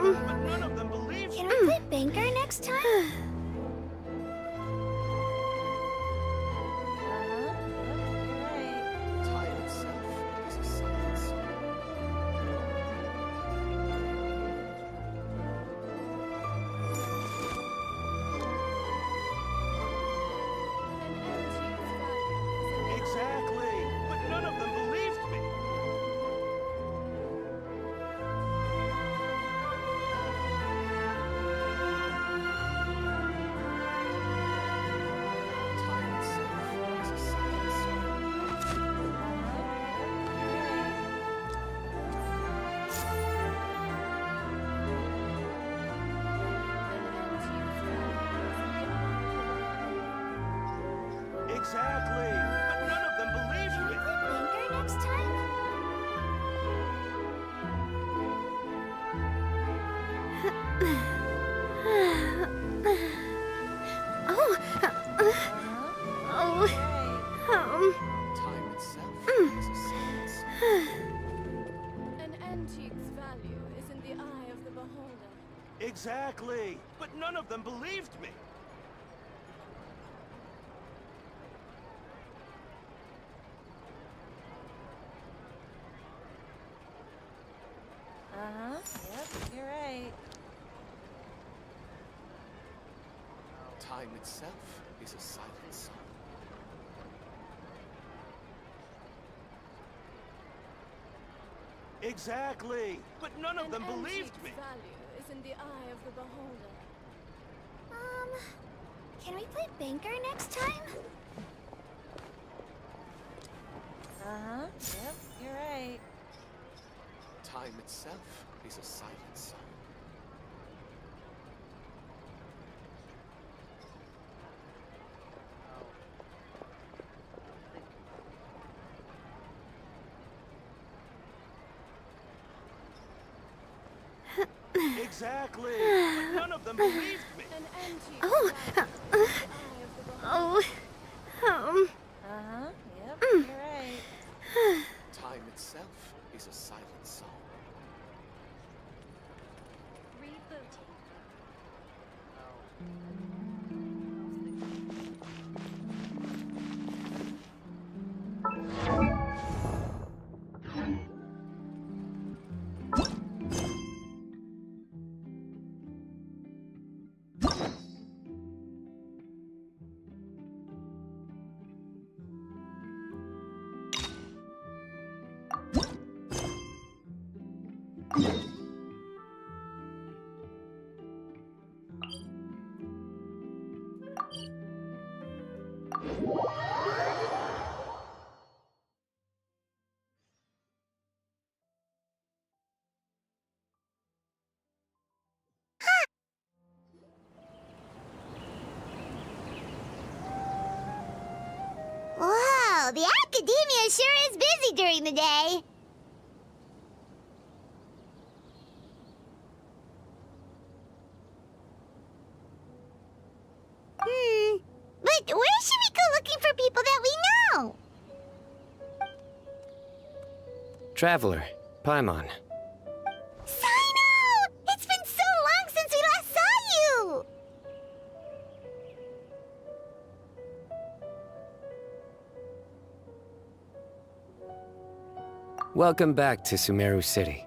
but none of them believed Can me. we play banker next time? Time itself is a silence. Exactly, but none of them believed me. Time itself is a silence. Exactly, but none of them believed me. Banker next time? Oh. Time itself is a silence. An antique's value is in the eye of the beholder. Exactly, but none of them believed me. Yep, you're right. Time itself is a silence. Exactly, but none of them believed me. Value is in the eye of the beholder. Can we play banker next time? Yep, you're right. Time itself is a silence. Exactly, but none of them believed me. An antique's Oh. value is in the eye of the beholder. Yep, you're right. Time itself is a silent song. Wow, the academia sure is busy during the day. But where should we go looking for people that we know? Traveler, Paimon. Sino! It's been so long since we last saw you! Welcome back to Sumeru City.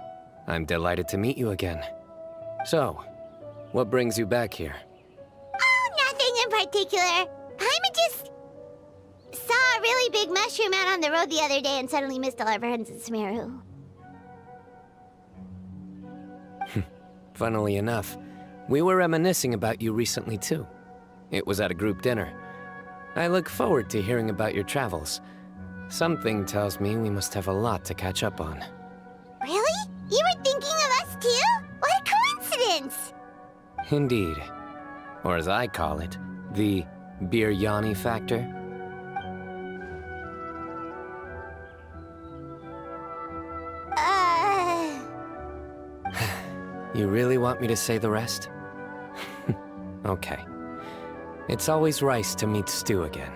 I'm delighted to meet you again. So, what brings you back here? Oh, nothing in particular. Paimon just saw a really big mushroom out on the road the other day and suddenly missed all our friends in Sumeru. Funnily enough, we were reminiscing about you recently too. It was at a group dinner. I look forward to hearing about your travels. Something tells me we must have a lot to catch up on. Really? You were thinking of us too? What a coincidence! Indeed. Or as I call it, the Biryani factor. You really want me to say the rest? Okay. It's always rice to meet stew again.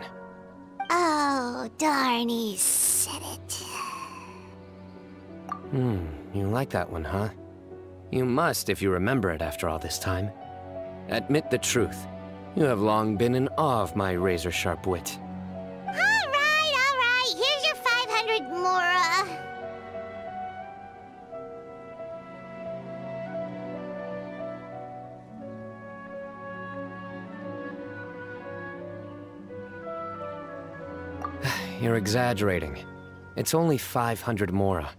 Oh, darn, he said it. You like that one, huh? You must if you remember it after all this time. Admit the truth. You have long been in awe of my razor-sharp wit. All right. Here's your 500 Mora. You're exaggerating. It's only 500 Mora.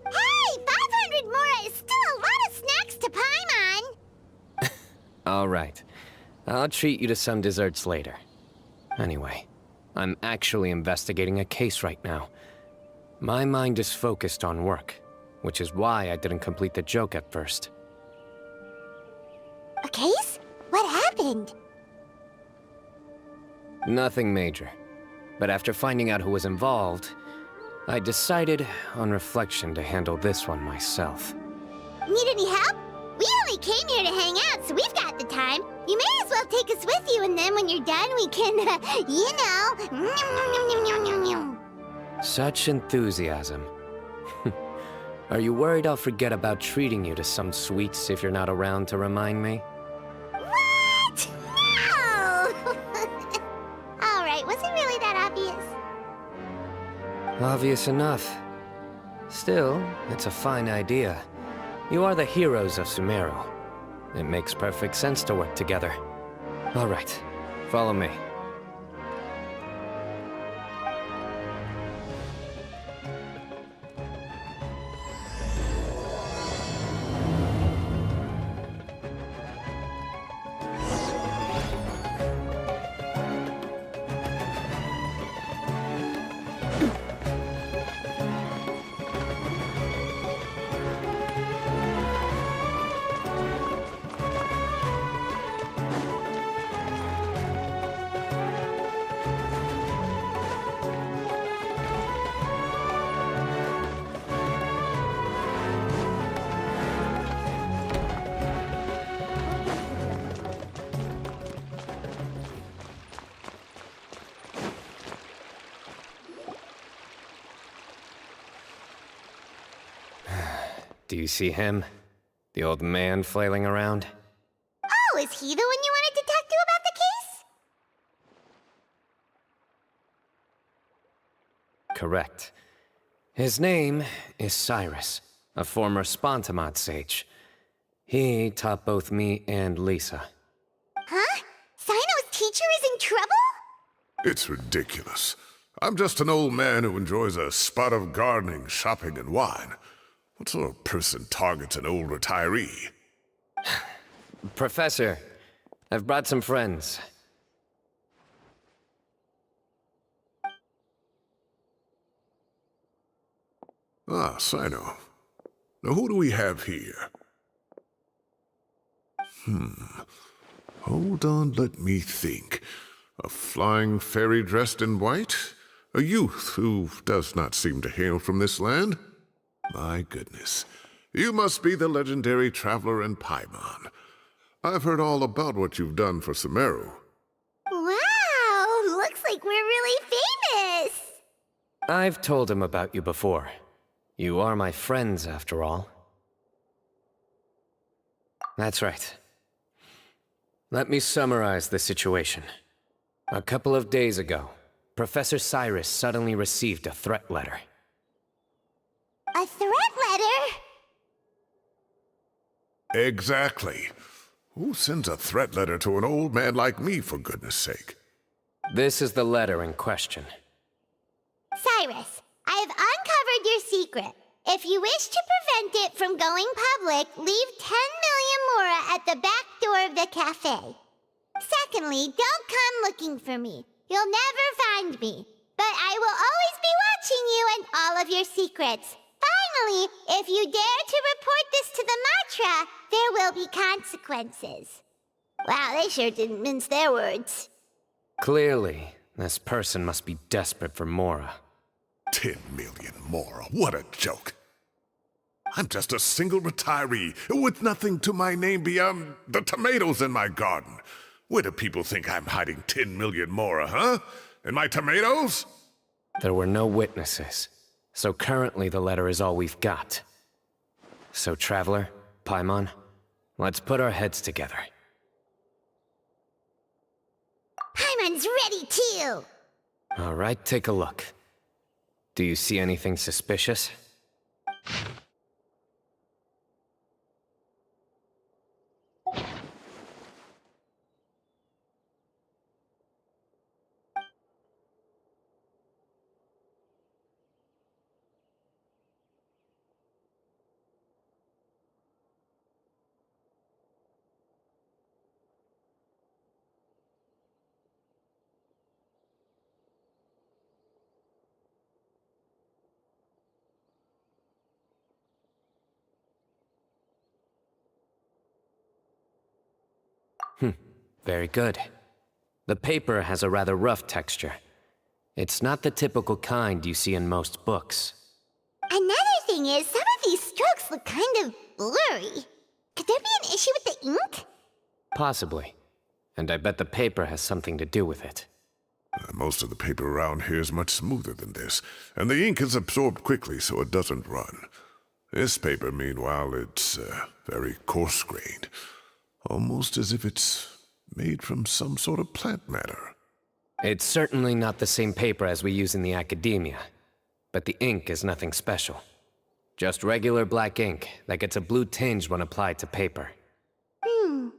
Hey, 500 Mora is still a lot of snacks to Paimon. All right. I'll treat you to some desserts later. Anyway, I'm actually investigating a case right now. My mind is focused on work, which is why I didn't complete the joke at first. A case? What happened? Nothing major. But after finding out who was involved, I decided, on reflection, to handle this one myself. Need any help? We only came here to hang out, so we've got the time. You may as well take us with you, and then when you're done, we can, you know. Such enthusiasm. Are you worried I'll forget about treating you to some sweets if you're not around to remind me? What? No! All right, was it really that obvious? Obvious enough. Still, it's a fine idea. You are the heroes of Sumeru. It makes perfect sense to work together. All right, follow me. Do you see him? The old man flailing around? Oh, is he the one you wanted to talk to about the case? Correct. His name is Cyrus, a former Spontamod sage. He taught both me and Lisa. Huh? Sino's teacher is in trouble? It's ridiculous. I'm just an old man who enjoys a spot of gardening, shopping, and wine. What sort of person targets an old retiree? Professor, I've brought some friends. Ah, Sino. Now who do we have here? Hold on, let me think. A flying fairy dressed in white? A youth who does not seem to hail from this land? My goodness. You must be the legendary traveler in Paimon. I've heard all about what you've done for Sumeru. Wow, looks like we're really famous. I've told him about you before. You are my friends, after all. That's right. Let me summarize the situation. A couple of days ago, Professor Cyrus suddenly received a threat letter. A threat letter? Exactly. Who sends a threat letter to an old man like me, for goodness sake? This is the letter in question. Cyrus, I have uncovered your secret. If you wish to prevent it from going public, leave 10 million Mora at the back door of the cafe. Secondly, don't come looking for me. You'll never find me. But I will always be watching you and all of your secrets. Finally, if you dare to report this to the Matra, there will be consequences. Wow, they sure didn't mince their words. Clearly, this person must be desperate for Mora. 10 million Mora, what a joke. I'm just a single retiree with nothing to my name beyond the tomatoes in my garden. Where do people think I'm hiding 10 million Mora, huh? In my tomatoes? There were no witnesses, so currently the letter is all we've got. So, Traveler, Paimon. Let's put our heads together. Paimon's ready too! All right, take a look. Do you see anything suspicious? Very good. The paper has a rather rough texture. It's not the typical kind you see in most books. Another thing is, some of these strokes look kind of blurry. Could there be an issue with the ink? Possibly. And I bet the paper has something to do with it. Most of the paper around here is much smoother than this, and the ink is absorbed quickly so it doesn't run. This paper, meanwhile, it's very coarse-grained. Almost as if it's made from some sort of plant matter. It's certainly not the same paper as we use in the academia, but the ink is nothing special. Just regular black ink that gets a blue tinge when applied to paper.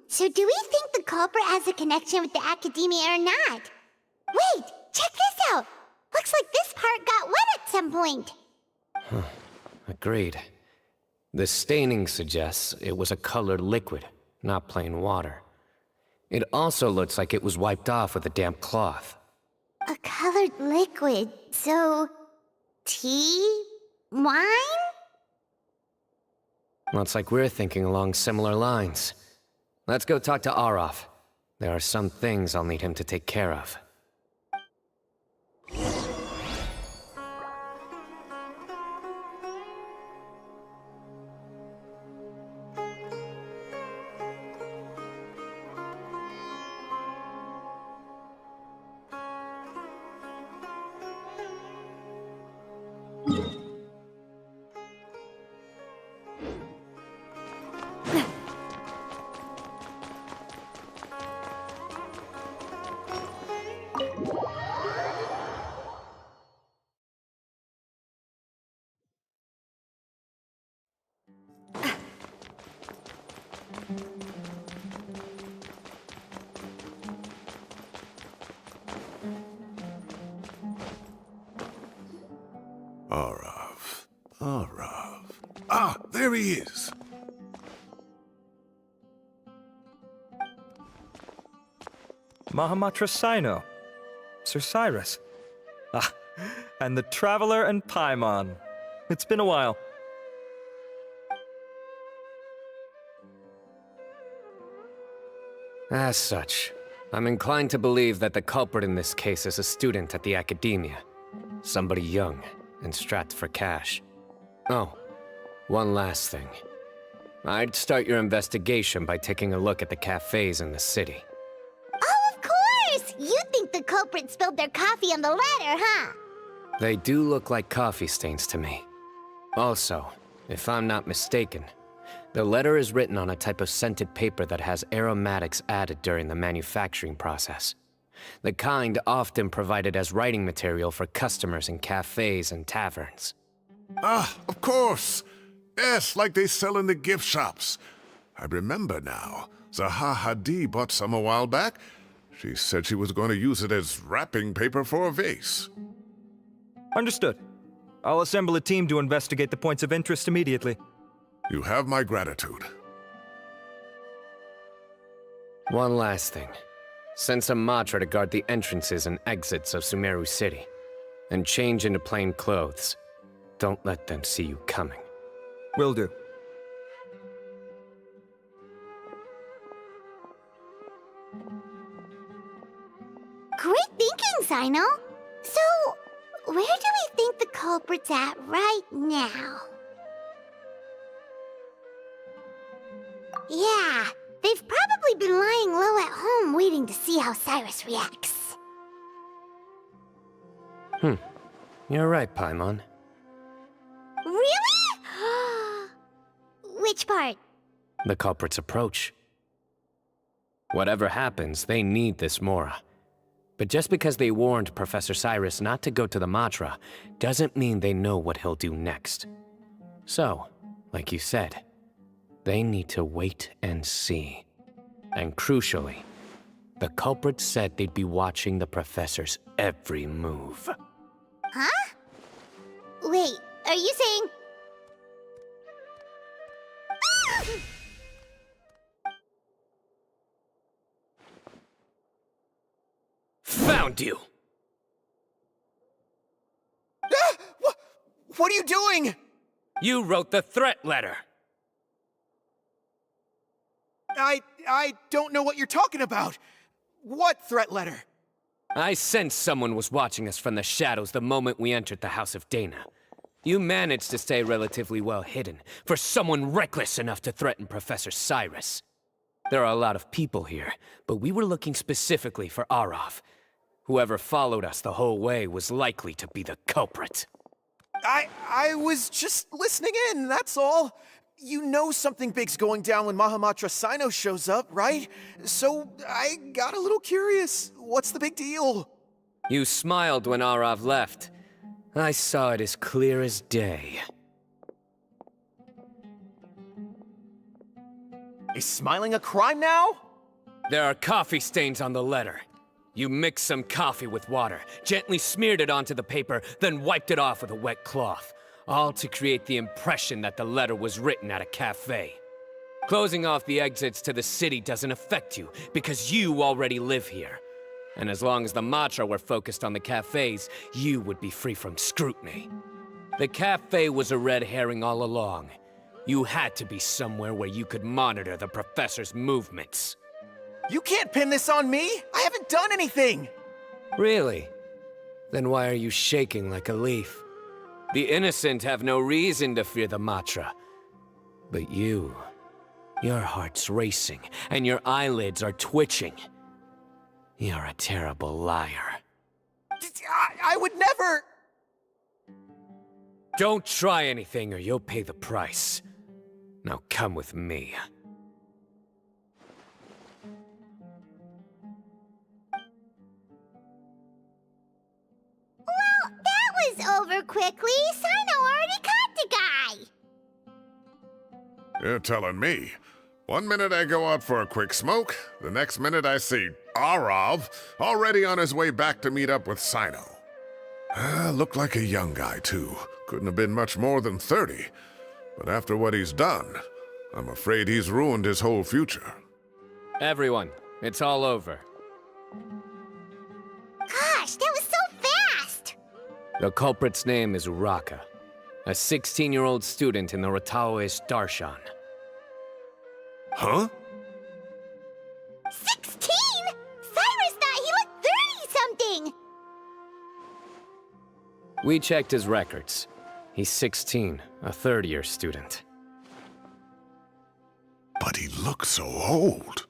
So do we think the culprit has a connection with the academia or not? Wait, check this out! Looks like this part got wet at some point. Agreed. The staining suggests it was a colored liquid, not plain water. It also looks like it was wiped off with a damp cloth. A colored liquid, so... tea? Wine? Looks like we're thinking along similar lines. Let's go talk to Araf. There are some things I'll need him to take care of. Arav. Ah, there he is. Mahamatra Sino. Sir Cyrus. Ah, and the Traveler and Paimon. It's been a while. As such, I'm inclined to believe that the culprit in this case is a student at the academia. Somebody young and strapped for cash. Oh, one last thing. I'd start your investigation by taking a look at the cafes in the city. Oh, of course! You think the culprit spilled their coffee on the ladder, huh? They do look like coffee stains to me. Also, if I'm not mistaken, the letter is written on a type of scented paper that has aromatics added during the manufacturing process. The kind often provided as writing material for customers in cafes and taverns. Ah, of course. Yes, like they sell in the gift shops. I remember now. Zaha Hadi bought some a while back. She said she was going to use it as wrapping paper for a vase. Understood. I'll assemble a team to investigate the points of interest immediately. You have my gratitude. One last thing. Send some Matra to guard the entrances and exits of Sumeru City. And change into plain clothes. Don't let them see you coming. Will do. Great thinking, Sino. So, where do we think the culprit's at right now? Yeah, they've probably been lying low at home waiting to see how Cyrus reacts. You're right, Paimon. Really? Which part? the culprit's approach. Whatever happens, they need this Mora. But just because they warned Professor Cyrus not to go to the Matra, doesn't mean they know what he'll do next. So, like you said, they need to wait and see. And crucially, the culprit said they'd be watching the Professor's every move. Huh? Wait, are you saying... Found you! What are you doing? You wrote the threat letter! I don't know what you're talking about. What threat letter? I sensed someone was watching us from the shadows the moment we entered the House of Dana. You managed to stay relatively well hidden for someone reckless enough to threaten Professor Cyrus. There are a lot of people here, but we were looking specifically for Arav. Whoever followed us the whole way was likely to be the culprit. I was just listening in, that's all. You know something big's going down when Mahamatra Sino shows up, right? So I got a little curious. What's the big deal? You smiled when Arav left. I saw it as clear as day. Is smiling a crime now? There are coffee stains on the letter. You mixed some coffee with water, gently smeared it onto the paper, then wiped it off with a wet cloth. All to create the impression that the letter was written at a cafe. Closing off the exits to the city doesn't affect you, because you already live here. And as long as the Matra were focused on the cafes, you would be free from scrutiny. The cafe was a red herring all along. You had to be somewhere where you could monitor the Professor's movements. You can't pin this on me! I haven't done anything! Really? Then why are you shaking like a leaf? The innocent have no reason to fear the Matra. But you, your heart's racing, and your eyelids are twitching. You're a terrible liar. I would never... Don't try anything or you'll pay the price. Now come with me. Well, that was over quickly. Sino already caught the guy. You're telling me. One minute I go out for a quick smoke, the next minute I see Arav already on his way back to meet up with Sino. Looked like a young guy, too. Couldn't have been much more than 30. But after what he's done, I'm afraid he's ruined his whole future. Everyone, it's all over. Gosh, that was so fast! The culprit's name is Uraka, a 16-year-old student in the Rataoist Darshan. Huh? 16? Cyrus thought he looked 30-something! We checked his records. He's 16, a third-year student. But he looks so old.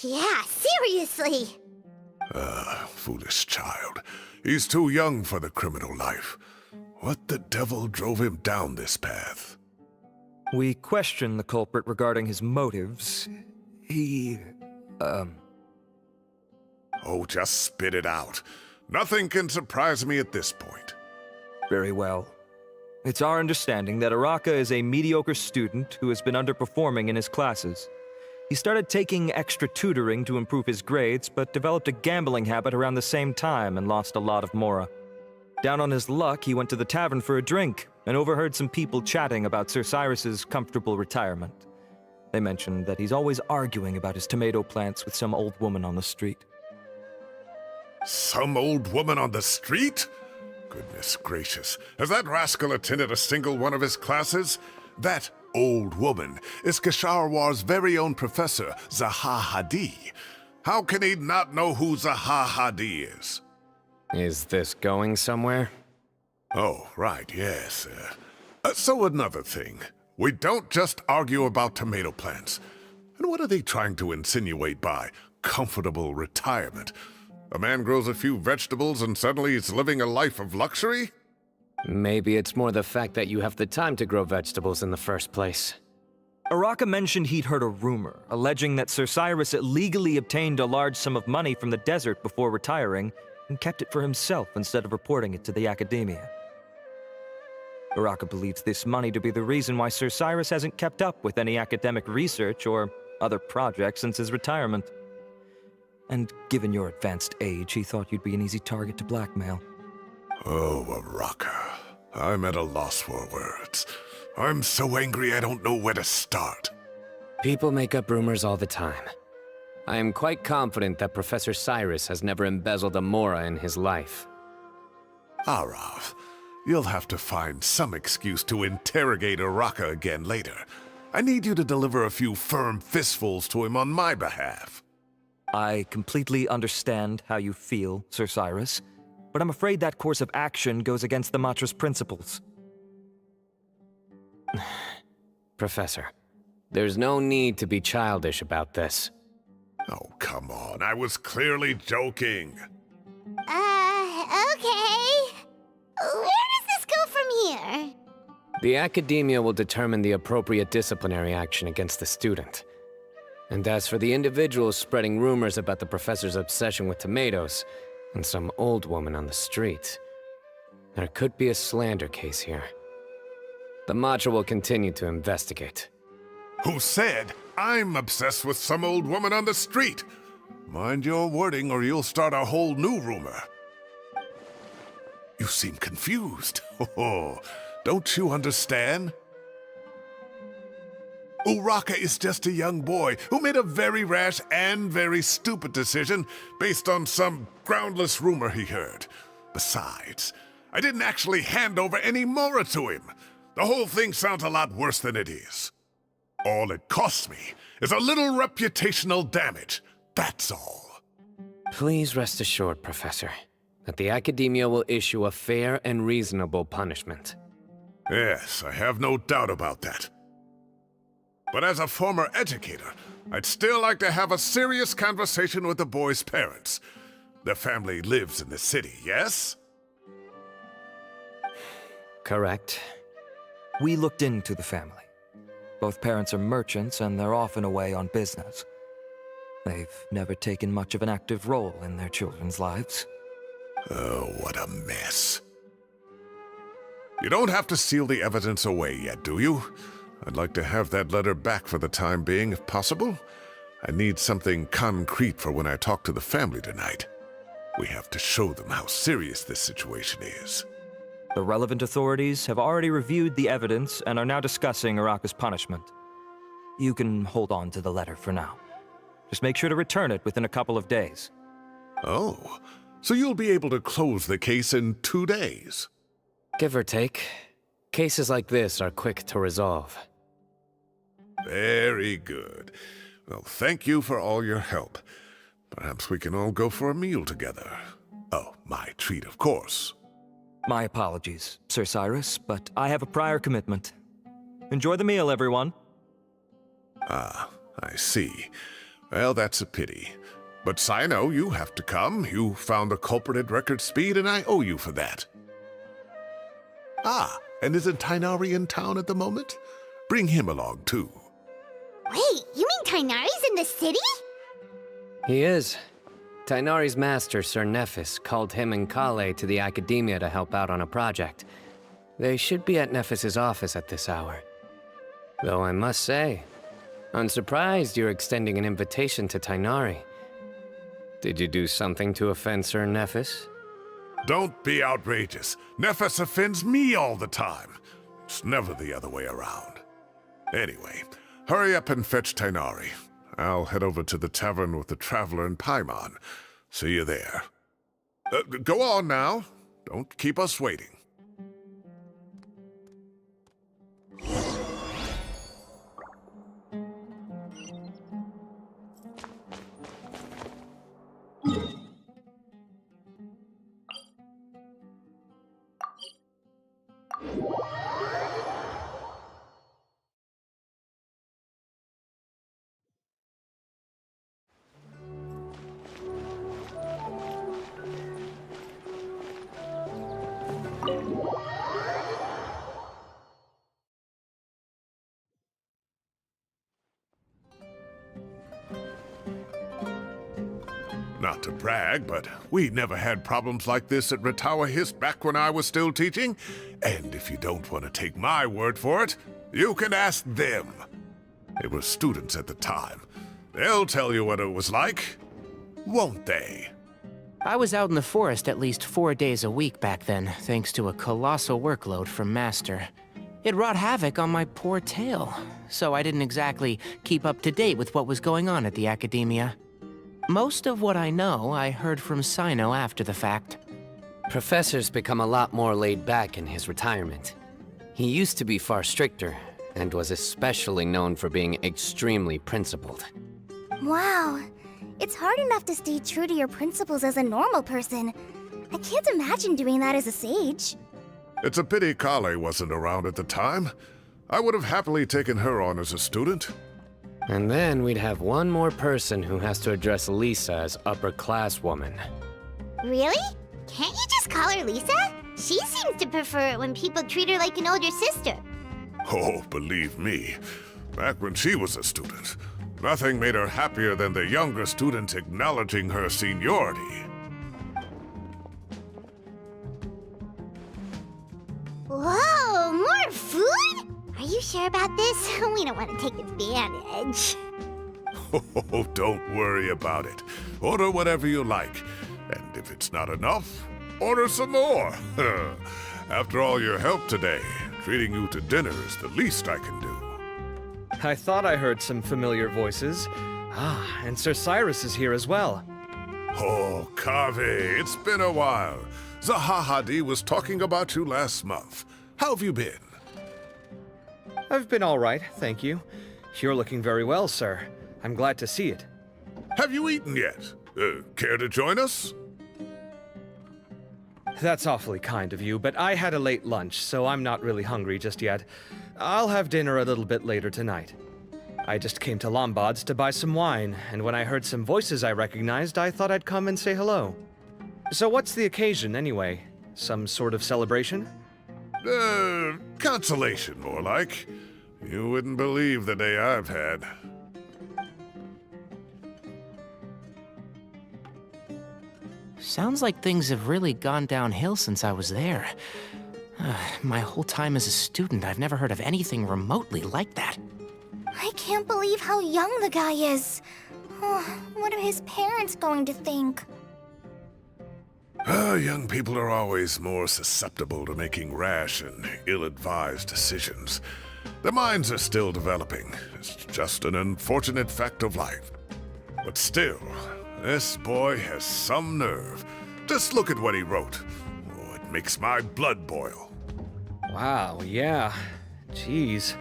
Yeah, seriously! Foolish child. He's too young for the criminal life. What the devil drove him down this path? We questioned the culprit regarding his motives. Oh, just spit it out. Nothing can surprise me at this point. Very well. It's our understanding that Uraka is a mediocre student who has been underperforming in his classes. He started taking extra tutoring to improve his grades, but developed a gambling habit around the same time and lost a lot of Mora. Down on his luck, he went to the tavern for a drink and overheard some people chatting about Sir Cyrus's comfortable retirement. They mentioned that he's always arguing about his tomato plants with some old woman on the street. Some old woman on the street? Goodness gracious, has that rascal attended a single one of his classes? That old woman is Kasharwar's very own professor, Zaha Hadi. How can he not know who Zaha Hadi is? Is this going somewhere? Oh, right, yes. So another thing. We don't just argue about tomato plants. And what are they trying to insinuate by comfortable retirement? A man grows a few vegetables and suddenly he's living a life of luxury? Maybe it's more the fact that you have the time to grow vegetables in the first place. Araka mentioned he'd heard a rumor, alleging that Sir Cyrus illegally obtained a large sum of money from the desert before retiring and kept it for himself instead of reporting it to the academia. Araka believes this money to be the reason why Sir Cyrus hasn't kept up with any academic research or other projects since his retirement. And given your advanced age, he thought you'd be an easy target to blackmail. Oh, Araka. I'm at a loss for words. I'm so angry I don't know where to start. People make up rumors all the time. I am quite confident that Professor Cyrus has never embezzled a mora in his life. Arav, you'll have to find some excuse to interrogate Araka again later. I need you to deliver a few firm fistfuls to him on my behalf. I completely understand how you feel, Sir Cyrus, but I'm afraid that course of action goes against the Matra's principles. Professor, there's no need to be childish about this. Oh, come on. I was clearly joking. Okay. Where does this go from here? The academia will determine the appropriate disciplinary action against the student. And as for the individuals spreading rumors about the professor's obsession with tomatoes and some old woman on the street, there could be a slander case here. The Matra will continue to investigate. Who said I'm obsessed with some old woman on the street? Mind your wording or you'll start a whole new rumor. You seem confused. Oh, don't you understand? Uraka is just a young boy who made a very rash and very stupid decision based on some groundless rumor he heard. Besides, I didn't actually hand over any mora to him. The whole thing sounds a lot worse than it is. All it costs me is a little reputational damage. That's all. Please rest assured, Professor, that the academia will issue a fair and reasonable punishment. Yes, I have no doubt about that. But as a former educator, I'd still like to have a serious conversation with the boy's parents. Their family lives in the city, yes? Correct. We looked into the family. Both parents are merchants and they're often away on business. They've never taken much of an active role in their children's lives. Oh, what a mess. You don't have to seal the evidence away yet, do you? I'd like to have that letter back for the time being, if possible. I need something concrete for when I talk to the family tonight. We have to show them how serious this situation is. The relevant authorities have already reviewed the evidence and are now discussing Araka's punishment. You can hold on to the letter for now. Just make sure to return it within a couple of days. Oh, so you'll be able to close the case in 2 days? Give or take. Cases like this are quick to resolve. Very good. Well, thank you for all your help. Perhaps we can all go for a meal together. Oh, my treat, of course. My apologies, Sir Cyrus, but I have a prior commitment. Enjoy the meal, everyone. Ah, I see. Well, that's a pity. But Sino, you have to come. You found the culprit at record speed, and I owe you for that. Ah, and isn't Tainari in town at the moment? Bring him along, too. Wait, you mean Tainari's in the city? He is. Tainari's master, Sir Nephis, called him and Kale to the academia to help out on a project. They should be at Nephis's office at this hour. Though I must say, I'm surprised you're extending an invitation to Tainari. Did you do something to offend Sir Nephis? Don't be outrageous. Nephis offends me all the time. It's never the other way around. Anyway, hurry up and fetch Tainari. I'll head over to the tavern with the Traveler and Paimon. See you there. Go on now. Don't keep us waiting. not to brag, but we never had problems like this at Ratawa Hist back when I was still teaching. And if you don't want to take my word for it, you can ask them. They were students at the time. They'll tell you what it was like, won't they? I was out in the forest at least 4 days a week back then, thanks to a colossal workload from Master. It wrought havoc on my poor tail, so I didn't exactly keep up to date with what was going on at the academia. Most of what I know, I heard from Sino after the fact. Professor's become a lot more laid back in his retirement. He used to be far stricter, and was especially known for being extremely principled. Wow. It's hard enough to stay true to your principles as a normal person. I can't imagine doing that as a sage. It's a pity Kale wasn't around at the time. I would have happily taken her on as a student. And then we'd have one more person who has to address Lisa as upper-class woman. Really? Can't you just call her Lisa? She seems to prefer it when people treat her like an older sister. Oh, believe me, back when she was a student, nothing made her happier than the younger students acknowledging her seniority. Whoa, more food? Are you sure about this? We don't want to take advantage. Oh, don't worry about it. Order whatever you like. And if it's not enough, order some more. After all your help today, treating you to dinner is the least I can do. I thought I heard some familiar voices. Ah, and Sir Cyrus is here as well. Oh, Kave, it's been a while. Zahahadi was talking about you last month. How have you been? I've been all right, thank you. You're looking very well, sir. I'm glad to see it. Have you eaten yet? Care to join us? That's awfully kind of you, but I had a late lunch, so I'm not really hungry just yet. I'll have dinner a little bit later tonight. I just came to Lombard's to buy some wine, and when I heard some voices I recognized, I thought I'd come and say hello. So what's the occasion, anyway? Some sort of celebration? Consolation, more like. You wouldn't believe the day I've had. Sounds like things have really gone downhill since I was there. My whole time as a student, I've never heard of anything remotely like that. I can't believe how young the guy is. Oh, what are his parents going to think? Young people are always more susceptible to making rash and ill-advised decisions. Their minds are still developing. It's just an unfortunate fact of life. But still, this boy has some nerve. Just look at what he wrote. Oh, it makes my blood boil. Wow, yeah. Jeez.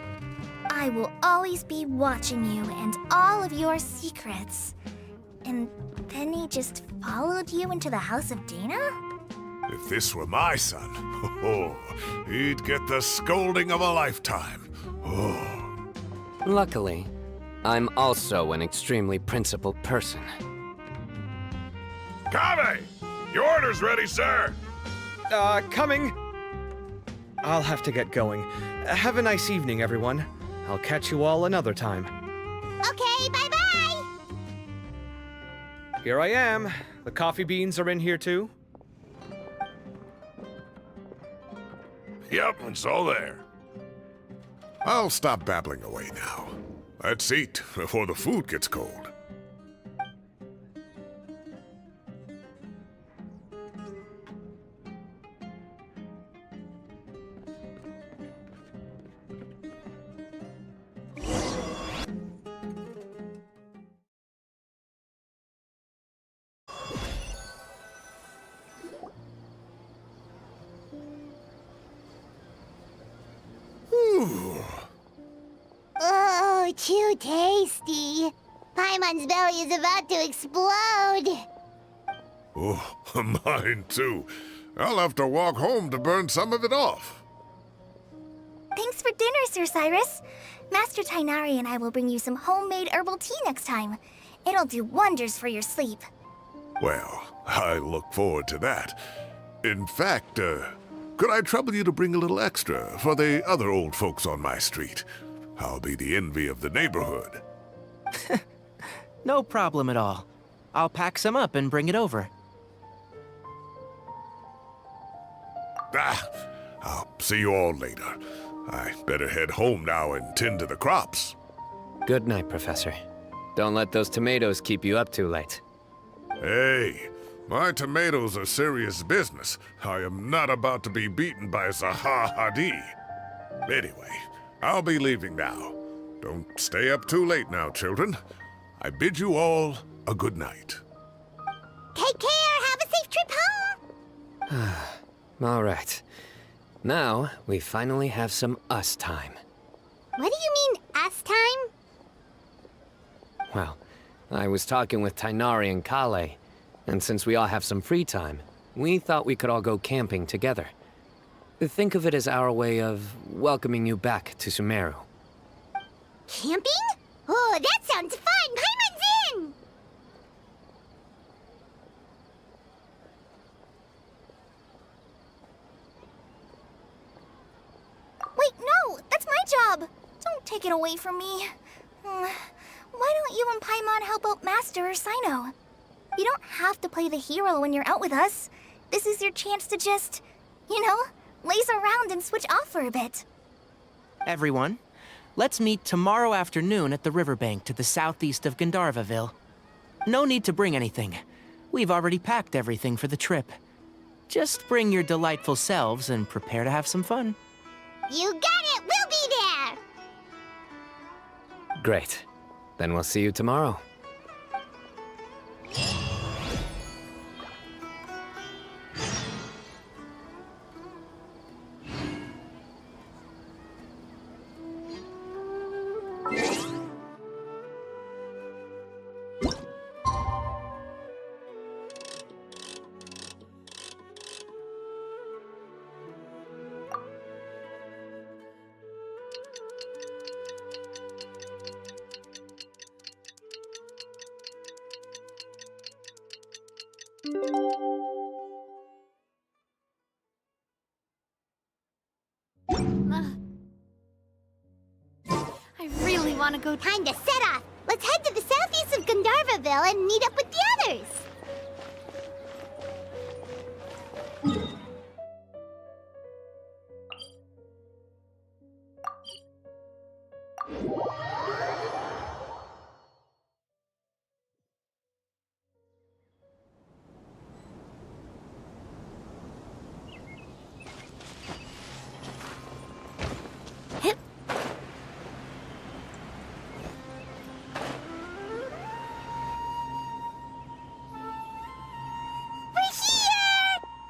I will always be watching you and all of your secrets. And then he just followed you into the house of Dana? If this were my son, he'd get the scolding of a lifetime. Oh. Luckily, I'm also an extremely principled person. Kave! Your order's ready, sir! Coming! I'll have to get going. Have a nice evening, everyone. I'll catch you all another time. Okay, bye-bye! Here I am. The coffee beans are in here too. Yep, it's all there. I'll stop babbling away now. Let's eat before the food gets cold. Oh, too tasty. Paimon's belly is about to explode. Oh, mine too. I'll have to walk home to burn some of it off. Thanks for dinner, Sir Cyrus. Master Tainari and I will bring you some homemade herbal tea next time. It'll do wonders for your sleep. Well, I look forward to that. In fact, could I trouble you to bring a little extra for the other old folks on my street? I'll be the envy of the neighborhood. No problem at all. I'll pack some up and bring it over. I'll see you all later. I better head home now and tend to the crops. Good night, Professor. Don't let those tomatoes keep you up too late. Hey, my tomatoes are serious business. I am not about to be beaten by Zaha Hadi. Anyway, I'll be leaving now. Don't stay up too late now, children. I bid you all a good night. Take care. Have a safe trip home. All right. Now, we finally have some us time. What do you mean, us time? Well, I was talking with Tainari and Kale, and since we all have some free time, we thought we could all go camping together. Think of it as our way of welcoming you back to Sumeru. Camping? Oh, that sounds fun! Paimon's in! Wait, no! That's my job! Don't take it away from me. Why don't you and Paimon help out Master or Sino? You don't have to play the hero when you're out with us. This is your chance to just, laze around and switch off for a bit. Everyone, let's meet tomorrow afternoon at the riverbank to the southeast of Gandharvaville. No need to bring anything. We've already packed everything for the trip. Just bring your delightful selves and prepare to have some fun. You got it! We'll be there! Great. Then we'll see you tomorrow. I really want to go. Time to set off! Let's head to the southeast of Gandharvaville and meet up with the others!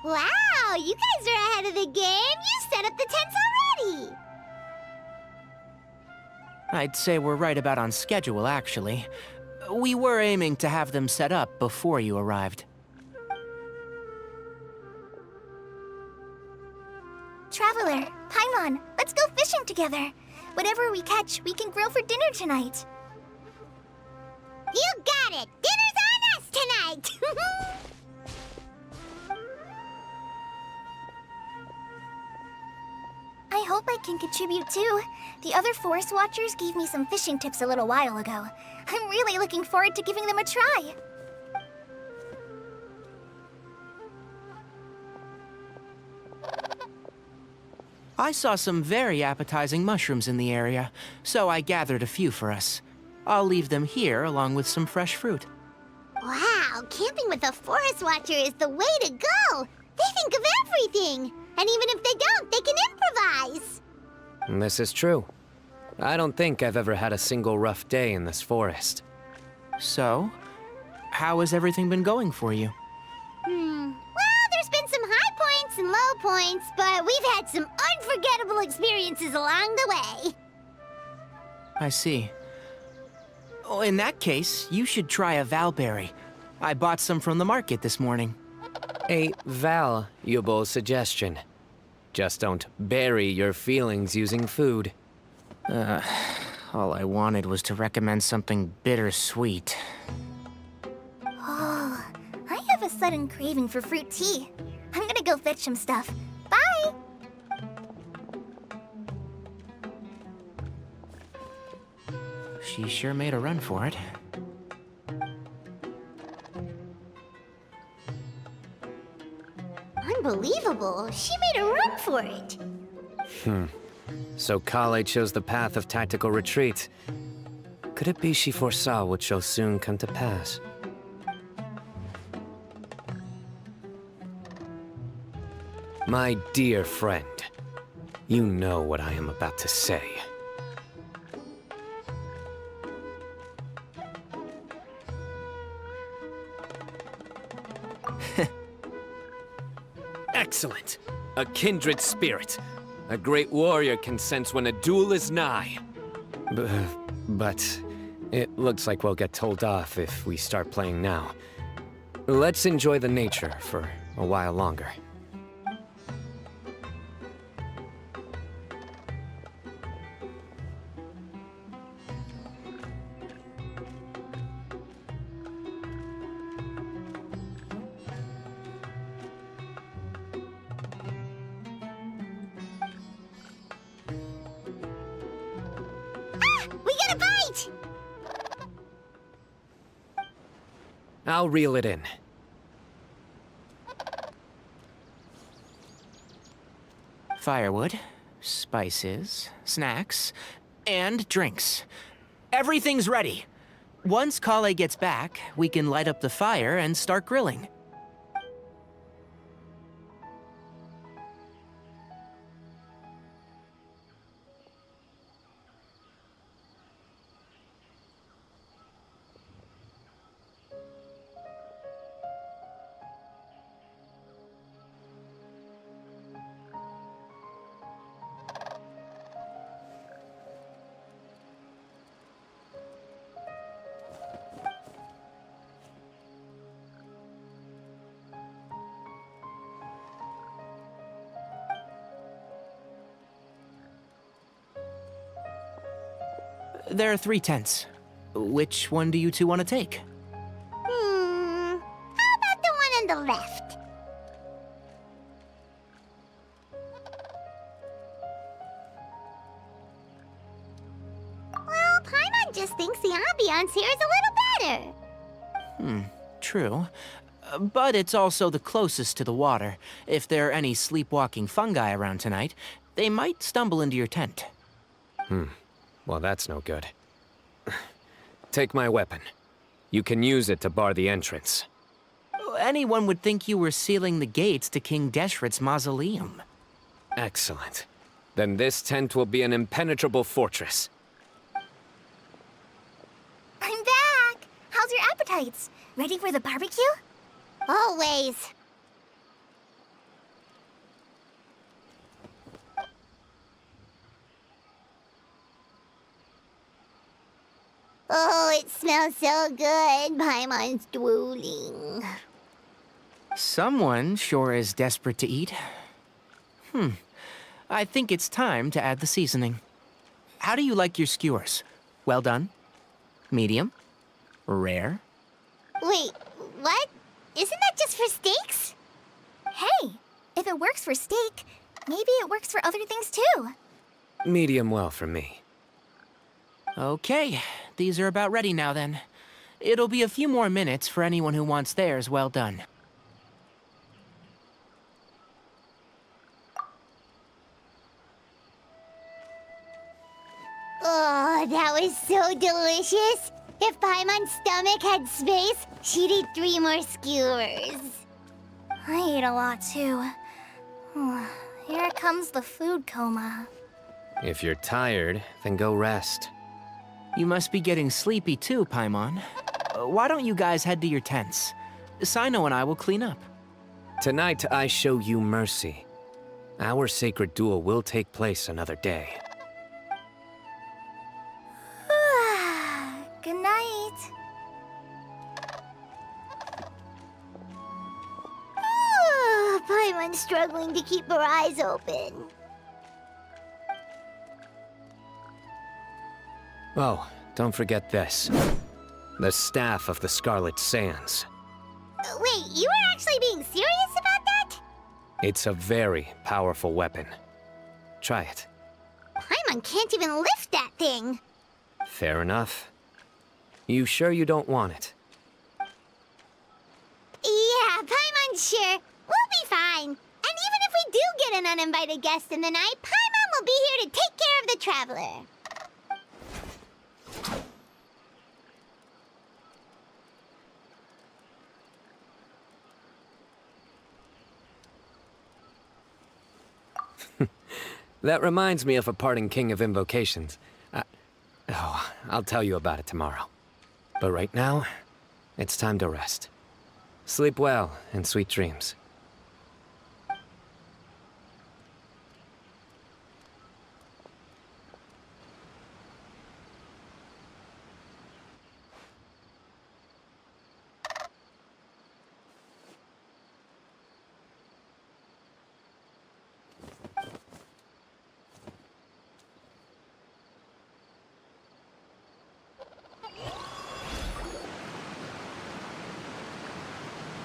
Wow, you guys are ahead of the game! You set up the tents already! I'd say we're right about on schedule, actually. We were aiming to have them set up before you arrived. Traveler, Paimon, let's go fishing together. Whatever we catch, we can grill for dinner tonight. You got it! Dinner's on us tonight! I hope I can contribute too. The other forest watchers gave me some fishing tips a little while ago. I'm really looking forward to giving them a try. I saw some very appetizing mushrooms in the area, so I gathered a few for us. I'll leave them here along with some fresh fruit. Wow, camping with a forest watcher is the way to go! They think of everything! And even if they don't, they can improvise! This is true. I don't think I've ever had a single rough day in this forest. So, how has everything been going for you? Well, there's been some high points and low points, but we've had some unforgettable experiences along the way. I see. Oh, in that case, you should try a valberry. I bought some from the market this morning. A valuable suggestion. Just don't bury your feelings using food. All I wanted was to recommend something bittersweet. Oh, I have a sudden craving for fruit tea. I'm gonna go fetch some stuff. Bye! She sure made a run for it. unbelievable. She made a run for it. So Kale chose the path of tactical retreat. Could it be she foresaw what shall soon come to pass? My dear friend, you know what I am about to say. Excellent! A kindred spirit. A great warrior can sense when a duel is nigh. But it looks like we'll get told off if we start playing now. Let's enjoy the nature for a while longer. We got a bite! I'll reel it in. Firewood, spices, snacks, and drinks. Everything's ready. Once Kale gets back, we can light up the fire and start grilling. There are 3 tents. Which one do you two want to take? How about the one on the left? Well, Paimon just thinks the ambiance here is a little better. True. But it's also the closest to the water. If there are any sleepwalking fungi around tonight, they might stumble into your tent. Well, that's no good. Take my weapon. You can use it to bar the entrance. Anyone would think you were sealing the gates to King Deshret's mausoleum. Excellent. Then this tent will be an impenetrable fortress. I'm back! How's your appetites? Ready for the barbecue? Always. Oh, it smells so good. Paimon's drooling. Someone sure is desperate to eat. I think it's time to add the seasoning. How do you like your skewers? Well done? Medium? Rare? Wait, what? Isn't that just for steaks? Hey, if it works for steak, maybe it works for other things too. Medium well for me. Okay, these are about ready now then. It'll be a few more minutes for anyone who wants theirs well done. Oh, that was so delicious. If Paimon's stomach had space, she'd eat 3 more skewers. I ate a lot too. Here comes the food coma. If you're tired, then go rest. You must be getting sleepy too, Paimon. Why don't you guys head to your tents? Sino and I will clean up. Tonight, I show you mercy. Our sacred duel will take place another day. Good night. Paimon's struggling to keep her eyes open. Oh, don't forget this. The Staff of the Scarlet Sands. Wait, you were actually being serious about that? It's a very powerful weapon. Try it. Paimon can't even lift that thing. Fair enough. You sure you don't want it? Yeah, Paimon's sure. We'll be fine. do get an uninvited guest in the night, Paimon will be here to take care of the traveler. That reminds me of a parting king of invocations. I'll tell you about it tomorrow. But right now, it's time to rest. Sleep well and sweet dreams.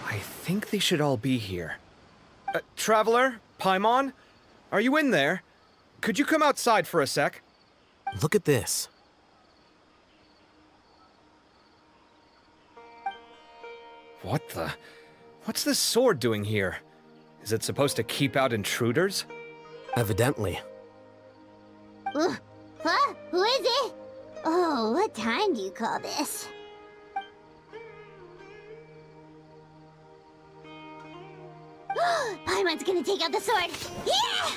I think they should all be here. Traveler? Paimon? Are you in there? Could you come outside for a sec? Look at this. What the? What's this sword doing here? Is it supposed to keep out intruders? Evidently. Huh? Who is it? Oh, what time do you call this? Paimon's gonna take out the sword. Yeah!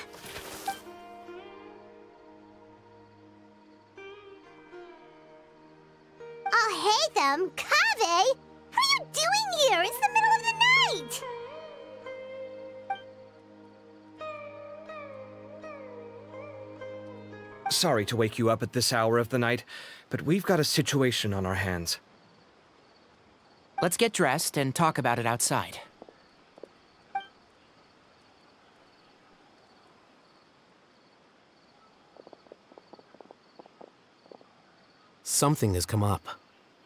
Oh, hey them, Kaveh! What are you doing here? It's the middle of the night! Sorry to wake you up at this hour of the night, but we've got a situation on our hands. Let's get dressed and talk about it outside. Something has come up.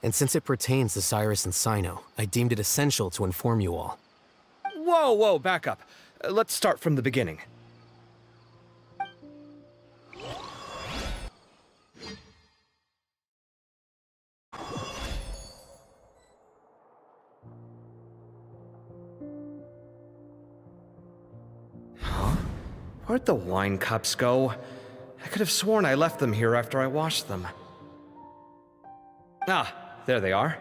And since it pertains to Cyrus and Sino, I deemed it essential to inform you all. Whoa, back up. Let's start from the beginning. Huh? Where'd the wine cups go? I could have sworn I left them here after I washed them. Ah, there they are.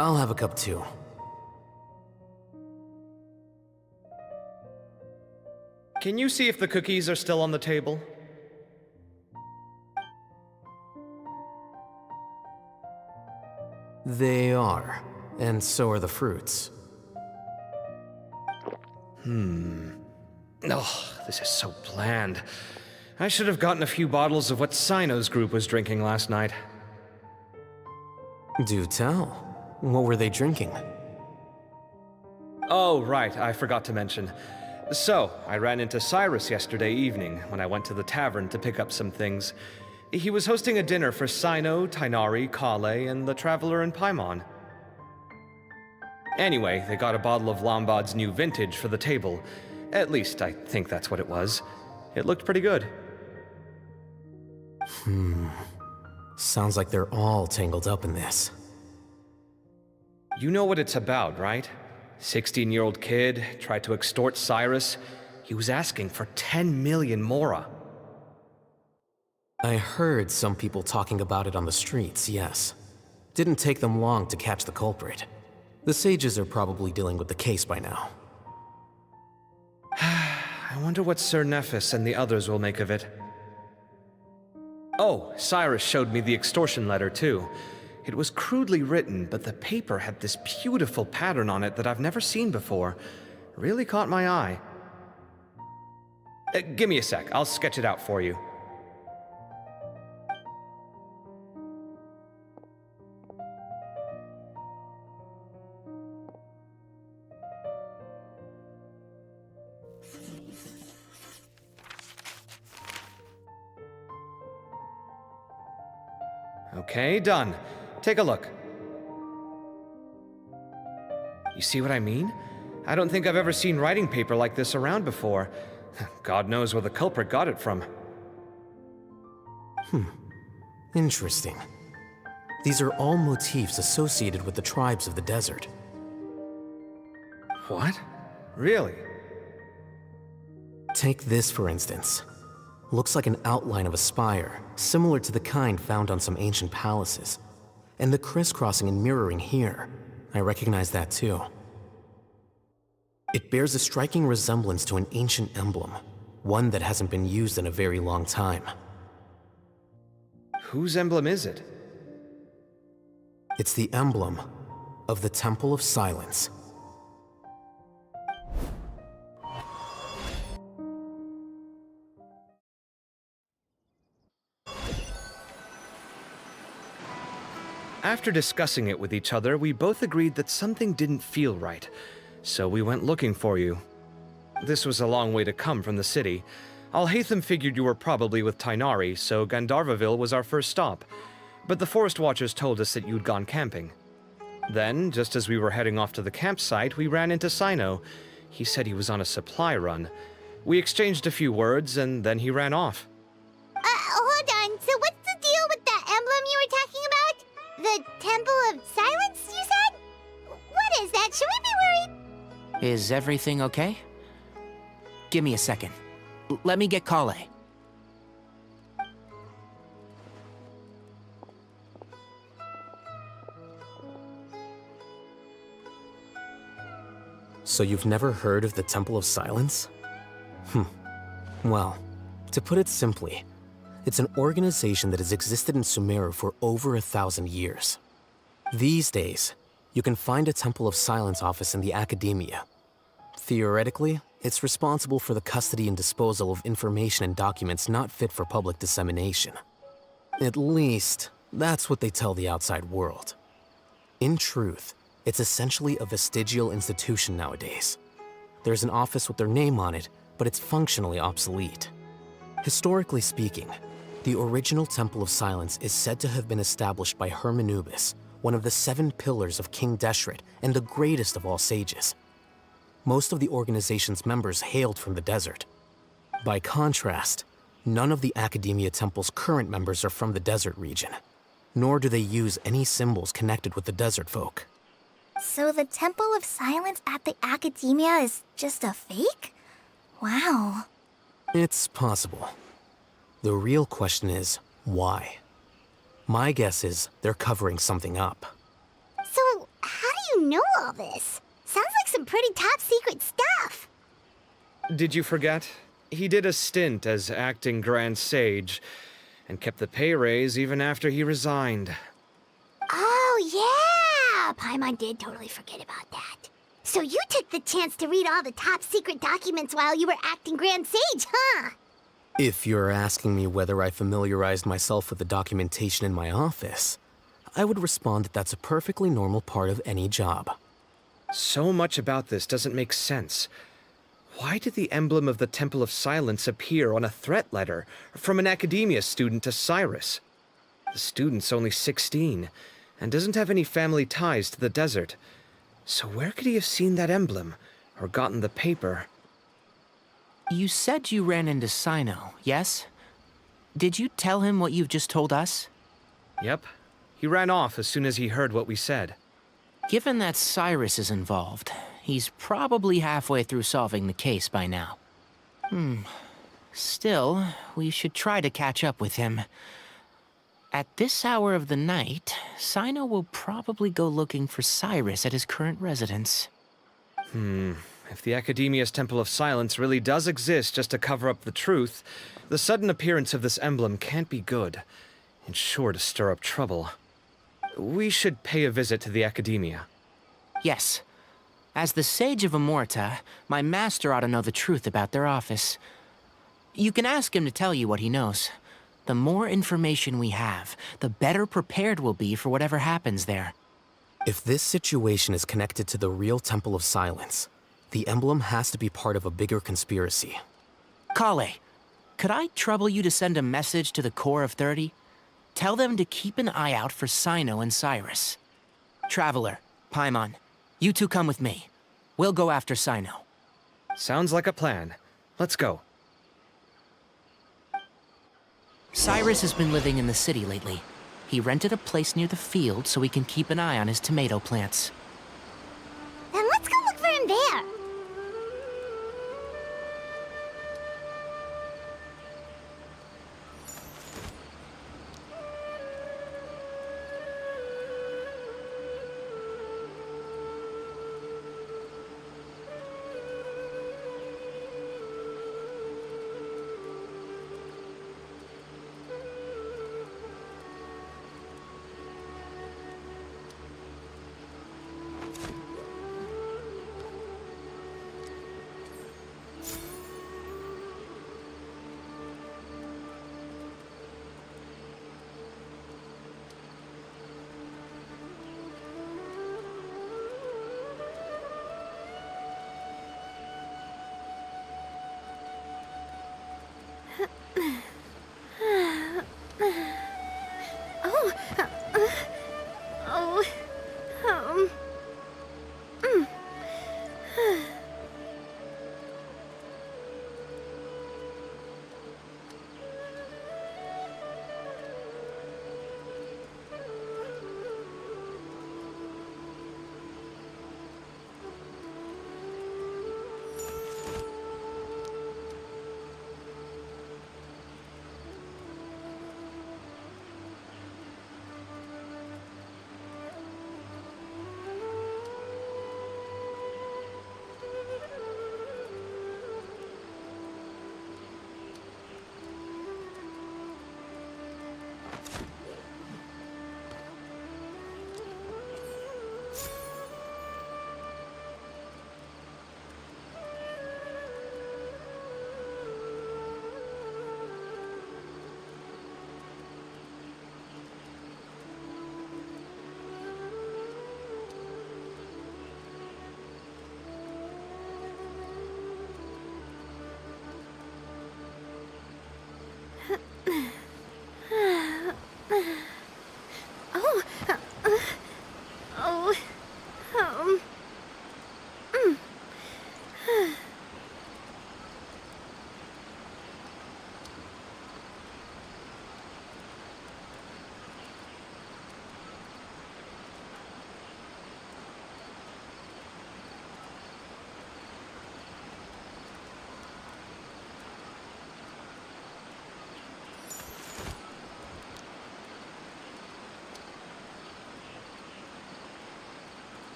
I'll have a cup too. Can you see if the cookies are still on the table? They are. And so are the fruits. Oh, this is so bland. I should have gotten a few bottles of what Sino's group was drinking last night. Do tell. What were they drinking? Oh, right, I forgot to mention. So, I ran into Cyrus yesterday evening when I went to the tavern to pick up some things. He was hosting a dinner for Sino, Tighnari, Kale, and the Traveler and Paimon. Anyway, they got a bottle of Lombard's new vintage for the table. At least, I think that's what it was. It looked pretty good. Sounds like they're all tangled up in this. You know what it's about, right? 16-year-old kid tried to extort Cyrus. He was asking for 10 million mora. I heard some people talking about it on the streets, yes. Didn't take them long to catch the culprit. The sages are probably dealing with the case by now. I wonder what Sir Nephis and the others will make of it. Oh, Cyrus showed me the extortion letter, too. It was crudely written, but the paper had this beautiful pattern on it that I've never seen before. Really caught my eye. Give me a sec, I'll sketch it out for you. Okay, done. Take a look. You see what I mean? I don't think I've ever seen writing paper like this around before. God knows where the culprit got it from. Interesting. These are all motifs associated with the tribes of the desert. What? Really? Take this, for instance. Looks like an outline of a spire, similar to the kind found on some ancient palaces. And the crisscrossing and mirroring here, I recognize that too. It bears a striking resemblance to an ancient emblem, one that hasn't been used in a very long time. Whose emblem is it? It's the emblem of the Temple of Silence. After discussing it with each other, we both agreed that something didn't feel right, so we went looking for you. This was a long way to come from the city. Alhaitham figured you were probably with Tainari, so Gandharvaville was our first stop. But the Forest Watchers told us that you'd gone camping. Then, just as we were heading off to the campsite, we ran into Sino. He said he was on a supply run. We exchanged a few words, and then he ran off. Hold on. So what's the deal with that emblem you were talking about? The Temple of Silence, you said? What is that? Should we be worried? Is everything okay? Give me a second. Let me get Kale. So you've never heard of the Temple of Silence? Well, to put it simply, it's an organization that has existed in Sumeru for over 1,000 years. These days, you can find a Temple of Silence office in the academia. Theoretically, it's responsible for the custody and disposal of information and documents not fit for public dissemination. At least, that's what they tell the outside world. In truth, it's essentially a vestigial institution nowadays. There's an office with their name on it, but it's functionally obsolete. Historically speaking, the original Temple of Silence is said to have been established by Hermanubis, one of the 7 pillars of King Deshret and the greatest of all sages. Most of the organization's members hailed from the desert. By contrast, none of the Academia Temple's current members are from the desert region, nor do they use any symbols connected with the desert folk. So the Temple of Silence at the Academia is just a fake? Wow. It's possible. The real question is, why? My guess is they're covering something up. So, how do you know all this? Sounds like some pretty top secret stuff. Did you forget? He did a stint as acting Grand Sage, and kept the pay raise even after he resigned. Oh, yeah! Paimon did totally forget about that. So you took the chance to read all the top secret documents while you were acting Grand Sage, huh? If you're asking me whether I familiarized myself with the documentation in my office, I would respond that that's a perfectly normal part of any job. So much about this doesn't make sense. Why did the emblem of the Temple of Silence appear on a threat letter from an Academia student to Cyrus? The student's only 16, and doesn't have any family ties to the desert. So where could he have seen that emblem, or gotten the paper? You said you ran into Sino, yes? Did you tell him what you've just told us? Yep. He ran off as soon as he heard what we said. Given that Cyrus is involved, he's probably halfway through solving the case by now. Still, we should try to catch up with him. At this hour of the night, Sino will probably go looking for Cyrus at his current residence. If the Academia's Temple of Silence really does exist just to cover up the truth, the sudden appearance of this emblem can't be good. It's sure to stir up trouble. We should pay a visit to the Academia. Yes. As the Sage of Amorta, my master ought to know the truth about their office. You can ask him to tell you what he knows. The more information we have, the better prepared we'll be for whatever happens there. If this situation is connected to the real Temple of Silence, the emblem has to be part of a bigger conspiracy. Kale, could I trouble you to send a message to the Core of 30? Tell them to keep an eye out for Sino and Cyrus. Traveler, Paimon, you two come with me. We'll go after Sino. Sounds like a plan. Let's go. Cyrus has been living in the city lately. He rented a place near the field so he can keep an eye on his tomato plants. Then let's go look for him there.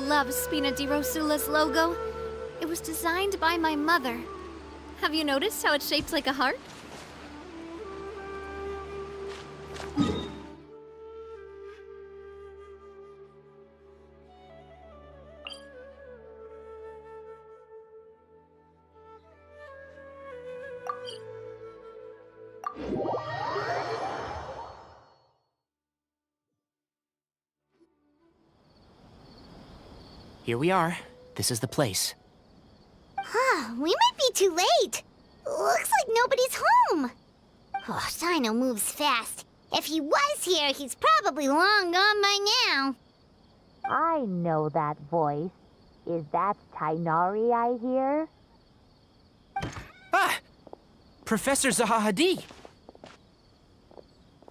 love Spina di Rosula's logo. It was designed by my mother. Have you noticed how it's shaped like a heart? Here we are. This is the place. We might be too late. Looks like nobody's home. Oh, Sino moves fast. If he was here, he's probably long gone by now. I know that voice. Is that Tainari I hear? Ah! Professor Zahahadi!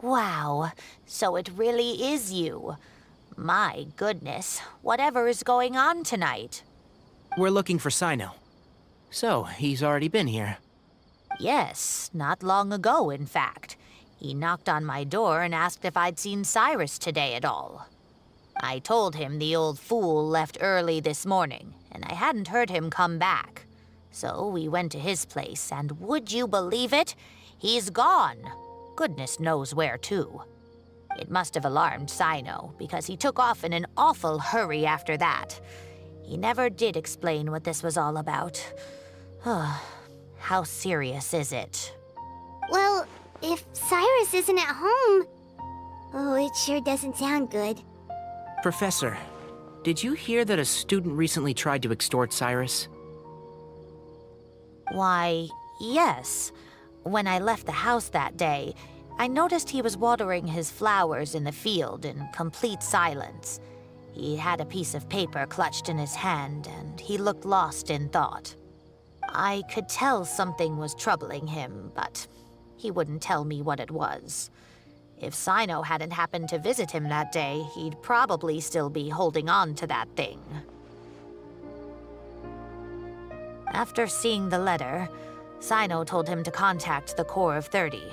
Wow, so it really is you. My goodness, whatever is going on tonight? We're looking for Sino. So, he's already been here. Yes, not long ago, in fact. He knocked on my door and asked if I'd seen Cyrus today at all. I told him the old fool left early this morning, and I hadn't heard him come back. So we went to his place, and would you believe it? He's gone. Goodness knows where to. It must have alarmed Sino, because he took off in an awful hurry after that. He never did explain what this was all about. How serious is it? Well, if Cyrus isn't at home... Oh, it sure doesn't sound good. Professor, did you hear that a student recently tried to extort Cyrus? Why, yes. When I left the house that day, I noticed he was watering his flowers in the field in complete silence. He had a piece of paper clutched in his hand, and he looked lost in thought. I could tell something was troubling him, but he wouldn't tell me what it was. If Sino hadn't happened to visit him that day, he'd probably still be holding on to that thing. After seeing the letter, Sino told him to contact the Corps of 30,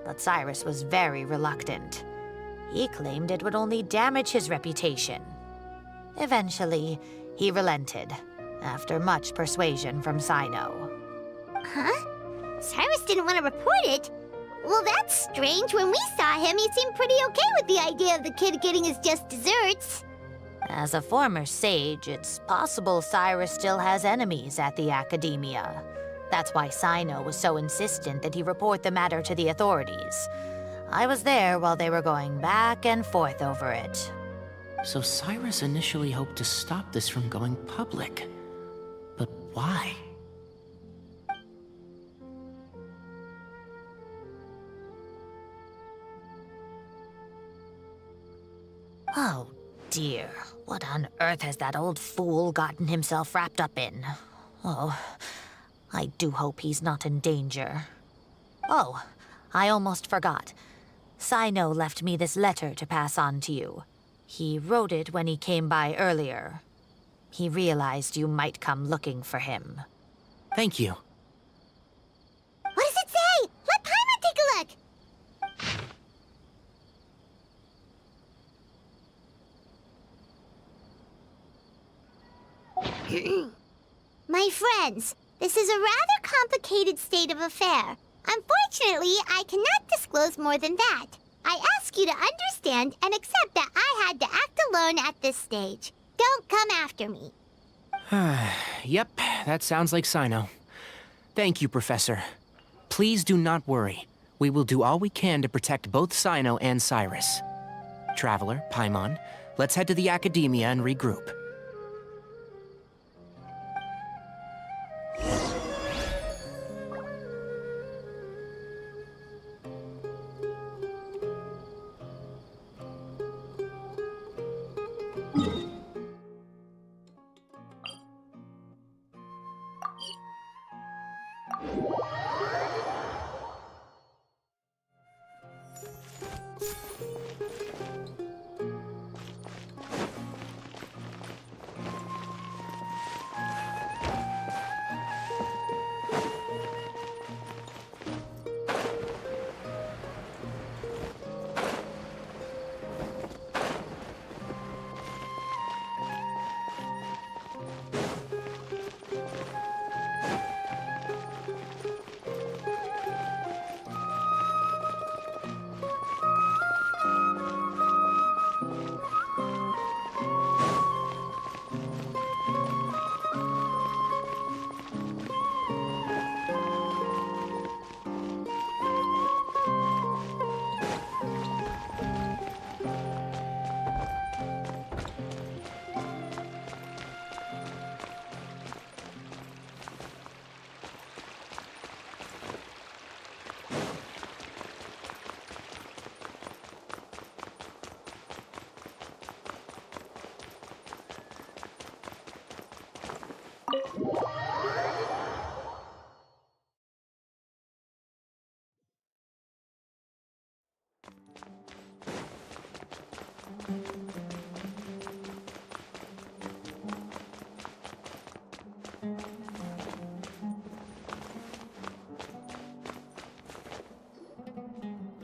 but Cyrus was very reluctant. He claimed it would only damage his reputation. Eventually, he relented, after much persuasion from Sino. Huh? Cyrus didn't want to report it? Well, that's strange. When we saw him, he seemed pretty okay with the idea of the kid getting his just desserts. As a former sage, it's possible Cyrus still has enemies at the academia. That's why Sino was so insistent that he report the matter to the authorities. I was there while they were going back and forth over it. So Cyrus initially hoped to stop this from going public. But why? Oh dear, what on earth has that old fool gotten himself wrapped up in? Oh, I do hope he's not in danger. Oh, I almost forgot. Sino left me this letter to pass on to you. He wrote it when he came by earlier. He realized you might come looking for him. Thank you. What does it say? Let Paimon take a look. My friends, this is a rather complicated state of affair. Unfortunately, I cannot disclose more than that. I ask you to understand and accept that I had to act alone at this stage. Don't come after me. Yep, that sounds like Sino. Thank you, Professor. Please do not worry. We will do all we can to protect both Sino and Cyrus. Traveler, Paimon, let's head to the academia and regroup.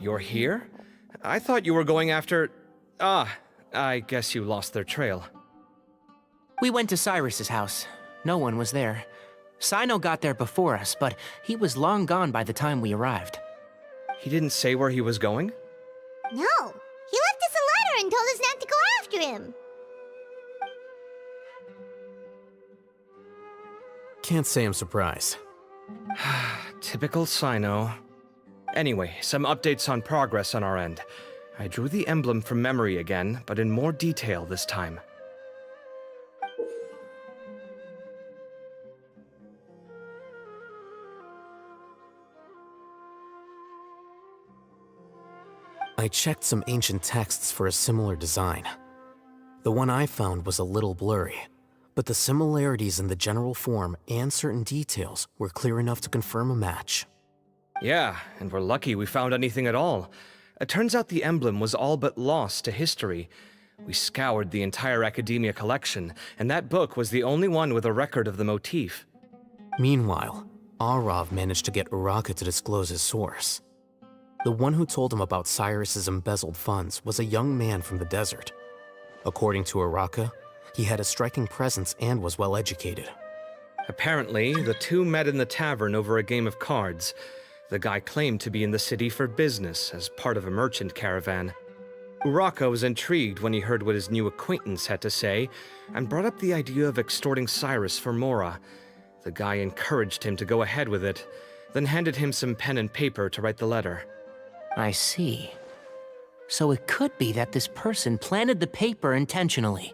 You're here? I thought you were going after... Ah, I guess you lost their trail. We went to Cyrus's house. No one was there. Sino got there before us, but he was long gone by the time we arrived. He didn't say where he was going? No, he left us a letter and told us not to go after him. Can't say I'm surprised. Typical Sino. Anyway, some updates on progress on our end. I drew the emblem from memory again, but in more detail this time. I checked some ancient texts for a similar design. The one I found was a little blurry, but the similarities in the general form and certain details were clear enough to confirm a match. Yeah, and we're lucky we found anything at all. It turns out the emblem was all but lost to history. We scoured the entire Academia collection, and that book was the only one with a record of the motif. Meanwhile, Arav managed to get Uraka to disclose his source. The one who told him about Cyrus's embezzled funds was a young man from the desert. According to Uraka, he had a striking presence and was well educated. Apparently, the two met in the tavern over a game of cards. The guy claimed to be in the city for business as part of a merchant caravan. Uraka was intrigued when he heard what his new acquaintance had to say and brought up the idea of extorting Cyrus for Mora. The guy encouraged him to go ahead with it, then handed him some pen and paper to write the letter. I see. So it could be that this person planted the paper intentionally.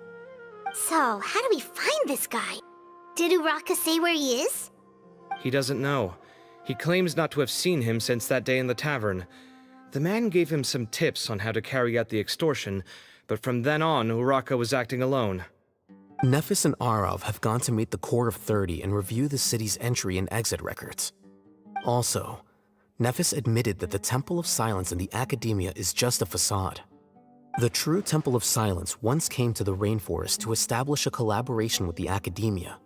So, how do we find this guy? Did Uraka say where he is? He doesn't know. He claims not to have seen him since that day in the tavern. The man gave him some tips on how to carry out the extortion, but from then on, Uraka was acting alone. Nephis and Arav have gone to meet the Core of 30 and review the city's entry and exit records. Also, Nephis admitted that the Temple of Silence in the Academia is just a facade. The true Temple of Silence once came to the rainforest to establish a collaboration with the Academia,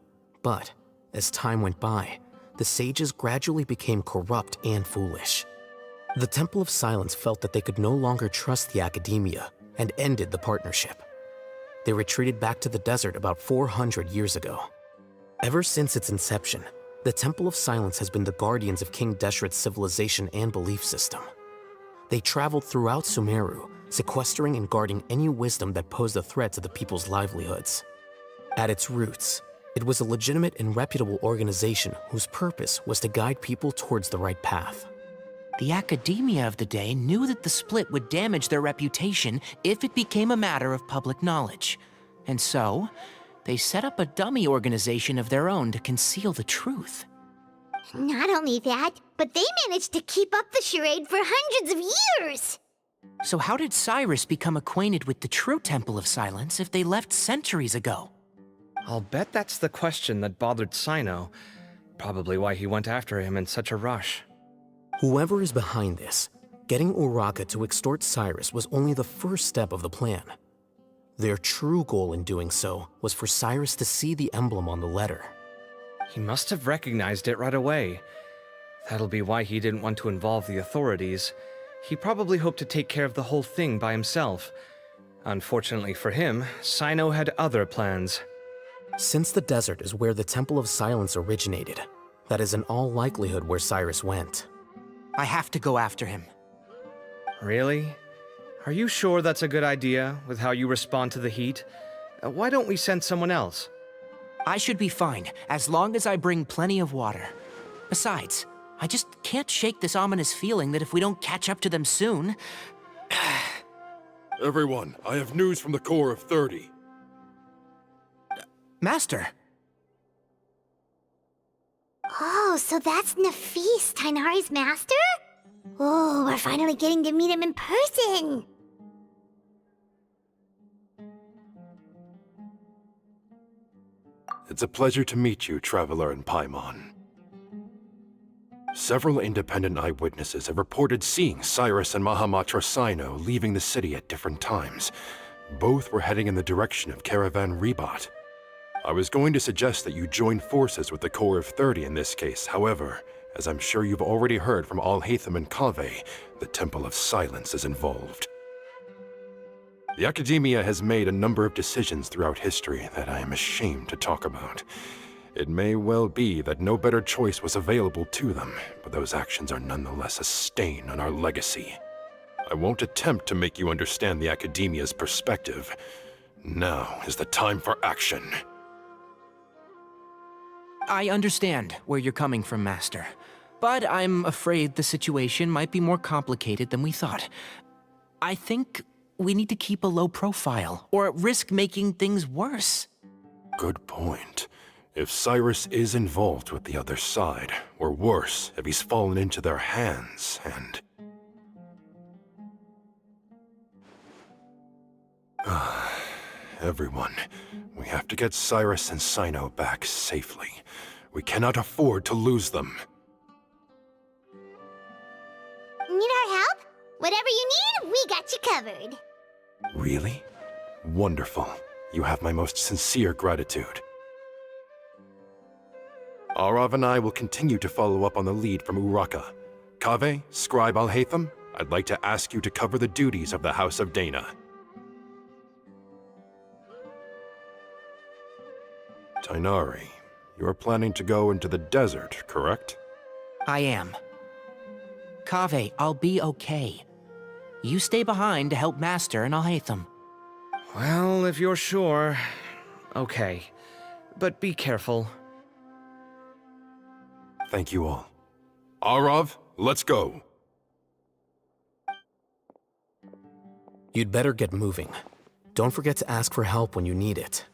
but as time went by, the sages gradually became corrupt and foolish. The Temple of Silence felt that they could no longer trust the Academia and ended the partnership. They retreated back to the desert about 400 years ago. Ever since its inception, the Temple of Silence has been the guardians of King Deshret's civilization and belief system. They traveled throughout Sumeru, sequestering and guarding any wisdom that posed a threat to the people's livelihoods. At its roots, it was a legitimate and reputable organization whose purpose was to guide people towards the right path. The Academia of the day knew that the split would damage their reputation if it became a matter of public knowledge. And so, they set up a dummy organization of their own to conceal the truth. Not only that, but they managed to keep up the charade for hundreds of years! So how did Cyrus become acquainted with the true Temple of Silence if they left centuries ago? I'll bet that's the question that bothered Sino. Probably why he went after him in such a rush. Whoever is behind this, getting Uraka to extort Cyrus was only the first step of the plan. Their true goal in doing so was for Cyrus to see the emblem on the letter. He must have recognized it right away. That'll be why he didn't want to involve the authorities. He probably hoped to take care of the whole thing by himself. Unfortunately for him, Sino had other plans. Since the desert is where the Temple of Silence originated, that is in all likelihood where Cyrus went. I have to go after him. Really? Are you sure that's a good idea, with how you respond to the heat? Why don't we send someone else? I should be fine, as long as I bring plenty of water. Besides, I just can't shake this ominous feeling that if we don't catch up to them soon... Everyone, I have news from the Core of 30. Master! Oh, so that's Nafis, Tainari's master? Oh, we're finally getting to meet him in person! It's a pleasure to meet you, Traveler in Paimon. Several independent eyewitnesses have reported seeing Cyrus and Mahamatra Sino leaving the city at different times. Both were heading in the direction of Caravan Rebat. I was going to suggest that you join forces with the Core of 30 in this case, however, As I'm sure you've already heard from Alhaitham and Kaveh, the Temple of Silence is involved. The Academia has made a number of decisions throughout history that I am ashamed to talk about. It may well be that no better choice was available to them, but those actions are nonetheless a stain on our legacy. I won't attempt to make you understand the Academia's perspective. Now is the time for action. I understand where you're coming from, Master. But I'm afraid the situation might be more complicated than we thought. I think we need to keep a low profile, or risk making things worse. Good point. If Cyrus is involved with the other side, or worse, if he's fallen into their hands, and... Everyone, we have to get Cyrus and Cyno back safely. We cannot afford to lose them. Need our help? Whatever you need, we got you covered. Really? Wonderful. You have my most sincere gratitude. Arav and I will continue to follow up on the lead from Uraka. Kaveh, Scribe Alhaitham, I'd like to ask you to cover the duties of the House of Dana. Tainari, you are planning to go into the desert, correct? I am. Kaveh, I'll be okay. You stay behind to help Master and Alhaitham. Well, if you're sure. Okay. But be careful. Thank you all. Arav, let's go! You'd better get moving. Don't forget to ask for help when you need it.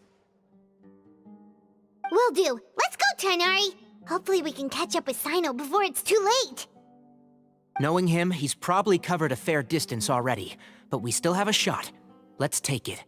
Will do. Let's go, Tainari. Hopefully we can catch up with Cyno before it's too late. Knowing him, he's probably covered a fair distance already, but we still have a shot. Let's take it.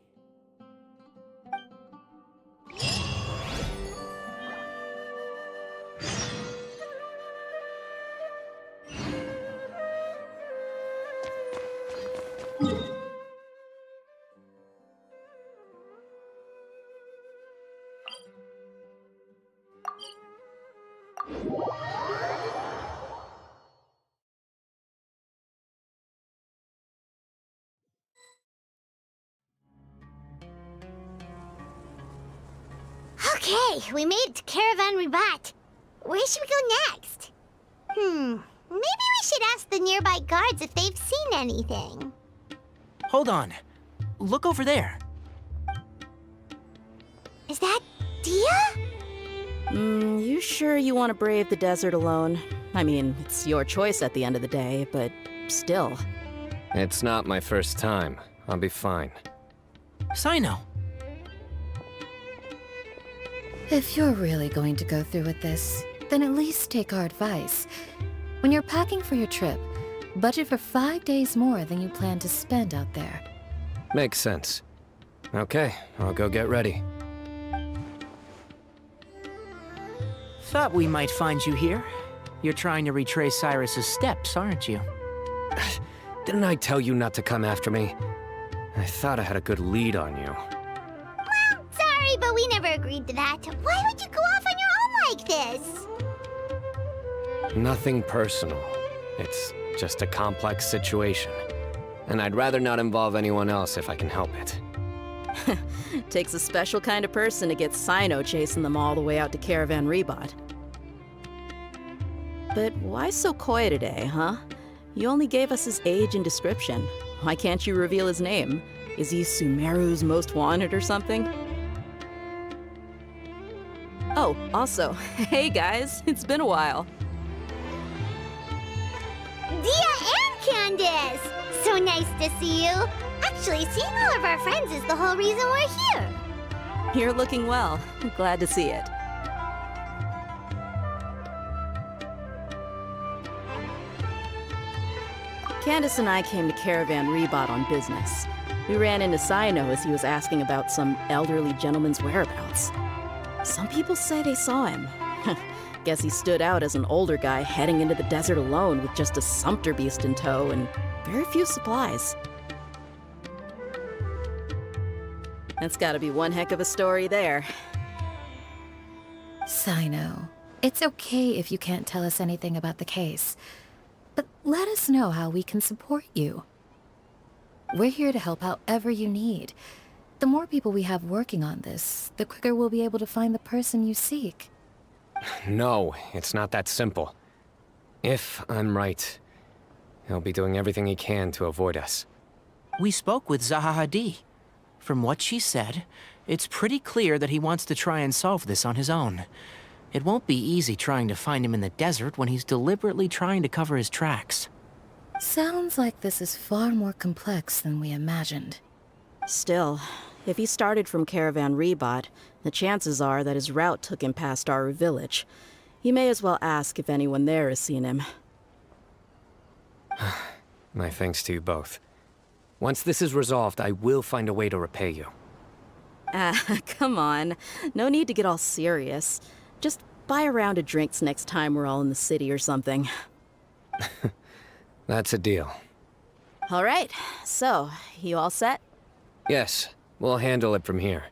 Okay, we made it to Caravan Ribat. Where should we go next? Maybe we should ask the nearby guards if they've seen anything. Hold on. Look over there. Is that Dia? You sure you want to brave the desert alone? I mean, it's your choice at the end of the day, but still. It's not my first time. I'll be fine. Cyno. If you're really going to go through with this, then at least take our advice. When you're packing for your trip, budget for 5 days more than you plan to spend out there. Makes sense. Okay, I'll go get ready. Thought we might find you here. You're trying to retrace Cyrus's steps, aren't you? Didn't I tell you not to come after me? I thought I had a good lead on you. Well, sorry, but we never agreed to that. Why would you go off on your own like this? Nothing personal. It's just a complex situation. And I'd rather not involve anyone else if I can help it. Takes a special kind of person to get Cyno chasing them all the way out to Caravan Ribat. But why so coy today, huh? You only gave us his age and description. Why can't you reveal his name? Is he Sumeru's most wanted or something? Oh, also, hey guys, it's been a while. Dia and Candace! So nice to see you. Actually, seeing all of our friends is the whole reason we're here. You're looking well. Glad to see it. Candace and I came to Caravan Ribat on business. We ran into Cyno as he was asking about some elderly gentleman's whereabouts. Some people say they saw him. Guess he stood out as an older guy heading into the desert alone with just a sumpter beast in tow and very few supplies. That's gotta be one heck of a story there. Cyno, It's okay if you can't tell us anything about the case, but let us know how we can support you. We're here to help however you need. The more people we have working on this, the quicker we'll be able to find the person you seek. No, it's not that simple. If I'm right, he'll be doing everything he can to avoid us. We spoke with Zaha Hadid. From what she said, it's pretty clear that he wants to try and solve this on his own. It won't be easy trying to find him in the desert when he's deliberately trying to cover his tracks. Sounds like this is far more complex than we imagined. Still, if he started from Caravan Rebot, the chances are that his route took him past Aru village. You may as well ask if anyone there has seen him. My thanks to you both. Once this is resolved, I will find a way to repay you. Come on. No need to get all serious. Just buy a round of drinks next time we're all in the city or something. That's a deal. All right, so, you all set? Yes, we'll handle it from here.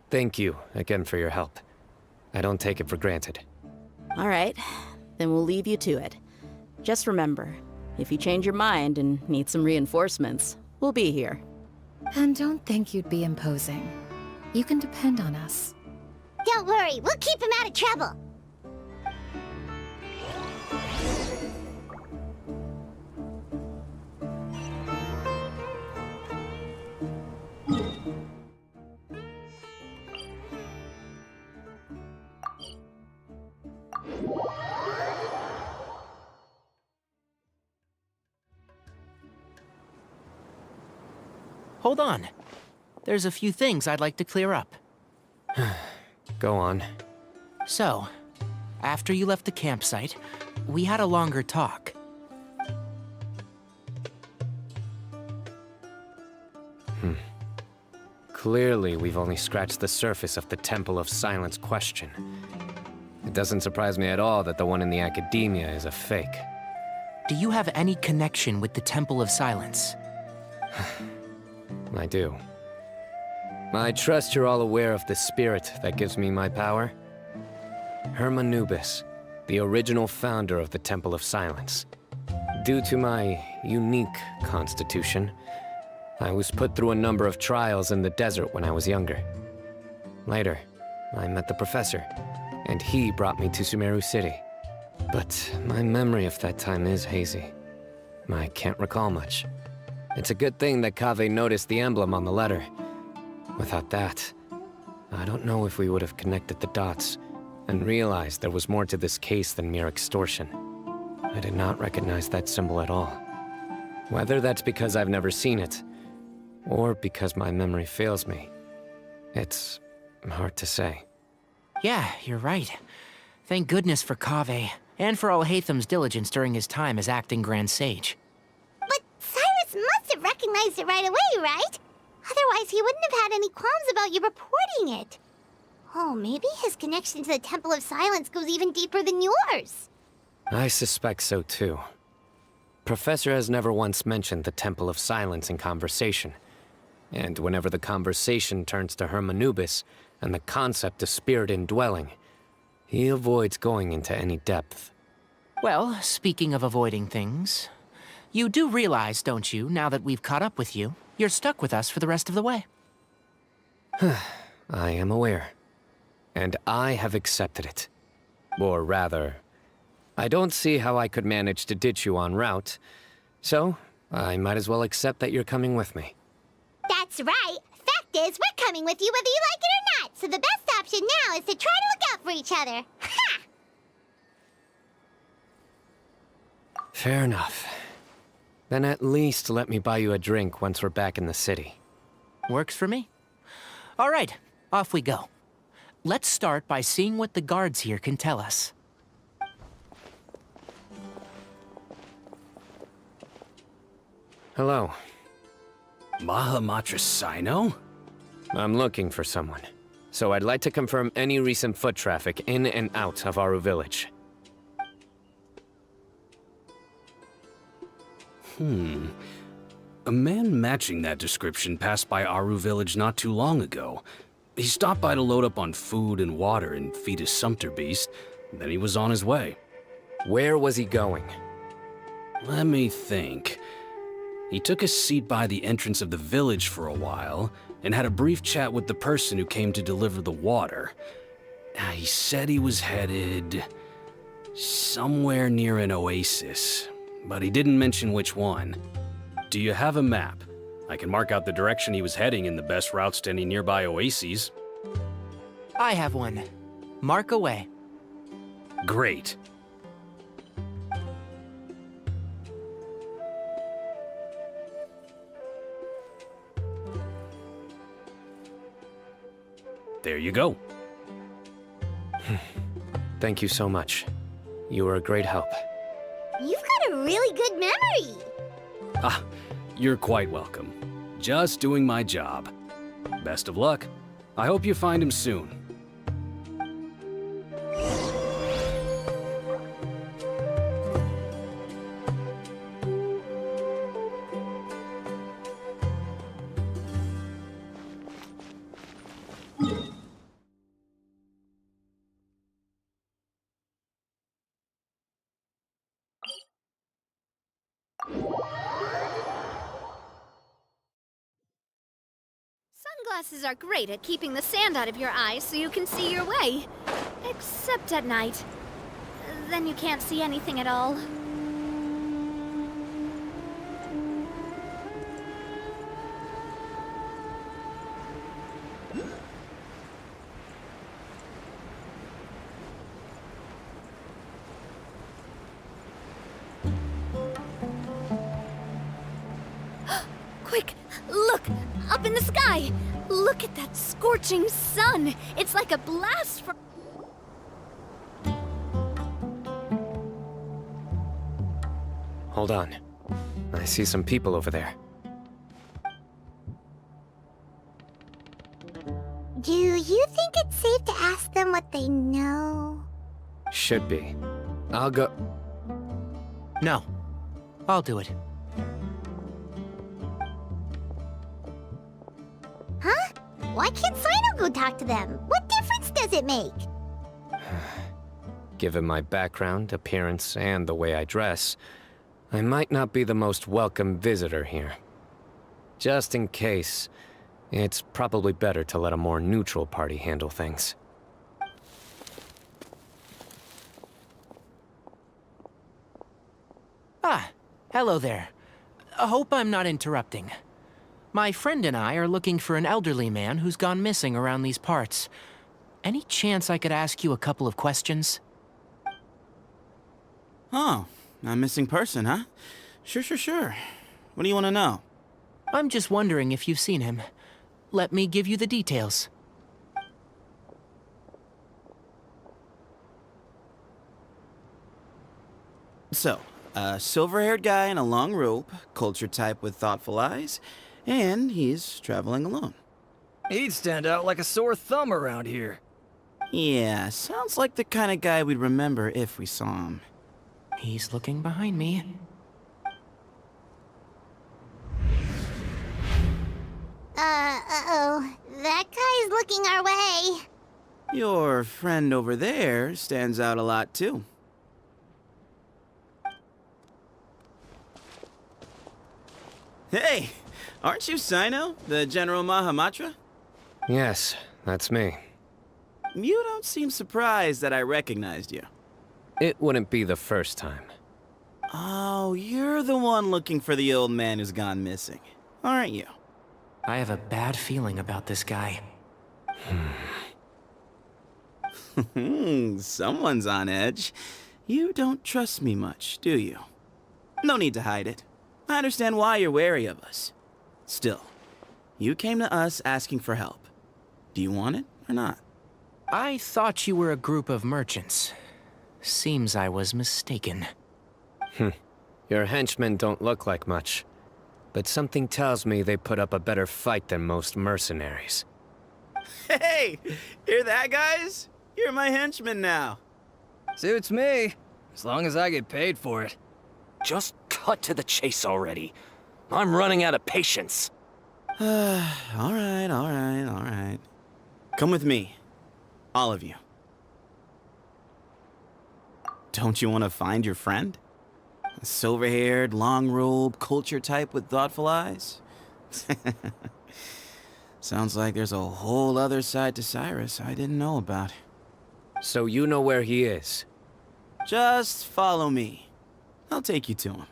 Thank you again for your help. I don't take it for granted. All right, then we'll leave you to it. Just remember, if you change your mind and need some reinforcements, we'll be here. And don't think you'd be imposing. You can depend on us. Don't worry, we'll keep him out of trouble. Hold on. There's a few things I'd like to clear up. Go on. So, after you left the campsite, we had a longer talk. Clearly, we've only scratched the surface of the Temple of Silence question. It doesn't surprise me at all that the one in the academia is a fake. Do you have any connection with the Temple of Silence? I do. I trust you're all aware of the spirit that gives me my power. Hermanubis, the original founder of the Temple of Silence. Due to my unique constitution, I was put through a number of trials in the desert when I was younger. Later, I met the professor, and he brought me to Sumeru City. But my memory of that time is hazy. I can't recall much. It's a good thing that Kaveh noticed the emblem on the letter. Without that, I don't know if we would have connected the dots and realized there was more to this case than mere extortion. I did not recognize that symbol at all. Whether that's because I've never seen it, or because my memory fails me, it's hard to say. Yeah, you're right. Thank goodness for Kaveh, and for Alhaitham's diligence during his time as acting Grand Sage. But Cyrus must have recognized it right away, right? Otherwise, he wouldn't have had any qualms about you reporting it. Oh, maybe his connection to the Temple of Silence goes even deeper than yours. I suspect so too. Professor has never once mentioned the Temple of Silence in conversation. And whenever the conversation turns to Hermanubis and the concept of spirit indwelling, he avoids going into any depth. Well, speaking of avoiding things, you do realize, don't you, now that we've caught up with you, you're stuck with us for the rest of the way. I am aware. And I have accepted it. Or rather, I don't see how I could manage to ditch you en route, so I might as well accept that you're coming with me. That's right. Fact is, we're coming with you whether you like it or not, so the best option now is to try to look out for each other. Ha! Fair enough. Then at least let me buy you a drink once we're back in the city. Works for me. All right, off we go. Let's start by seeing what the guards here can tell us. Hello. Mahamatra Sino? I'm looking for someone. So I'd like to confirm any recent foot traffic in and out of Aru village. A man matching that description passed by Aru village not too long ago. He stopped by to load up on food and water and feed his sumpter beast, then he was on his way. Where was he going? Let me think. He took a seat by the entrance of the village for a while, and had a brief chat with the person who came to deliver the water. He said he was headed somewhere near an oasis, but he didn't mention which one. Do you have a map? I can mark out the direction he was heading and the best routes to any nearby oases. I have one. Mark away. Great. There you go. Thank you so much. You were a great help. You've got a really good memory. Ah, you're quite welcome. Just doing my job. Best of luck. I hope you find him soon. Sunglasses are great at keeping the sand out of your eyes so you can see your way. Except at night. Then you can't see anything at all. Quick! Look! Up in the sky! Look at that scorching sun! It's like a blast from... Hold on. I see some people over there. Do you think it's safe to ask them what they know? Should be. I'll go... No. I'll do it. Huh? Why can't Sino go talk to them? What difference does it make? Given my background, appearance, and the way I dress, I might not be the most welcome visitor here. Just in case, it's probably better to let a more neutral party handle things. Ah, hello there. I hope I'm not interrupting. My friend and I are looking for an elderly man who's gone missing around these parts. Any chance I could ask you a couple of questions? Oh, a missing person, huh? Sure. What do you want to know? I'm just wondering if you've seen him. Let me give you the details. So, a silver-haired guy in a long robe, culture type with thoughtful eyes, and he's traveling alone. He'd stand out like a sore thumb around here. Yeah, sounds like the kind of guy we'd remember if we saw him. He's looking behind me. Uh-oh. That guy's looking our way. Your friend over there stands out a lot, too. Hey! Aren't you Sino, the General Mahamatra? Yes, that's me. You don't seem surprised that I recognized you. It wouldn't be the first time. Oh, you're the one looking for the old man who's gone missing, aren't you? I have a bad feeling about this guy. Someone's on edge. You don't trust me much, do you? No need to hide it. I understand why you're wary of us. Still, you came to us asking for help. Do you want it or not? I thought you were a group of merchants. Seems I was mistaken. Your henchmen don't look like much, but something tells me they put up a better fight than most mercenaries. Hey! Hear that, guys? You're my henchmen now. Suits me, as long as I get paid for it. Just cut to the chase already. I'm running out of patience. All right. Come with me. All of you. Don't you want to find your friend? A silver-haired, long-robed, culture type with thoughtful eyes? Sounds like there's a whole other side to Cyrus I didn't know about. So you know where he is? Just follow me. I'll take you to him.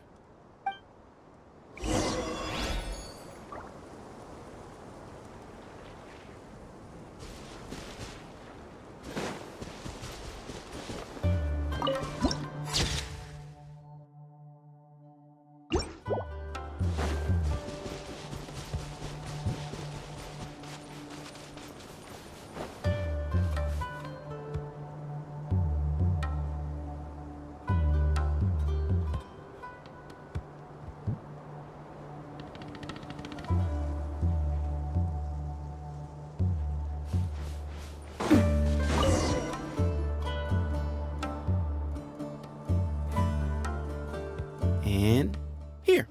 And here.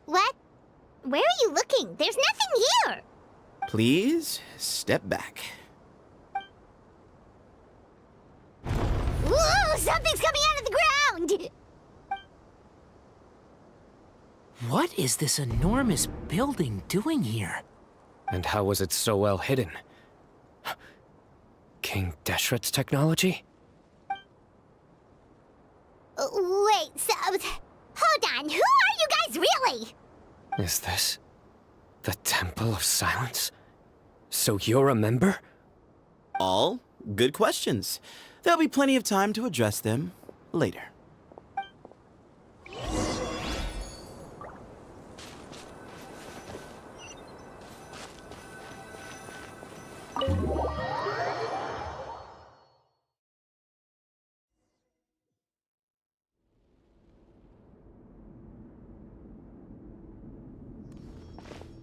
What? Where are you looking? There's nothing here! Please step back. Whoa! Something's coming out of the ground! What is this enormous building doing here? And how was it so well hidden? King Deshret's technology? Wait, so... Hold on, who are you guys really? Is this the Temple of Silence? So you're a member? All good questions. There'll be plenty of time to address them later.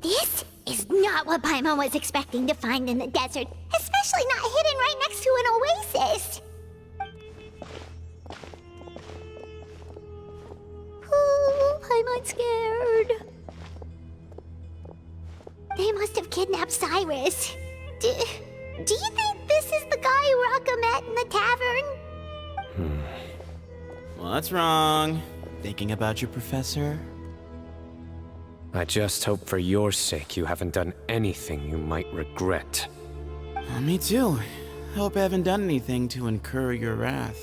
This is not what Paimon was expecting to find in the desert, especially not hidden right next to an oasis. Oh, Paimon's scared. They must have kidnapped Cyrus. Do you think this is the guy Raka met in the tavern? What's wrong? Thinking about your professor? I just hope for your sake you haven't done anything you might regret. Me too. Hope I haven't done anything to incur your wrath.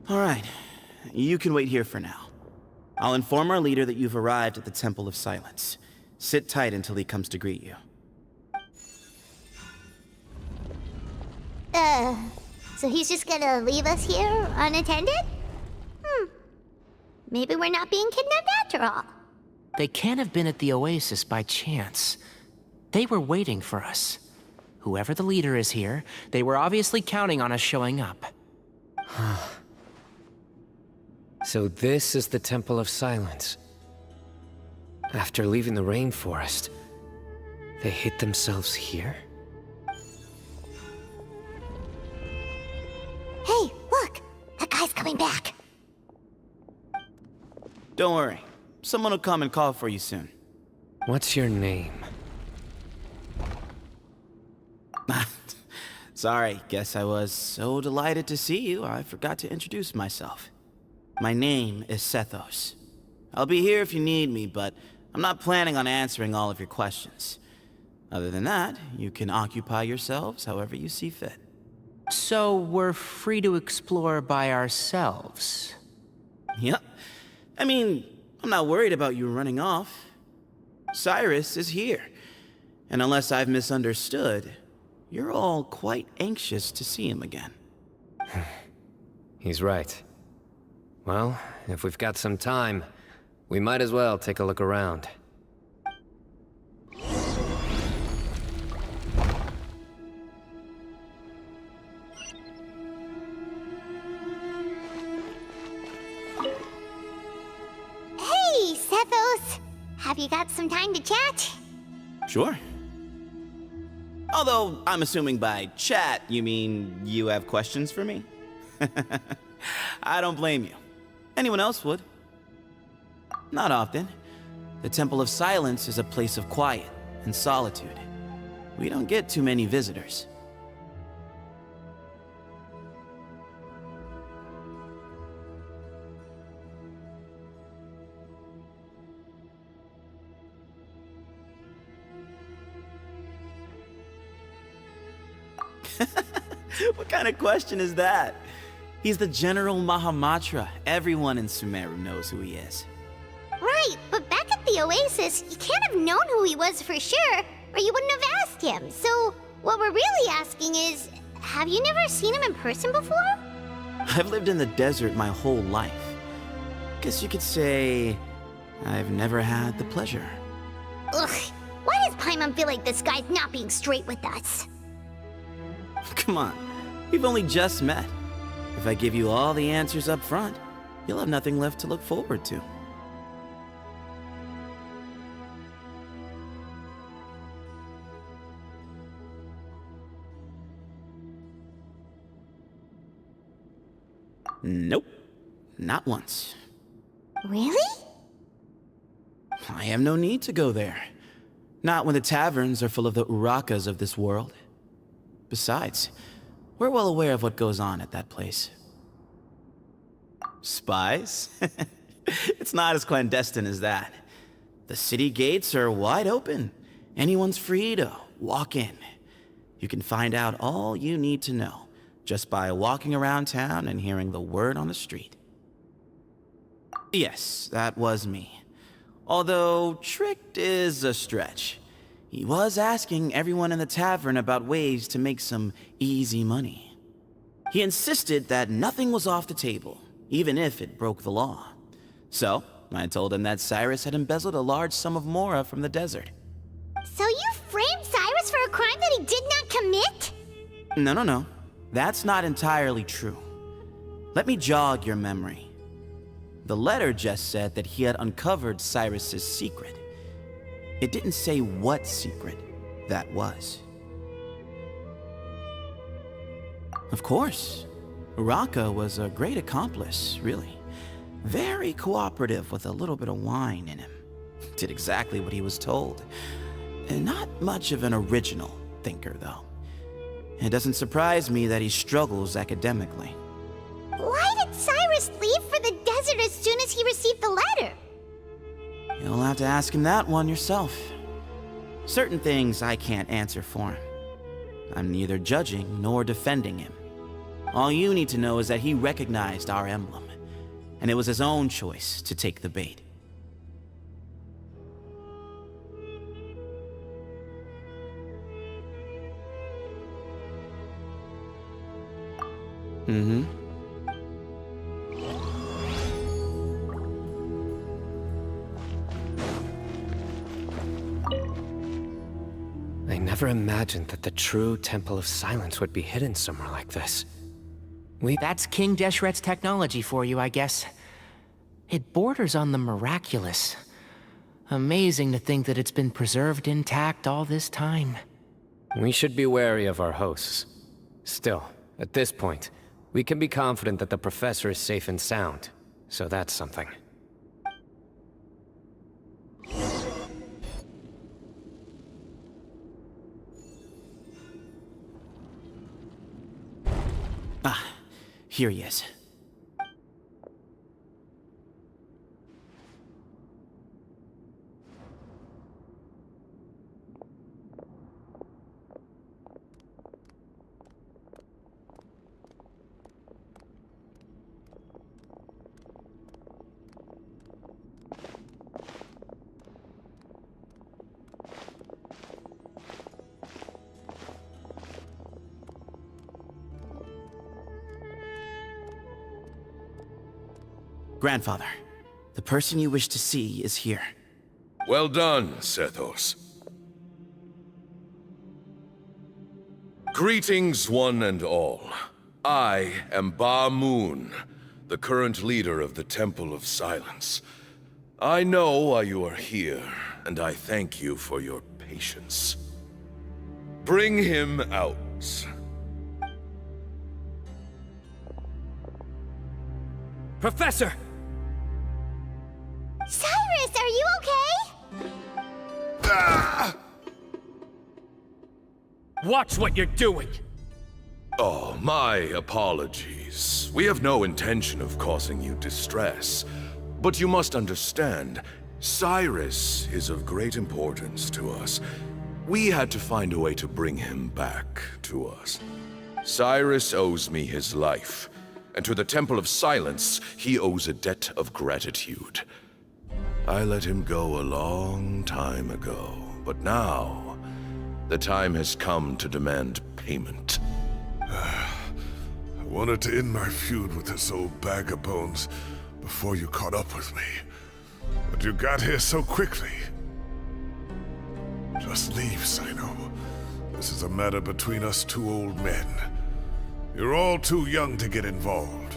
All right, you can wait here for now. I'll inform our leader that you've arrived at the Temple of Silence. Sit tight until he comes to greet you. So he's just gonna leave us here unattended? Maybe we're not being kidnapped after all. They can't have been at the oasis by chance. They were waiting for us. Whoever the leader is here, they were obviously counting on us showing up. So this is the Temple of Silence. After leaving the rainforest, they hid themselves here? Hey, look! That guy's coming back. Don't worry. Someone will come and call for you soon. What's your name? Sorry, guess I was so delighted to see you, I forgot to introduce myself. My name is Sethos. I'll be here if you need me, but I'm not planning on answering all of your questions. Other than that, you can occupy yourselves however you see fit. So we're free to explore by ourselves? Yep. I mean, I'm not worried about you running off. Cyrus is here. And unless I've misunderstood, you're all quite anxious to see him again. He's right. Well, if we've got some time, we might as well take a look around. Hey, Sethos! Have you got some time to chat? Sure. Although, I'm assuming by chat, you mean you have questions for me? I don't blame you. Anyone else would. Not often. The Temple of Silence is a place of quiet and solitude. We don't get too many visitors. What kind of question is that? He's the General Mahamatra. Everyone in Sumeru knows who he is. Right, but back at the Oasis, you can't have known who he was for sure, or you wouldn't have asked him. So, what we're really asking is, have you never seen him in person before? I've lived in the desert my whole life. Guess you could say I've never had the pleasure. Ugh, why does Paimon feel like this guy's not being straight with us? Come on, we've only just met. If I give you all the answers up front, you'll have nothing left to look forward to. Nope, not once. Really? I have no need to go there. Not when the taverns are full of the Urakas of this world. Besides, we're well aware of what goes on at that place. Spies? It's not as clandestine as that. The city gates are wide open. Anyone's free to walk in. You can find out all you need to know just by walking around town and hearing the word on the street. Yes, that was me. Although tricked is a stretch. He was asking everyone in the tavern about ways to make some easy money. He insisted that nothing was off the table, even if it broke the law. So, I told him that Cyrus had embezzled a large sum of mora from the desert. So you framed Cyrus for a crime that he did not commit? No. That's not entirely true. Let me jog your memory. The letter just said that he had uncovered Cyrus's secret. It didn't say what secret that was. Of course, Uraka was a great accomplice, really. Very cooperative with a little bit of wine in him. Did exactly what he was told. And not much of an original thinker, though. It doesn't surprise me that he struggles academically. Why did Cyrus leave for the desert as soon as he received the letter? You'll have to ask him that one yourself. Certain things I can't answer for him. I'm neither judging nor defending him. All you need to know is that he recognized our emblem, and it was his own choice to take the bait. Mm-hmm. I never imagined that the true Temple of Silence would be hidden somewhere like this. That's King Deshret's technology for you, I guess. It borders on the miraculous. Amazing to think that it's been preserved intact all this time. We should be wary of our hosts. Still, at this point, we can be confident that the professor is safe and sound, so that's something. Here he is. Grandfather, the person you wish to see is here. Well done, Sethos. Greetings, one and all. I am Ba Moon, the current leader of the Temple of Silence. I know why you are here, and I thank you for your patience. Bring him out. Professor! Cyrus, are you okay? Watch what you're doing! Oh, my apologies. We have no intention of causing you distress. But you must understand, Cyrus is of great importance to us. We had to find a way to bring him back to us. Cyrus owes me his life, and to the Temple of Silence, he owes a debt of gratitude. I let him go a long time ago, but now, the time has come to demand payment. I wanted to end my feud with this old bag of bones before you caught up with me. But you got here so quickly. Just leave, Sino. This is a matter between us two old men. You're all too young to get involved.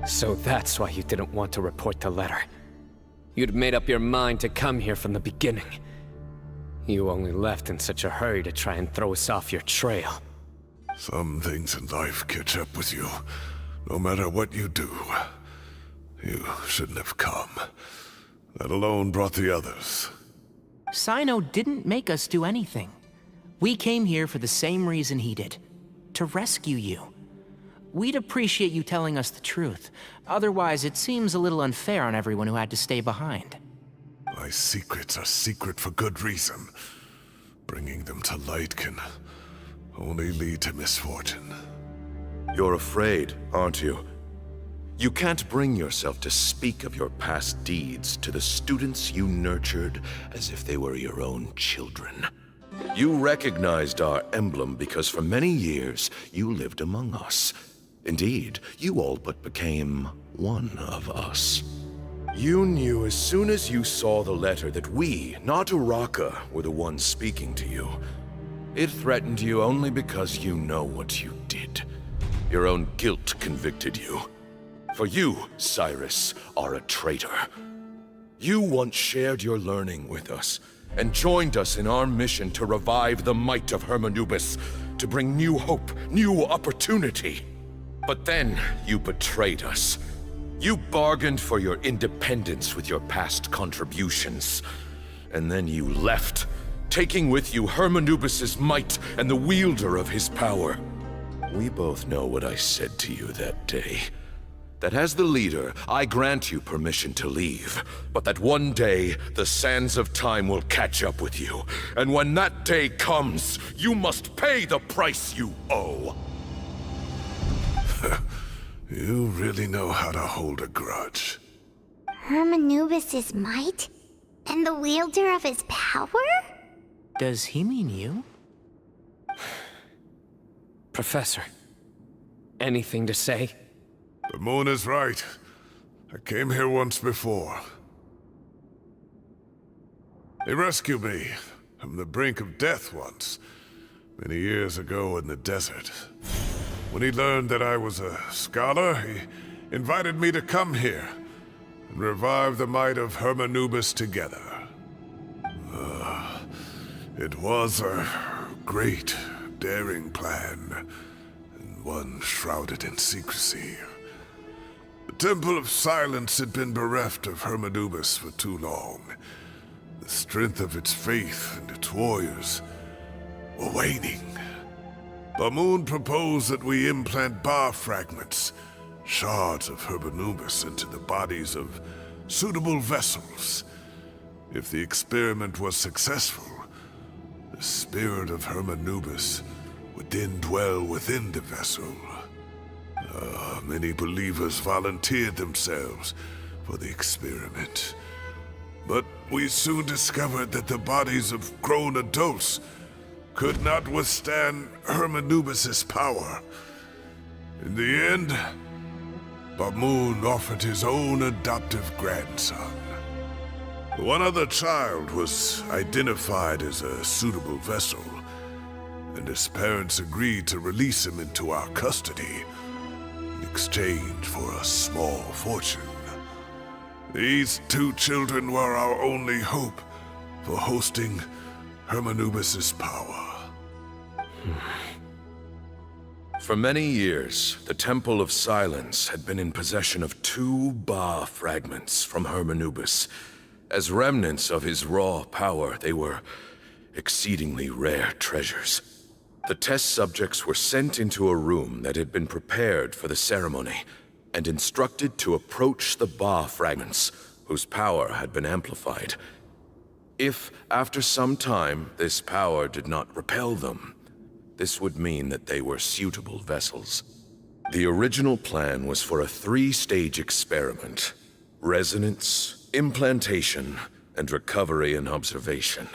So that's why you didn't want to report the letter. You'd made up your mind to come here from the beginning. You only left in such a hurry to try and throw us off your trail. Some things in life catch up with you, no matter what you do. You shouldn't have come. That alone brought the others. Sino didn't make us do anything. We came here for the same reason he did. To rescue you. We'd appreciate you telling us the truth. Otherwise, it seems a little unfair on everyone who had to stay behind. My secrets are secret for good reason. Bringing them to light can only lead to misfortune. You're afraid, aren't you? You can't bring yourself to speak of your past deeds to the students you nurtured as if they were your own children. You recognized our emblem because for many years you lived among us. Indeed, you all but became one of us. You knew as soon as you saw the letter that we, not Uraka, were the ones speaking to you. It threatened you only because you know what you did. Your own guilt convicted you. For you, Cyrus, are a traitor. You once shared your learning with us, and joined us in our mission to revive the might of Hermanubis, to bring new hope, new opportunity. But then you betrayed us. You bargained for your independence with your past contributions. And then you left, taking with you Hermanubis' might and the wielder of his power. We both know what I said to you that day. That as the leader, I grant you permission to leave, but that one day, the sands of time will catch up with you. And when that day comes, you must pay the price you owe. You really know how to hold a grudge. Hermanubis' might? And the wielder of his power? Does he mean you? Professor, anything to say? The moon is right. I came here once before. He rescued me from the brink of death once, many years ago in the desert. When he learned that I was a scholar, he invited me to come here and revive the might of Hermanubis together. It was a great, daring plan, and one shrouded in secrecy. The Temple of Silence had been bereft of Hermanubis for too long. The strength of its faith and its warriors were waning. Bamoon proposed that we implant bar fragments shards of Hermanubis into the bodies of suitable vessels. If the experiment was successful, the spirit of Hermanubis would then dwell within the vessel. Many believers volunteered themselves for the experiment. But we soon discovered that the bodies of grown adults could not withstand Hermanubis' power. In the end, Bamoon offered his own adoptive grandson. One other child was identified as a suitable vessel, and his parents agreed to release him into our custody in exchange for a small fortune. These two children were our only hope for hosting Hermanubis' power. For many years, the Temple of Silence had been in possession of 2 Ba fragments from Hermanubis. As remnants of his raw power, they were exceedingly rare treasures. The test subjects were sent into a room that had been prepared for the ceremony, and instructed to approach the Ba fragments, whose power had been amplified. If, after some time, this power did not repel them, this would mean that they were suitable vessels. The original plan was for a 3-stage experiment: resonance, implantation, and recovery and observation.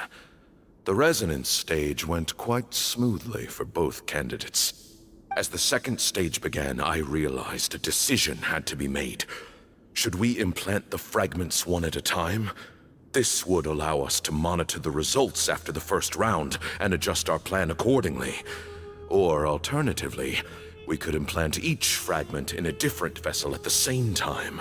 The resonance stage went quite smoothly for both candidates. As the 2nd stage began, I realized a decision had to be made. Should we implant the fragments one at a time? This would allow us to monitor the results after the first round and adjust our plan accordingly. Or alternatively, we could implant each fragment in a different vessel at the same time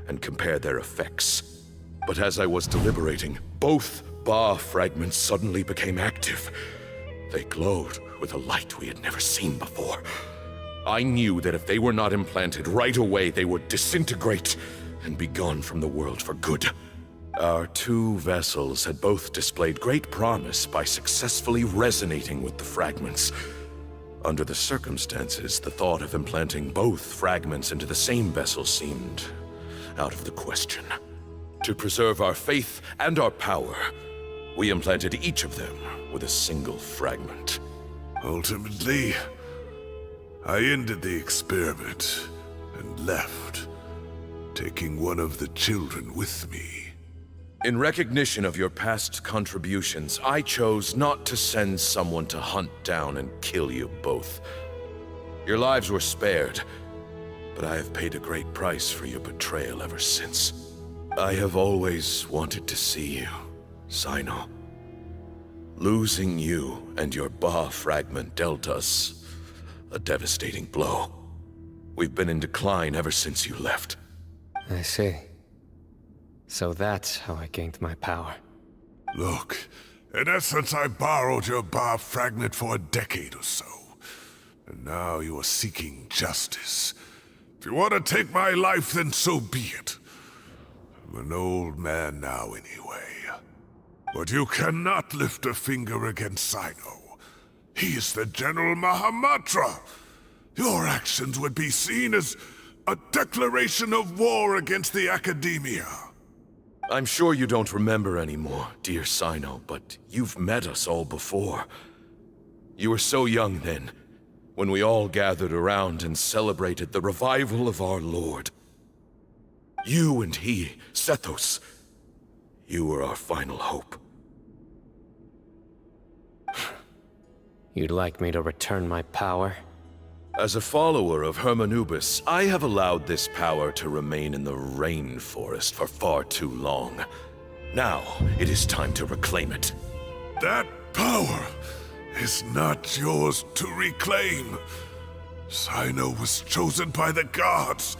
and compare their effects. But as I was deliberating, both Ba fragments suddenly became active. They glowed with a light we had never seen before. I knew that if they were not implanted right away, they would disintegrate and be gone from the world for good. Our 2 vessels had both displayed great promise by successfully resonating with the fragments. Under the circumstances, the thought of implanting both fragments into the same vessel seemed out of the question. To preserve our faith and our power, we implanted each of them with a single fragment. Ultimately, I ended the experiment and left, taking one of the children with me. In recognition of your past contributions, I chose not to send someone to hunt down and kill you both. Your lives were spared, but I have paid a great price for your betrayal ever since. I have always wanted to see you, Sino. Losing you and your Ba fragment dealt us a devastating blow. We've been in decline ever since you left. I see. So that's how I gained my power. Look, in essence, I borrowed your Ba fragment for a decade or so. And now you are seeking justice. If you want to take my life, then so be it. I'm an old man now anyway. But you cannot lift a finger against Sino. He is the General Mahamatra. Your actions would be seen as a declaration of war against the Academia. I'm sure you don't remember anymore, dear Sino, but you've met us all before. You were so young then, when we all gathered around and celebrated the revival of our Lord. You and he, Sethos, you were our final hope. You'd like me to return my power? As a follower of Hermanubis, I have allowed this power to remain in the rainforest for far too long. Now, it is time to reclaim it. That power is not yours to reclaim. Sino was chosen by the gods.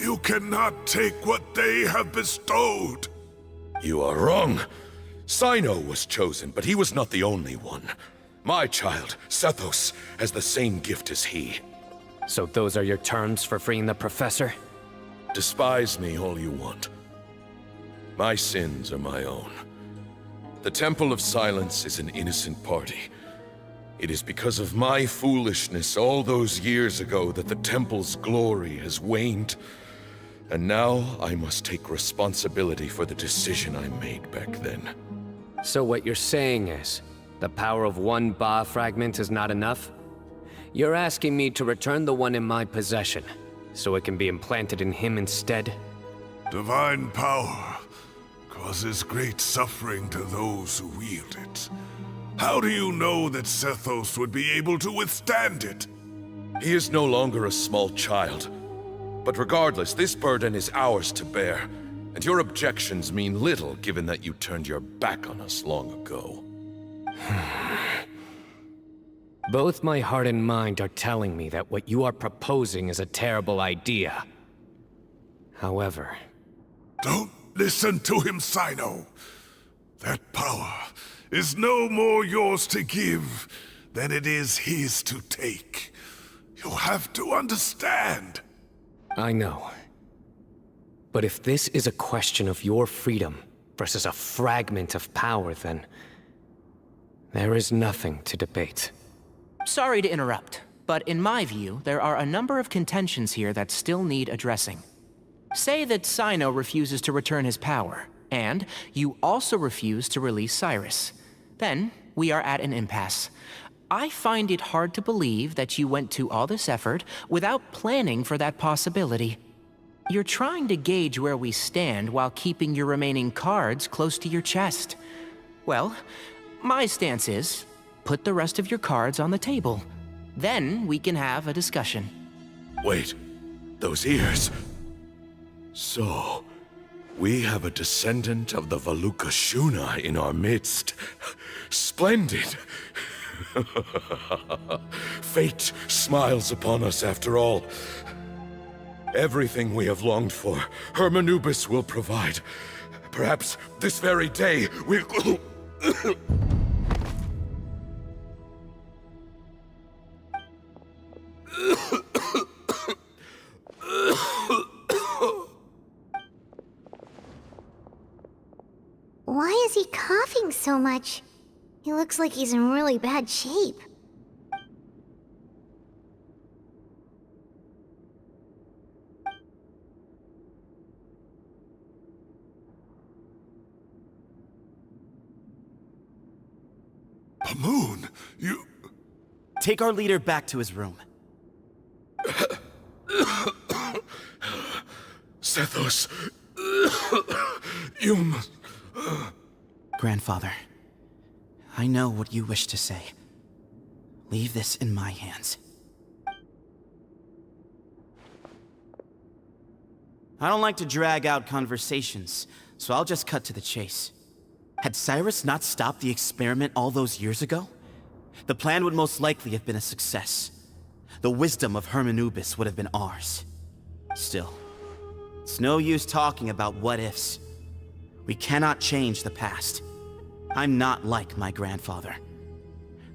You cannot take what they have bestowed. You are wrong. Sino was chosen, but he was not the only one. My child, Sethos, has the same gift as he. So those are your terms for freeing the professor? Despise me all you want. My sins are my own. The Temple of Silence is an innocent party. It is because of my foolishness all those years ago that the temple's glory has waned. And now I must take responsibility for the decision I made back then. So what you're saying is, the power of one Ba fragment is not enough? You're asking me to return the one in my possession, so it can be implanted in him instead? Divine power causes great suffering to those who wield it. How do you know that Sethos would be able to withstand it? He is no longer a small child. But regardless, this burden is ours to bear. And your objections mean little, given that you turned your back on us long ago. Both my heart and mind are telling me that what you are proposing is a terrible idea. However... Don't listen to him, Sino. That power is no more yours to give than it is his to take. You have to understand. I know. But if this is a question of your freedom versus a fragment of power, then... there is nothing to debate. Sorry to interrupt, but in my view, there are a number of contentions here that still need addressing. Say that Sino refuses to return his power, and you also refuse to release Cyrus. Then, we are at an impasse. I find it hard to believe that you went to all this effort without planning for that possibility. You're trying to gauge where we stand while keeping your remaining cards close to your chest. Well, my stance is, put the rest of your cards on the table. Then we can have a discussion. Wait, those ears... So, we have a descendant of the Valukashuna in our midst. Splendid! Fate smiles upon us after all. Everything we have longed for, Hermanubis will provide. Perhaps this very day we'll... Why is he coughing so much? He looks like he's in really bad shape. Pamoon, you... Take our leader back to his room. Sethos... you must... Grandfather, I know what you wish to say. Leave this in my hands. I don't like to drag out conversations, so I'll just cut to the chase. Had Cyrus not stopped the experiment all those years ago, the plan would most likely have been a success. The wisdom of Hermanubis would have been ours. Still, it's no use talking about what-ifs. We cannot change the past. I'm not like my grandfather.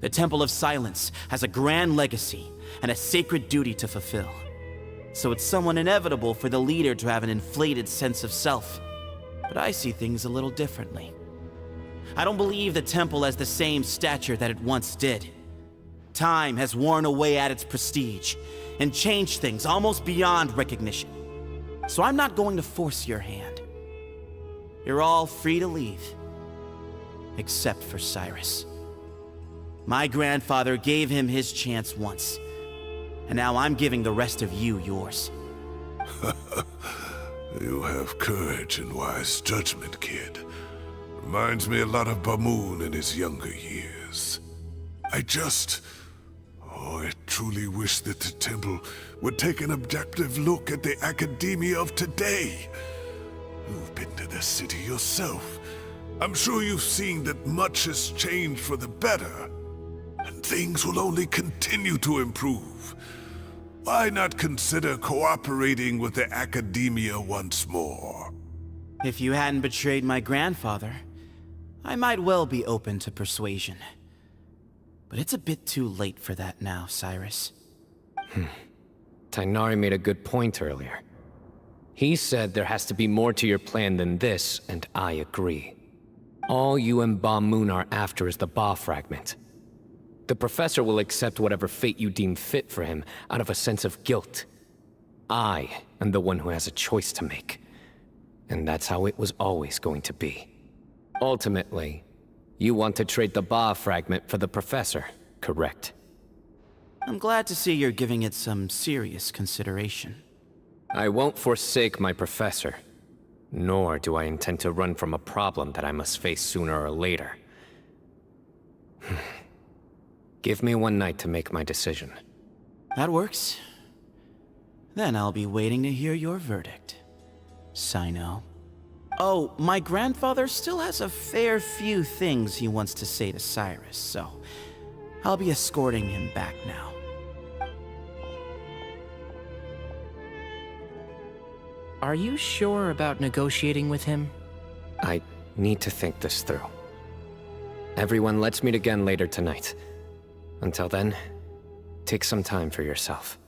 The Temple of Silence has a grand legacy and a sacred duty to fulfill. So it's somewhat inevitable for the leader to have an inflated sense of self. But I see things a little differently. I don't believe the temple has the same stature that it once did. Time has worn away at its prestige and changed things almost beyond recognition. So I'm not going to force your hand. You're all free to leave. Except for Cyrus. My grandfather gave him his chance once. And now I'm giving the rest of you yours. You have courage and wise judgment, kid. Reminds me a lot of Pamoon in his younger years. I truly wish that the temple would take an objective look at the academia of today. You've been to the city yourself. I'm sure you've seen that much has changed for the better. And things will only continue to improve. Why not consider cooperating with the academia once more? If you hadn't betrayed my grandfather, I might well be open to persuasion. But it's a bit too late for that now, Cyrus. Tighnari made a good point earlier. He said there has to be more to your plan than this, and I agree. All you and Ba Moon are after is the Ba fragment. The professor will accept whatever fate you deem fit for him out of a sense of guilt. I am the one who has a choice to make. And that's how it was always going to be. Ultimately, you want to trade the Ba fragment for the professor, correct? I'm glad to see you're giving it some serious consideration. I won't forsake my professor. Nor do I intend to run from a problem that I must face sooner or later. Give me one night to make my decision. That works. Then I'll be waiting to hear your verdict, Sino. Oh, my grandfather still has a fair few things he wants to say to Cyrus, so I'll be escorting him back now. Are you sure about negotiating with him? I need to think this through. Everyone, let's meet again later tonight. Until then, take some time for yourself.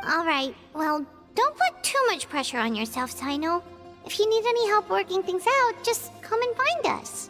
All right, well, don't put too much pressure on yourself, Sino. If you need any help working things out, just come and find us.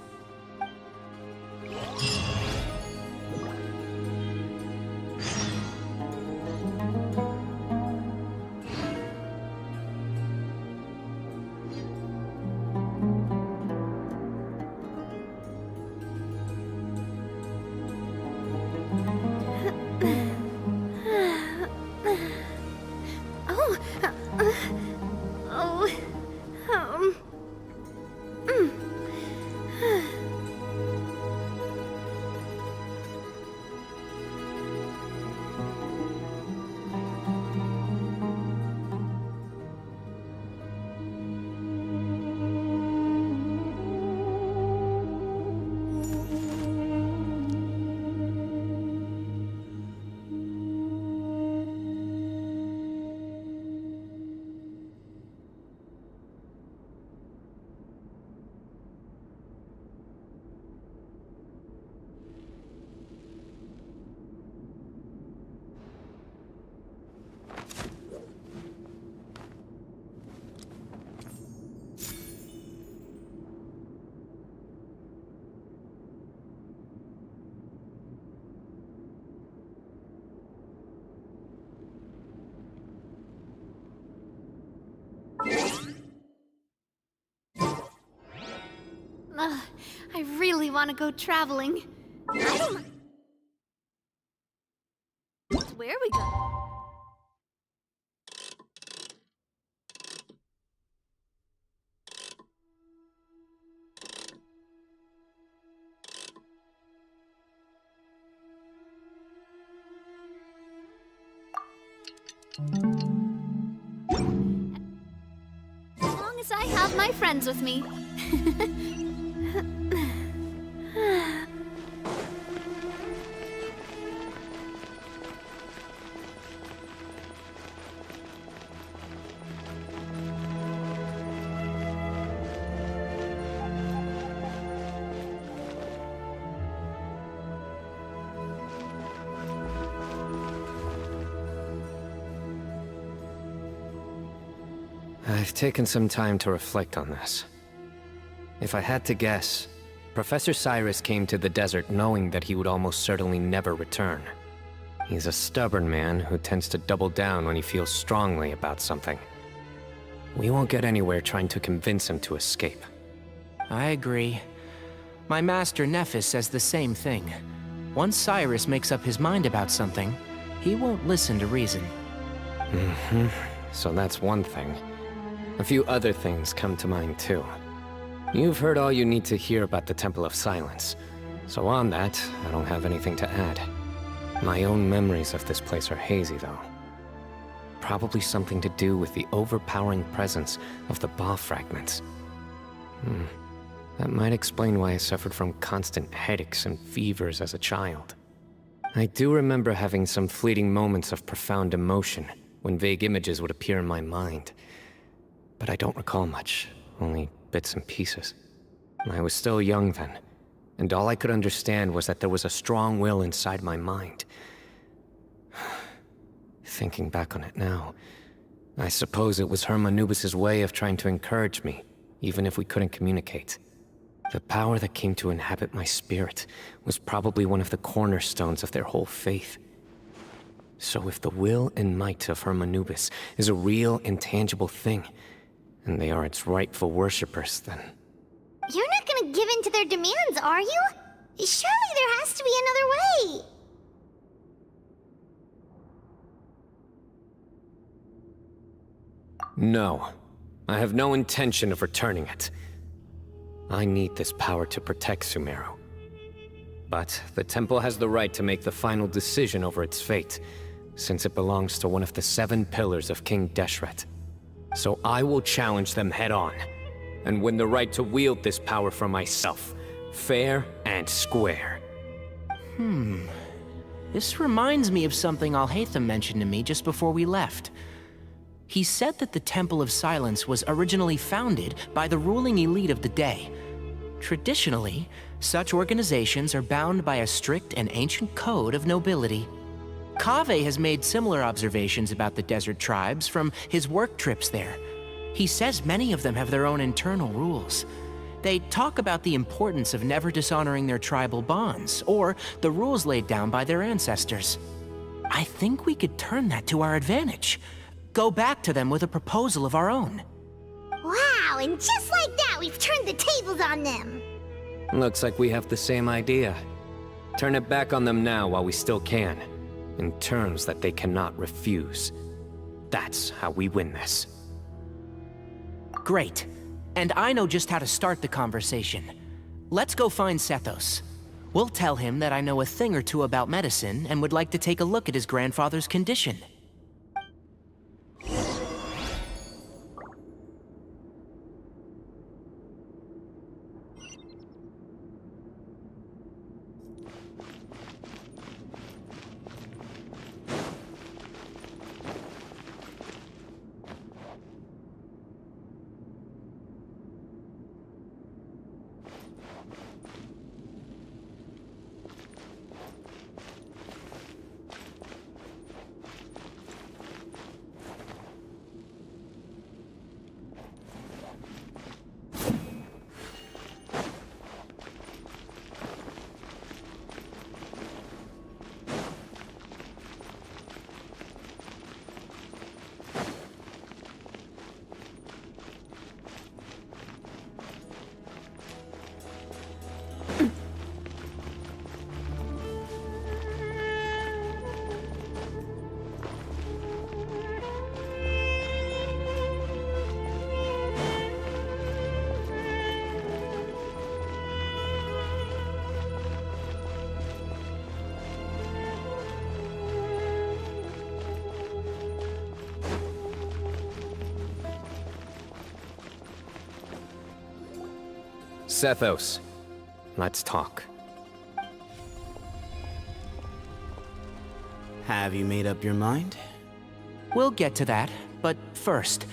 I really want to go traveling. I don't... Where are we going? As long as I have my friends with me. I've taken some time to reflect on this. If I had to guess, Professor Cyrus came to the desert knowing that he would almost certainly never return. He's a stubborn man who tends to double down when he feels strongly about something. We won't get anywhere trying to convince him to escape. I agree. My master Nephis says the same thing. Once Cyrus makes up his mind about something, he won't listen to reason. Mm-hmm. So that's one thing. A few other things come to mind too. You've heard all you need to hear about the Temple of Silence. So on that, I don't have anything to add. My own memories of this place are hazy though. Probably something to do with the overpowering presence of the Ba fragments. That might explain why I suffered from constant headaches and fevers as a child. I do remember having some fleeting moments of profound emotion when vague images would appear in my mind. But I don't recall much, only bits and pieces. I was still young then, and all I could understand was that there was a strong will inside my mind. Thinking back on it now, I suppose it was Hermanubis' way of trying to encourage me, even if we couldn't communicate. The power that came to inhabit my spirit was probably one of the cornerstones of their whole faith. So if the will and might of Hermanubis is a real, intangible thing, and they are its rightful worshippers, then... You're not gonna give in to their demands, are you? Surely there has to be another way. No. I have no intention of returning it. I need this power to protect Sumeru. But the temple has the right to make the final decision over its fate, since it belongs to one of the 7 pillars of King Deshret. So I will challenge them head-on, and win the right to wield this power for myself, fair and square. This reminds me of something Alhaitham mentioned to me just before we left. He said that the Temple of Silence was originally founded by the ruling elite of the day. Traditionally, such organizations are bound by a strict and ancient code of nobility. Kaveh has made similar observations about the desert tribes from his work trips there. He says many of them have their own internal rules. They talk about the importance of never dishonoring their tribal bonds, or the rules laid down by their ancestors. I think we could turn that to our advantage. Go back to them with a proposal of our own. Wow, and just like that, we've turned the tables on them. Looks like we have the same idea. Turn it back on them now while we still can, in terms that they cannot refuse. That's how we win this. Great. And I know just how to start the conversation. Let's go find Sethos. We'll tell him that I know a thing or two about medicine and would like to take a look at his grandfather's condition. Sethos, let's talk. Have you made up your mind? We'll get to that, but first,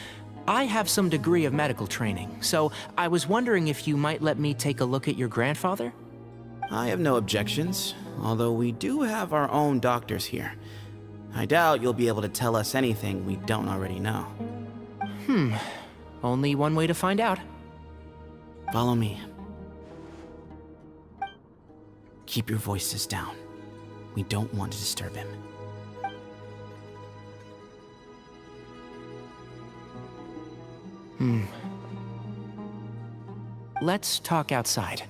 I have some degree of medical training, so I was wondering if you might let me take a look at your grandfather? I have no objections, although we do have our own doctors here. I doubt you'll be able to tell us anything we don't already know. Only one way to find out. Follow me. Keep your voices down. We don't want to disturb him. Let's talk outside.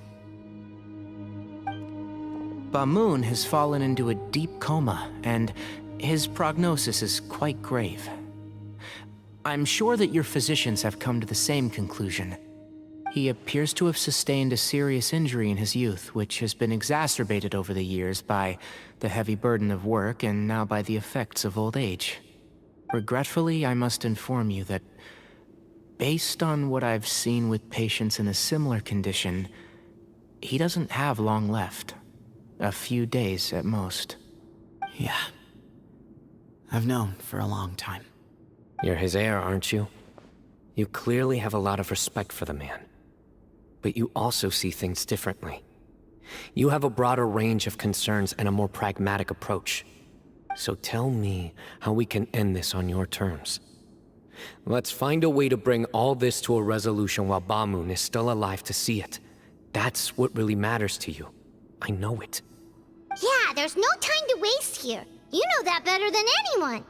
Bamoon has fallen into a deep coma, and his prognosis is quite grave. I'm sure that your physicians have come to the same conclusion. He appears to have sustained a serious injury in his youth, which has been exacerbated over the years by the heavy burden of work and now by the effects of old age. Regretfully, I must inform you that, based on what I've seen with patients in a similar condition, he doesn't have long left. A few days at most. Yeah. I've known for a long time. You're his heir, aren't you? You clearly have a lot of respect for the man. But you also see things differently. You have a broader range of concerns and a more pragmatic approach. So tell me how we can end this on your terms. Let's find a way to bring all this to a resolution while Bamoon is still alive to see it. That's what really matters to you. I know it. Yeah, there's no time to waste here. You know that better than anyone.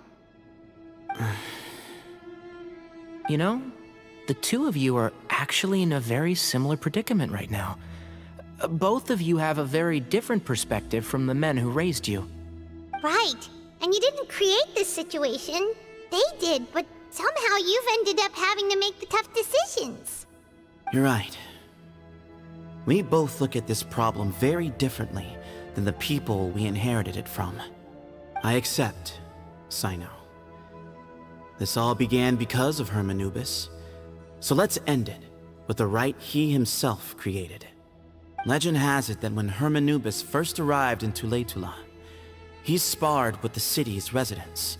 You know, the two of you are actually in a very similar predicament right now. Both of you have a very different perspective from the men who raised you. Right. And you didn't create this situation. They did, but somehow you've ended up having to make the tough decisions. You're right. We both look at this problem very differently than the people we inherited it from. I accept, Cyno. This all began because of Hermanubis, so let's end it with the rite he himself created. Legend has it that when Hermanubis first arrived in Tuletula, he sparred with the city's residents.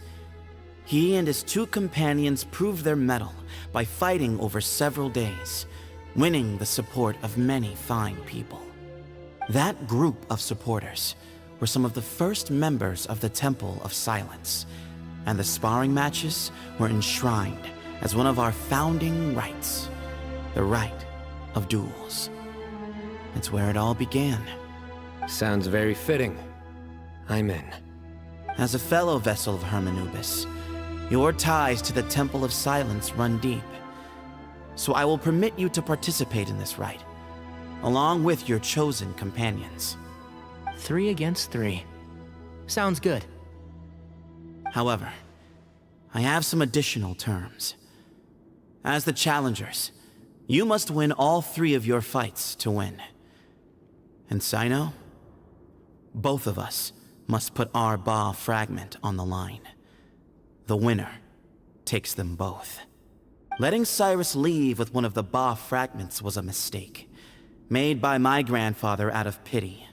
He and his two companions proved their mettle by fighting over several days, winning the support of many fine people. That group of supporters were some of the first members of the Temple of Silence, and the sparring matches were enshrined as one of our founding rites, the rite of duels. It's where it all began. Sounds very fitting. I'm in. As a fellow vessel of Hermanubis, your ties to the Temple of Silence run deep. So I will permit you to participate in this rite, along with your chosen companions. 3 against 3. Sounds good. However, I have some additional terms. As the challengers, you must win all 3 of your fights to win. And Cyno, both of us must put our Ba fragment on the line. The winner takes them both. Letting Cyrus leave with one of the Ba fragments was a mistake, made by my grandfather out of pity.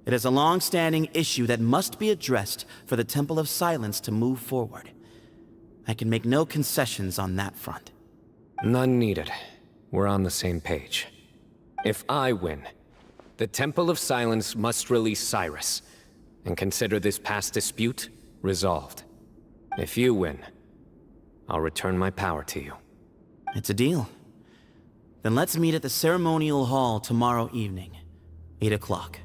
It is a long-standing issue that must be addressed for the Temple of Silence to move forward. I can make no concessions on that front. None needed. We're on the same page. If I win, the Temple of Silence must release Cyrus, and consider this past dispute resolved. If you win, I'll return my power to you. It's a deal. Then let's meet at the ceremonial hall tomorrow evening, 8 o'clock.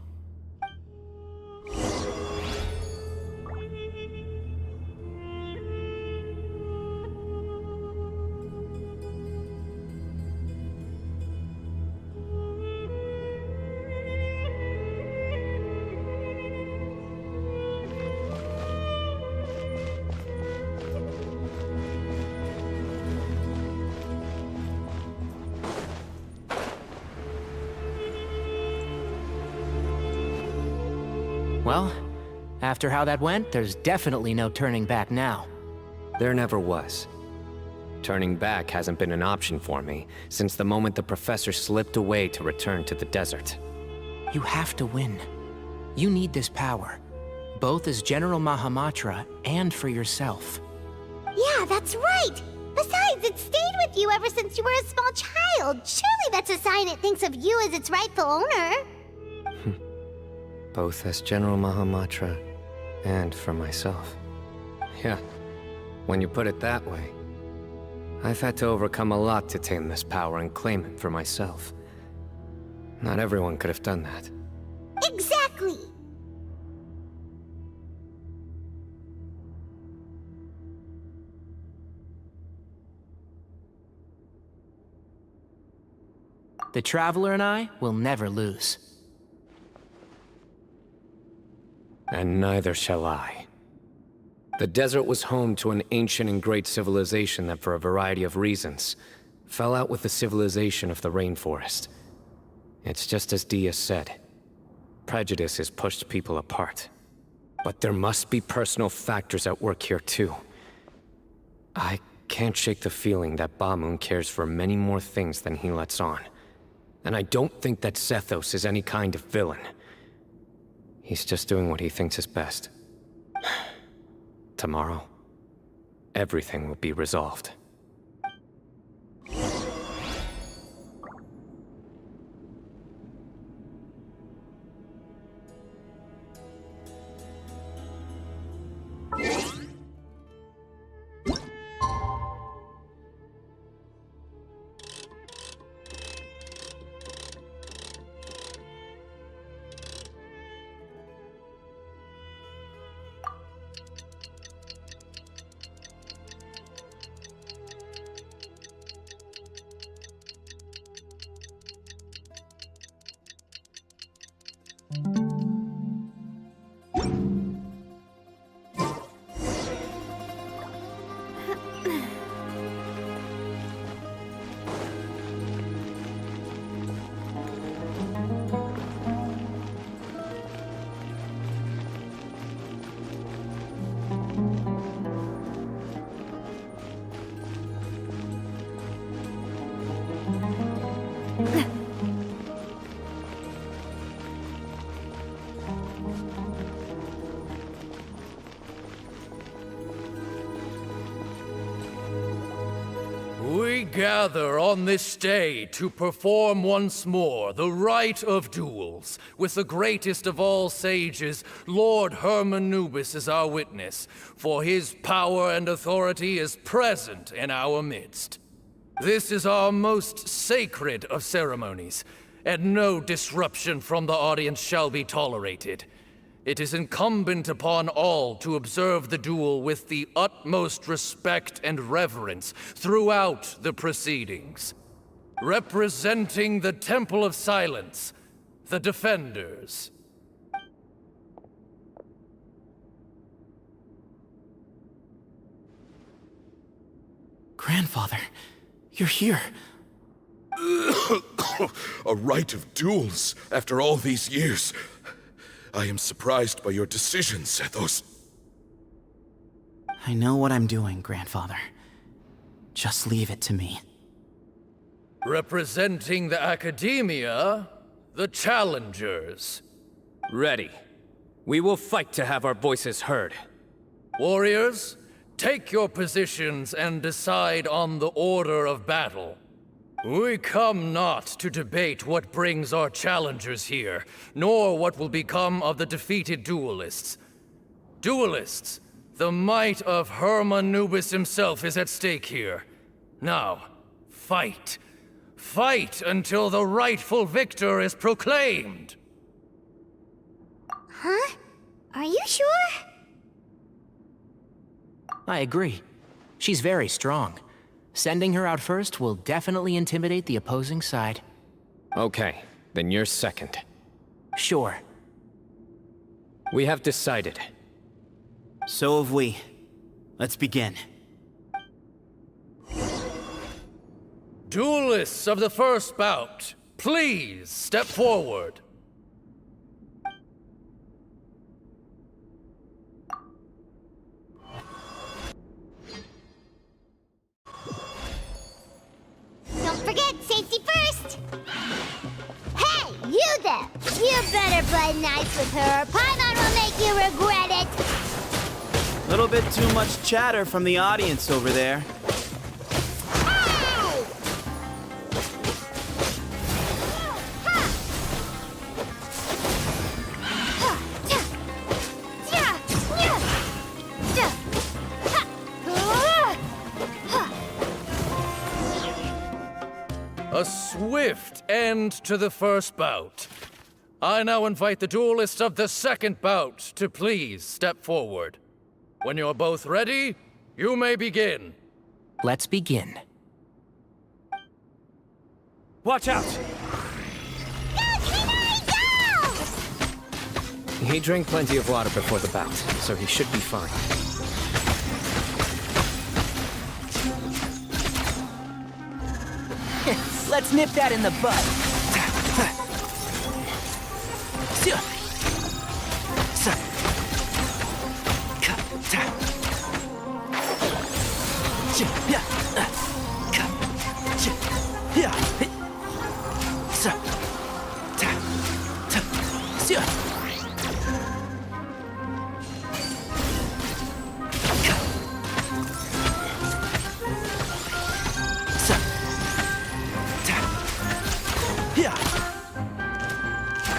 Well, after how that went, there's definitely no turning back now. There never was. Turning back hasn't been an option for me since the moment the professor slipped away to return to the desert. You have to win. You need this power, both as General Mahamatra and for yourself. Yeah, that's right. Besides, it stayed with you ever since you were a small child. Surely that's a sign it thinks of you as its rightful owner. Both as General Mahamatra and for myself. Yeah, when you put it that way, I've had to overcome a lot to tame this power and claim it for myself. Not everyone could have done that. Exactly! The Traveler and I will never lose. And neither shall I. The desert was home to an ancient and great civilization that, for a variety of reasons, fell out with the civilization of the rainforest. It's just as Dia said. Prejudice has pushed people apart. But there must be personal factors at work here too. I can't shake the feeling that Bamun cares for many more things than he lets on. And I don't think that Zethos is any kind of villain. He's just doing what he thinks is best. Tomorrow, everything will be resolved. We gather on this day to perform once more the rite of duels, with the greatest of all sages, Lord Hermanubis, as our witness, for his power and authority is present in our midst. This is our most sacred of ceremonies, and no disruption from the audience shall be tolerated. It is incumbent upon all to observe the duel with the utmost respect and reverence throughout the proceedings. Representing the Temple of Silence, the Defenders. Grandfather, you're here. A rite of duels after all these years. I am surprised by your decisions, Zethos. I know what I'm doing, Grandfather. Just leave it to me. Representing the Academia, the Challengers. Ready. We will fight to have our voices heard. Warriors, take your positions and decide on the order of battle. We come not to debate what brings our challengers here, nor what will become of the defeated duelists. Duelists, the might of Hermanubis himself is at stake here. Now, fight. Fight until the rightful victor is proclaimed. Huh? Are you sure? I agree. She's very strong. Sending her out first will definitely intimidate the opposing side. Okay, then you're second. Sure. We have decided. So have we. Let's begin. Duelists of the first bout, please step forward. Don't forget, safety first! Hey, you there! You better play nice with her, or Paimon will make you regret it! Little bit too much chatter from the audience over there. A swift end to the first bout. I now invite the duelists of the second bout to please step forward. When you're both ready, you may begin. Let's begin. Watch out! He drank plenty of water before the bout, so he should be fine. Let's nip that in the bud.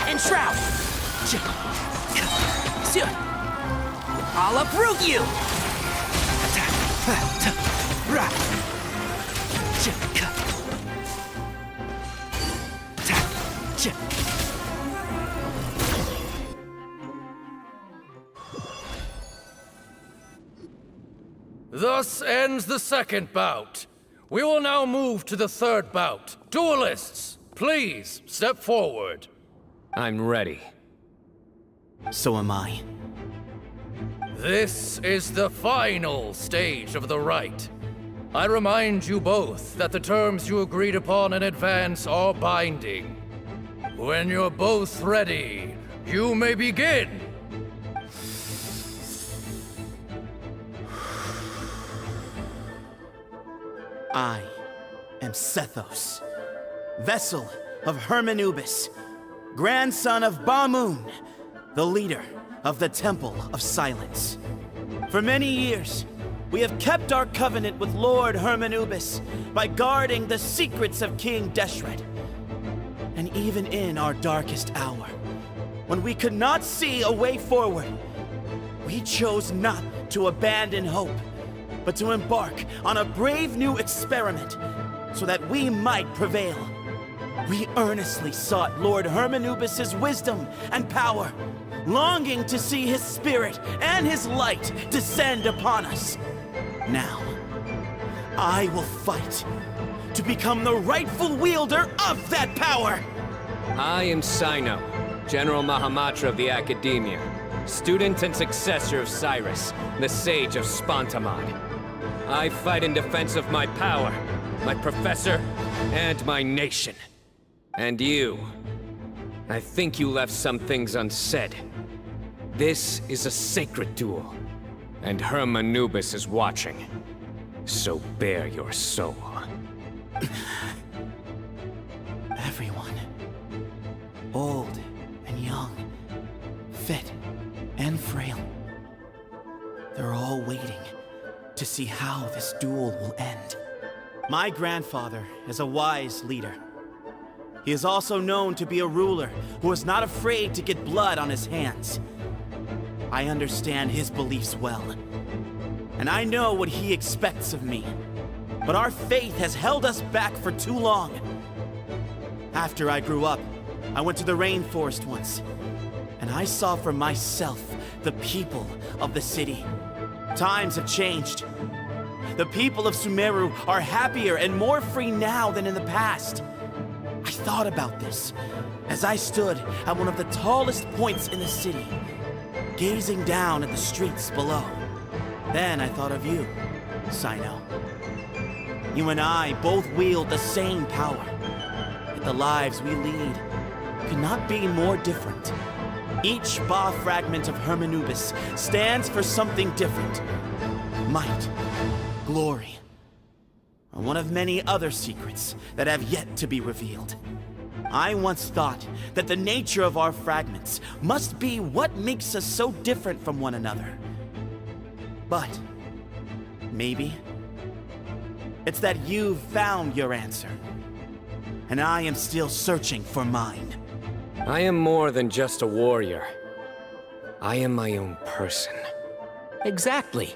Enshroud! I'll uproot you! Thus ends the second bout. We will now move to the third bout. Duelists, please step forward. I'm ready. So am I. This is the final stage of the rite. I remind you both that the terms you agreed upon in advance are binding. When you're both ready, you may begin. I am Zethos, vessel of Hermanubis, grandson of Bamun, the leader of the Temple of Silence. For many years, we have kept our covenant with Lord Hermanubis by guarding the secrets of King Deshret. And even in our darkest hour, when we could not see a way forward, we chose not to abandon hope, but to embark on a brave new experiment so that we might prevail. We earnestly sought Lord Hermanubis' wisdom and power, longing to see his spirit and his light descend upon us. Now, I will fight to become the rightful wielder of that power! I am Sino, General Mahamatra of the Academia, student and successor of Cyrus, the Sage of Spontamon. I fight in defense of my power, my professor, and my nation. And you, I think you left some things unsaid. This is a sacred duel, and Hermanubis is watching. So bare your soul. Everyone, old and young, fit and frail, they're all waiting to see how this duel will end. My grandfather is a wise leader. He is also known to be a ruler who is not afraid to get blood on his hands. I understand his beliefs well, and I know what he expects of me. But our faith has held us back for too long. After I grew up, I went to the rainforest once, and I saw for myself the people of the city. Times have changed. The people of Sumeru are happier and more free now than in the past. I thought about this as I stood at one of the tallest points in the city, gazing down at the streets below. Then I thought of you, Sino. You and I both wield the same power, yet the lives we lead could not be more different. Each Ba fragment of Hermanubis stands for something different. Might, glory, or one of many other secrets that have yet to be revealed. I once thought that the nature of our fragments must be what makes us so different from one another. But maybe it's that you've found your answer, and I am still searching for mine. I am more than just a warrior. I am my own person. Exactly.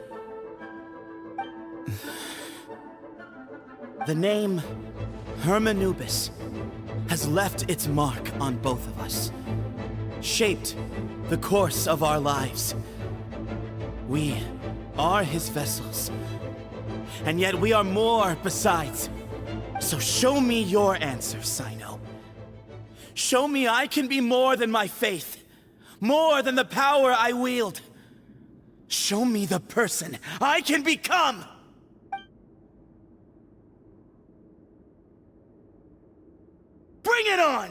The name Hermanubis has left its mark on both of us, shaped the course of our lives. We are his vessels, and yet we are more besides. So show me your answer, Sino. Show me I can be more than my faith, more than the power I wield. Show me the person I can become! Bring it on!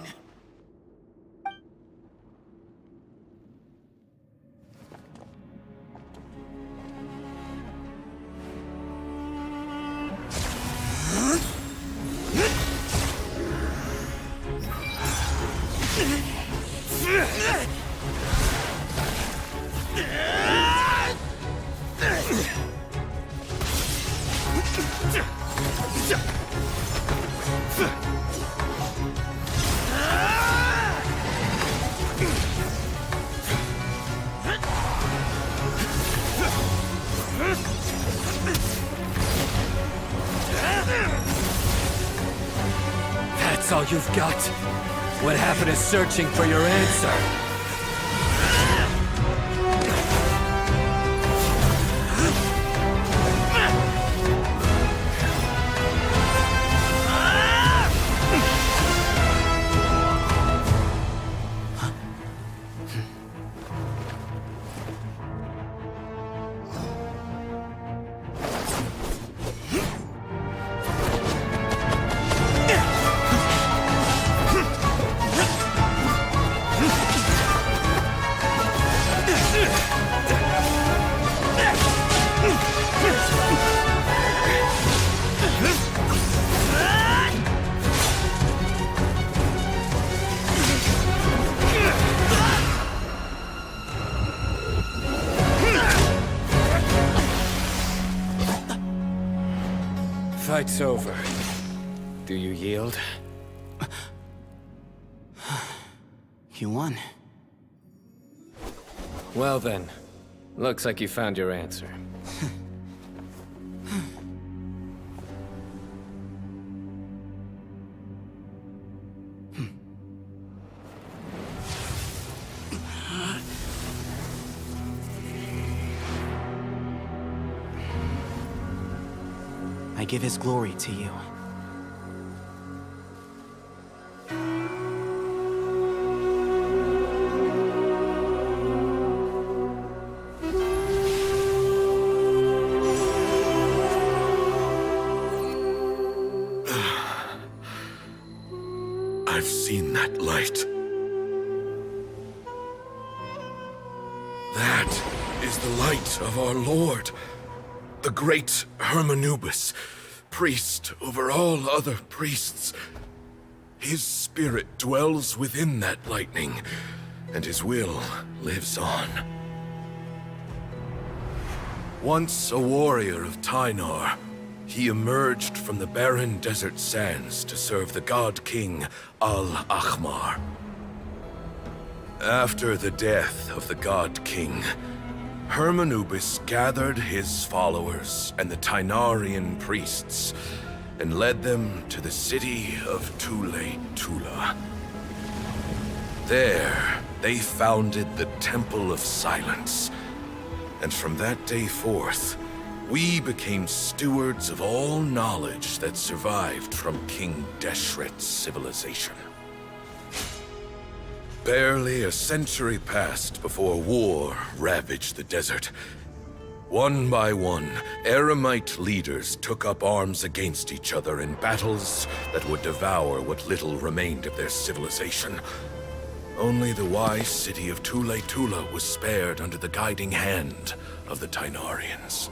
That's all you've got? What happened to searching for your answer? fight's over. Do you yield? You won. Well then, looks like you found your answer. I give his glory to you. I've seen that light. That is the light of our Lord, the great Hermanubis, priest over all other priests. His spirit dwells within that lightning, and his will lives on. Once a warrior of Tynar, he emerged from the barren desert sands to serve the god king Al-Ahmar. After the death of the god king, Hermanubis gathered his followers and the Tainarian priests and led them to the city of Tule-Tula. There, they founded the Temple of Silence, and from that day forth, we became stewards of all knowledge that survived from King Deshret's civilization. Barely a century passed before war ravaged the desert. One by one, Eremite leaders took up arms against each other in battles that would devour what little remained of their civilization. Only the wise city of Tule-Tula was spared under the guiding hand of the Tainarians.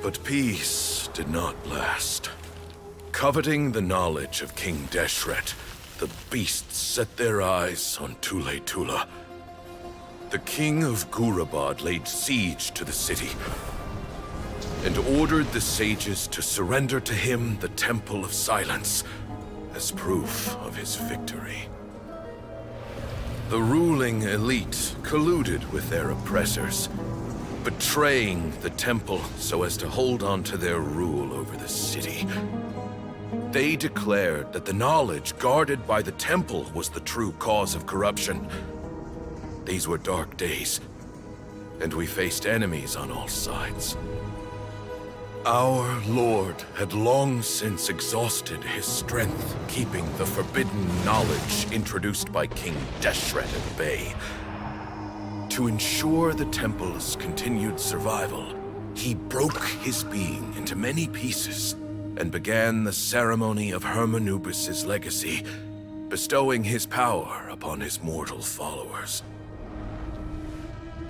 But peace did not last. Coveting the knowledge of King Deshret, the beasts set their eyes on Tule-Tula. The king of Gurabad laid siege to the city and ordered the sages to surrender to him the Temple of Silence as proof of his victory. The ruling elite colluded with their oppressors, betraying the temple so as to hold on to their rule over the city. They declared that the knowledge guarded by the temple was the true cause of corruption. These were dark days, and we faced enemies on all sides. Our Lord had long since exhausted his strength, keeping the forbidden knowledge introduced by King Deshret at bay. To ensure the temple's continued survival, he broke his being into many pieces and began the ceremony of Hermanubis' legacy, bestowing his power upon his mortal followers.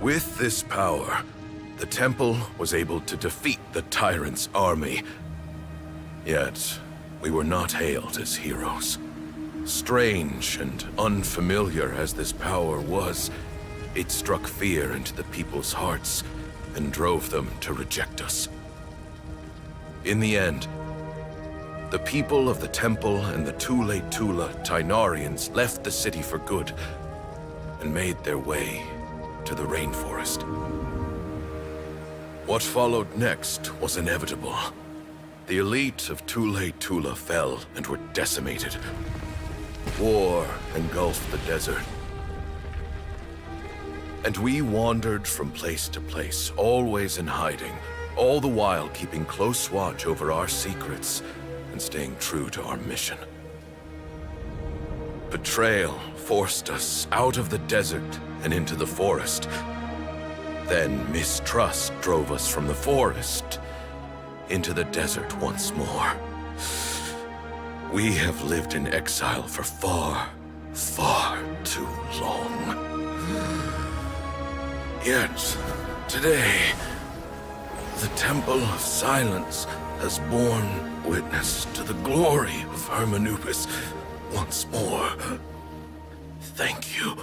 With this power, the temple was able to defeat the tyrant's army. Yet, we were not hailed as heroes. Strange and unfamiliar as this power was, it struck fear into the people's hearts and drove them to reject us. In the end, the people of the temple and the Tule-Tula Tainarians left the city for good and made their way to the rainforest. What followed next was inevitable. The elite of Tule-Tula fell and were decimated. War engulfed the desert. And we wandered from place to place, always in hiding, all the while keeping close watch over our secrets and staying true to our mission. Betrayal forced us out of the desert and into the forest. Then mistrust drove us from the forest into the desert once more. We have lived in exile for far, far too long. Yet, today, the Temple of Silence has borne witness to the glory of Hermanubis once more. Thank you.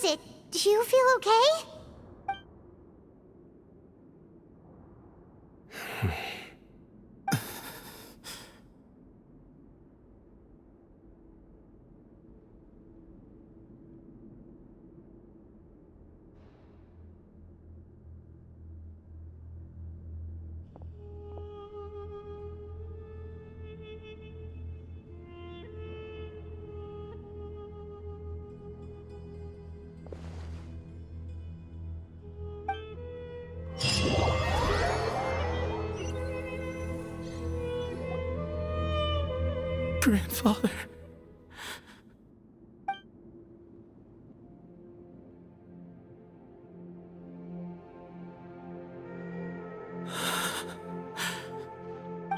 it? Do you feel okay? Grandfather.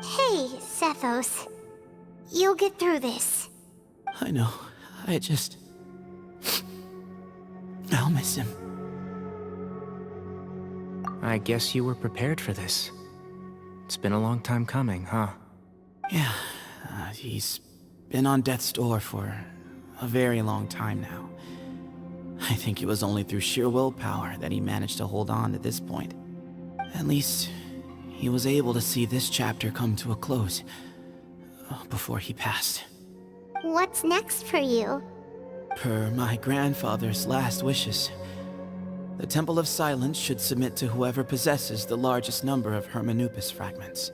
Hey, Sethos. You'll get through this. I know. I'll miss him. I guess you were prepared for this. It's been a long time coming, huh? Yeah, he's been on death's door for a very long time now. I think it was only through sheer willpower that he managed to hold on to this point. At least, he was able to see this chapter come to a close before he passed. What's next for you? Per my grandfather's last wishes, the Temple of Silence should submit to whoever possesses the largest number of Hermanupus fragments.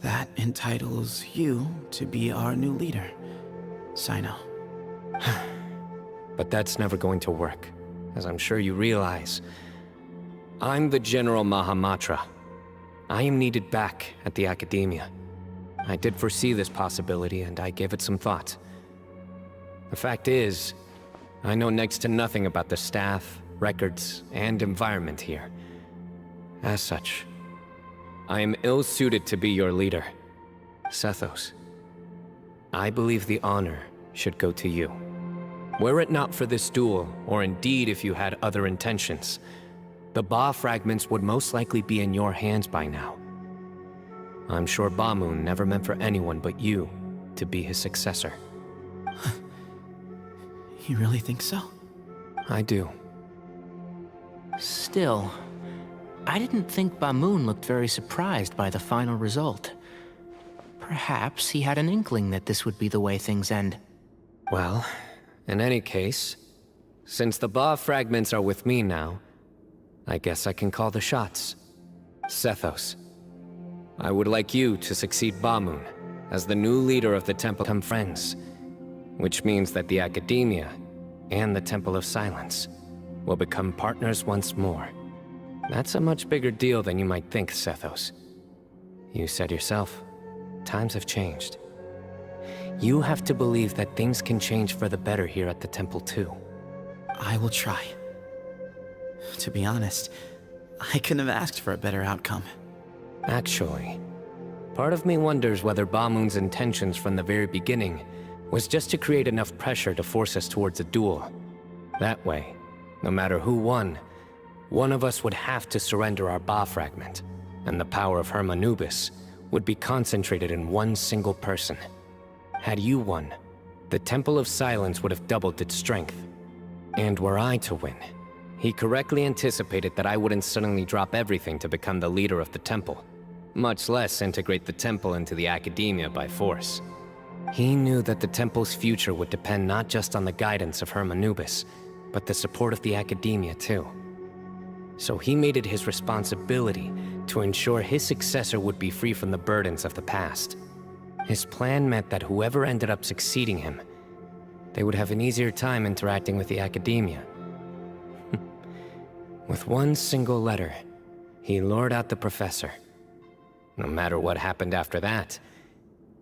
That entitles you to be our new leader, Cyno. But that's never going to work, as I'm sure you realize. I'm the General Mahamatra. I am needed back at the Academia. I did foresee this possibility, and I gave it some thought. The fact is, I know next to nothing about the staff, records, and environment here. As such, I am ill-suited to be your leader. Sethos, I believe the honor should go to you. Were it not for this duel, or indeed if you had other intentions, the Ba fragments would most likely be in your hands by now. I'm sure Bamoon never meant for anyone but you to be his successor. You really think so? I do. Still, I didn't think Bamoon looked very surprised by the final result. Perhaps he had an inkling that this would be the way things end. Well, in any case, since the Ba fragments are with me now, I guess I can call the shots. Sethos, I would like you to succeed Bamoon as the new leader of the Temple of Friends, which means that the Academia and the Temple of Silence will become partners once more. That's a much bigger deal than you might think, Sethos. You said yourself, times have changed. You have to believe that things can change for the better here at the Temple too. I will try. To be honest, I couldn't have asked for a better outcome. Actually, part of me wonders whether Bamoon's intentions from the very beginning was just to create enough pressure to force us towards a duel. That way, no matter who won, one of us would have to surrender our Ba fragment, and the power of Hermanubis would be concentrated in one single person. Had you won, the Temple of Silence would have doubled its strength. And were I to win, he correctly anticipated that I wouldn't suddenly drop everything to become the leader of the Temple, much less integrate the Temple into the Academia by force. He knew that the Temple's future would depend not just on the guidance of Hermanubis, but the support of the Academia too. So he made it his responsibility to ensure his successor would be free from the burdens of the past. His plan meant that whoever ended up succeeding him, they would have an easier time interacting with the Academia. With one single letter, he lured out the professor. No matter what happened after that,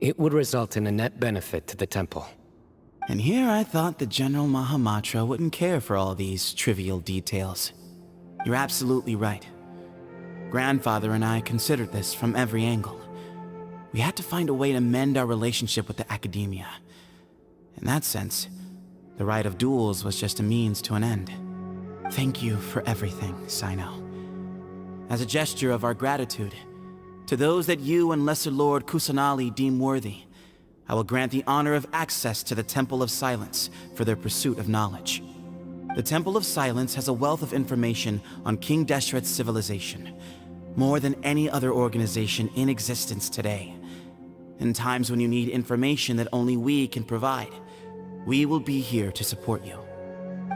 it would result in a net benefit to the Temple. And here I thought the General Mahamatra wouldn't care for all these trivial details. You're absolutely right. Grandfather and I considered this from every angle. We had to find a way to mend our relationship with the Academia. In that sense, the right of duels was just a means to an end. Thank you for everything, Cyno. As a gesture of our gratitude, to those that you and Lesser Lord Kusanali deem worthy, I will grant the honor of access to the Temple of Silence for their pursuit of knowledge. The Temple of Silence has a wealth of information on King Deshret's civilization, more than any other organization in existence today. In times when you need information that only we can provide, we will be here to support you.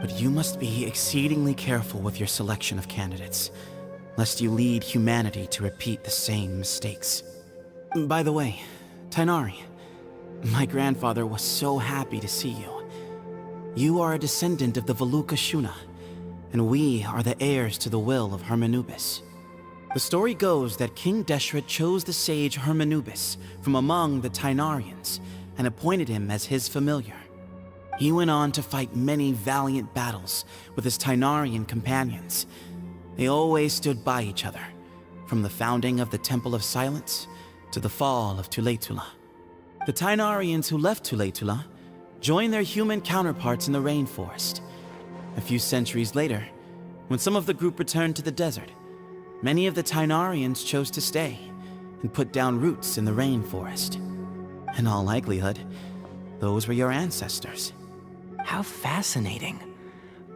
But you must be exceedingly careful with your selection of candidates, lest you lead humanity to repeat the same mistakes. By the way, Tainari, my grandfather was so happy to see you. You are a descendant of the Veluca Shuna, and we are the heirs to the will of Hermanubis. The story goes that King Deshret chose the sage Hermanubis from among the Tainarians and appointed him as his familiar. He went on to fight many valiant battles with his Tainarian companions. They always stood by each other, from the founding of the Temple of Silence to the fall of Tuletula. The Tainarians who left Tuletula joined their human counterparts in the rainforest. A few centuries later, when some of the group returned to the desert, many of the Tainarians chose to stay and put down roots in the rainforest. In all likelihood, those were your ancestors. How fascinating.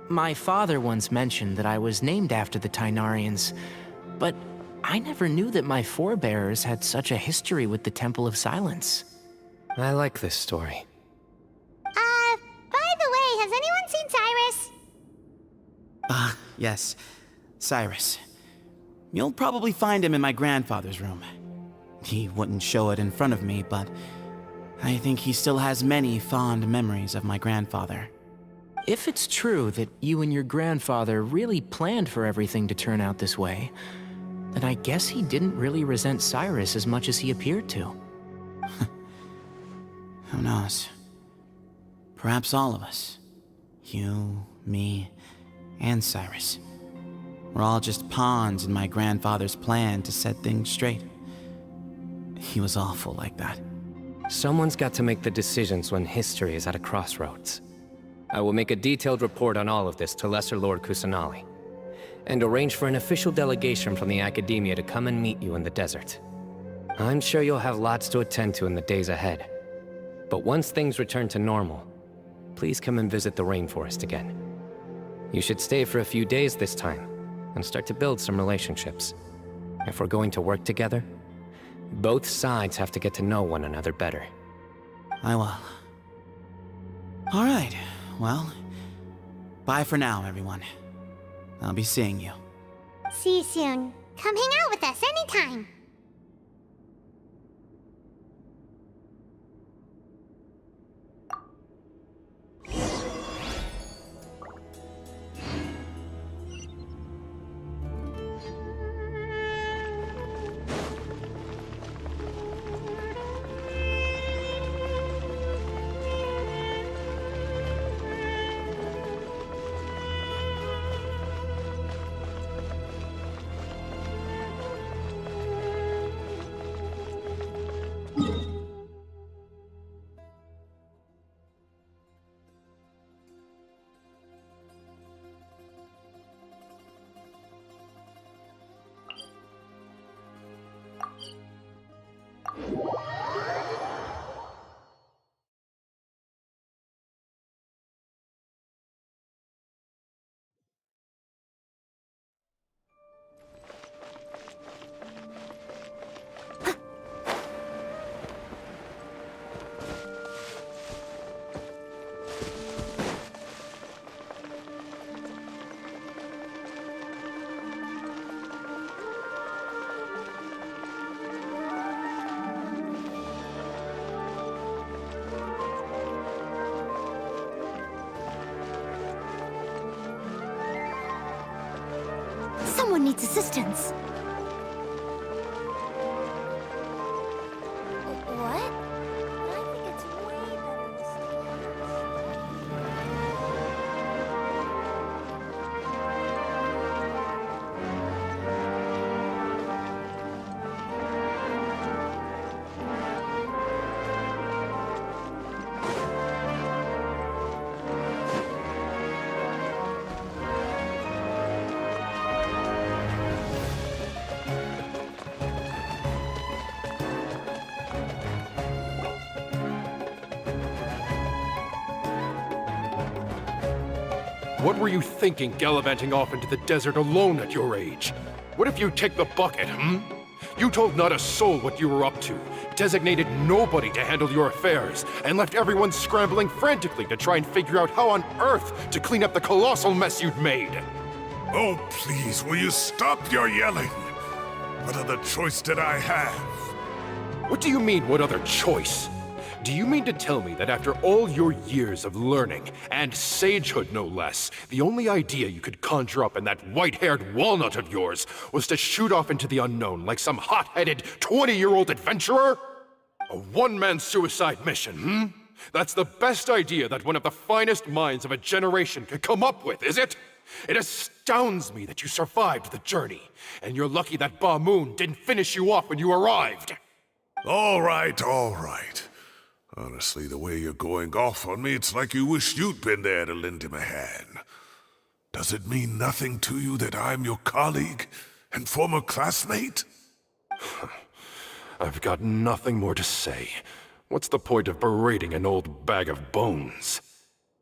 My father once mentioned that I was named after the Tainarians, but I never knew that my forebears had such a history with the Temple of Silence. I like this story. By the way, has anyone seen Cyrus? Yes, Cyrus. You'll probably find him in my grandfather's room. He wouldn't show it in front of me, but I think he still has many fond memories of my grandfather. If it's true that you and your grandfather really planned for everything to turn out this way, then I guess he didn't really resent Cyrus as much as he appeared to. Who knows? Perhaps all of us. You, me, and Cyrus. We're all just pawns in my grandfather's plan to set things straight. He was awful like that. Someone's got to make the decisions when history is at a crossroads. I will make a detailed report on all of this to Lesser Lord Kusanali, and arrange for an official delegation from the Academia to come and meet you in the desert. I'm sure you'll have lots to attend to in the days ahead. But once things return to normal, please come and visit the rainforest again. You should stay for a few days this time, and start to build some relationships. If we're going to work together, both sides have to get to know one another better. I will. All right, well, bye for now, everyone. I'll be seeing you. See you soon. Come hang out with us anytime. Someone needs assistance. What? I think it's way better to What were you thinking gallivanting off into the desert alone at your age? What if you take the bucket, You told not a soul what you were up to, designated nobody to handle your affairs, and left everyone scrambling frantically to try and figure out how on earth to clean up the colossal mess you'd made. Oh, please, will you stop your yelling? What other choice did I have? What do you mean, what other choice? Do you mean to tell me that after all your years of learning, and sagehood no less, the only idea you could conjure up in that white-haired walnut of yours was to shoot off into the unknown like some hot-headed 20-year-old adventurer? A one-man suicide mission, That's the best idea that one of the finest minds of a generation could come up with, is it? It astounds me that you survived the journey, and you're lucky that Ba Moon didn't finish you off when you arrived. All right, all right. Honestly, the way you're going off on me, it's like you wish you'd been there to lend him a hand. Does it mean nothing to you that I'm your colleague and former classmate? I've got nothing more to say. What's the point of berating an old bag of bones?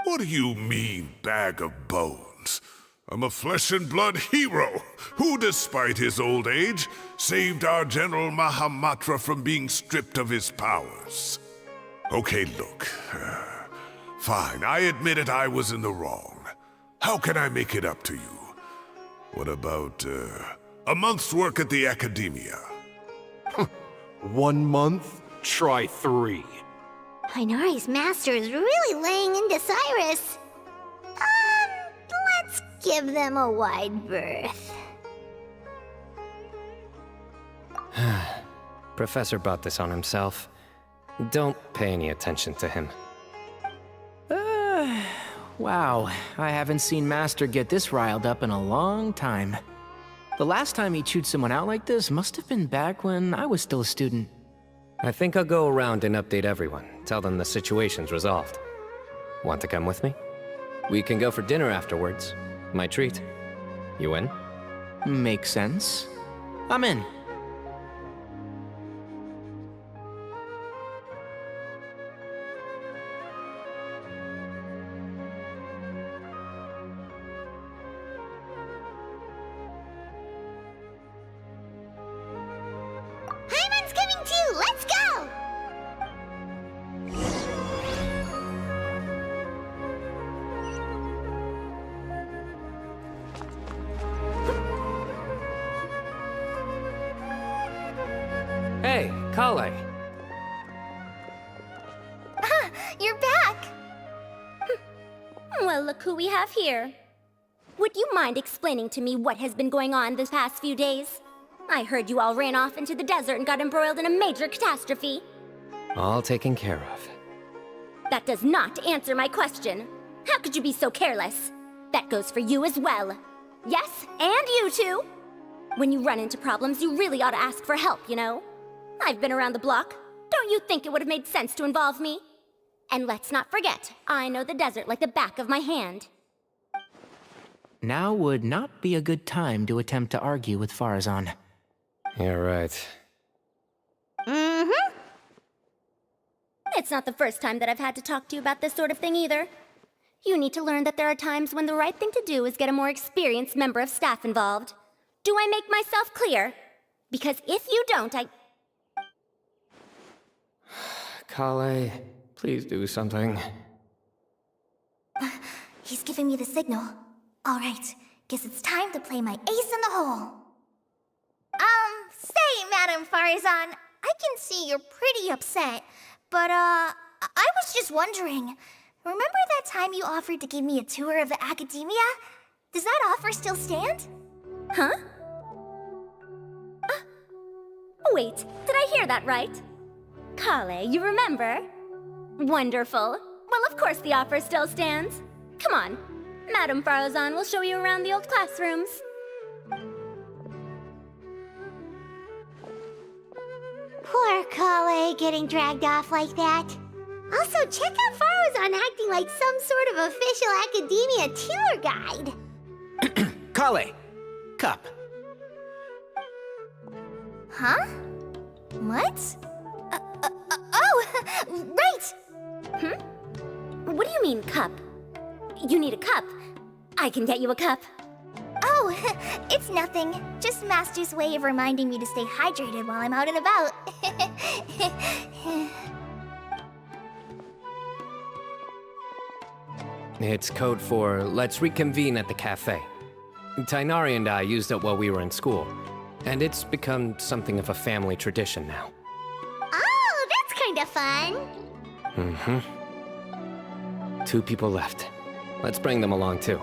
What do you mean, bag of bones? I'm a flesh and blood hero who, despite his old age, saved our General Mahamatra from being stripped of his powers. Okay, look. Fine, I admit it, I was in the wrong. How can I make it up to you? What about, a month's work at the Academia? 1 month? Try 3. Tighnari's master is really laying into Cyrus. Let's give them a wide berth. Professor brought this on himself. Don't pay any attention to him. Wow, I haven't seen Master get this riled up in a long time. The last time he chewed someone out like this must have been back when I was still a student. I think I'll go around and update everyone. Tell them the situation's resolved. Want to come with me? We can go for dinner afterwards. My treat. You in? Makes sense. I'm in. Paimon's coming too! Let's go! Hey, Kale. You're back! Well, look who we have here. Would you mind explaining to me what has been going on this past few days? I heard you all ran off into the desert and got embroiled in a major catastrophe. All taken care of. That does not answer my question. How could you be so careless? That goes for you as well. Yes, and you too. When you run into problems, you really ought to ask for help, you know? I've been around the block. Don't you think it would have made sense to involve me? And let's not forget, I know the desert like the back of my hand. Now would not be a good time to attempt to argue with Farazan. You're right. Mm-hmm. It's not the first time that I've had to talk to you about this sort of thing either. You need to learn that there are times when the right thing to do is get a more experienced member of staff involved. Do I make myself clear? Because if you don't, Kale, please do something. He's giving me the signal. All right, guess it's time to play my ace in the hole. Say, Madam Farazan, I can see you're pretty upset, but, I was just wondering, remember that time you offered to give me a tour of the Academia? Does that offer still stand? Huh? Wait, did I hear that right? Kale, you remember? Wonderful. Well, of course the offer still stands. Come on. Madam Farazan will show you around the old classrooms. Poor Kale getting dragged off like that. Also, check out Farazan acting like some sort of official Academia tour guide. Kale! Cup. Huh? What? Oh, right! What do you mean, cup? You need a cup? I can get you a cup. Oh, it's nothing. Just Master's way of reminding me to stay hydrated while I'm out and about. It's code for let's reconvene at the cafe. Tainari and I used it while we were in school, and it's become something of a family tradition now. Oh, that's kind of fun. Mm-hmm. 2 people left. Let's bring them along too.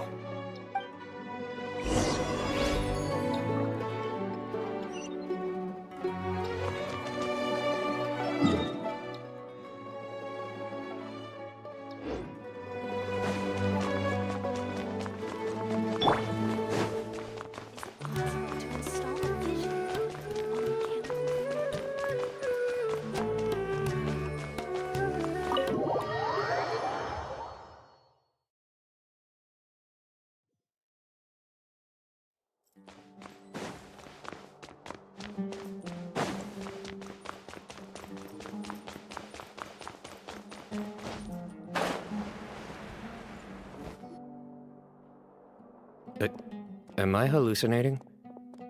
Am I hallucinating?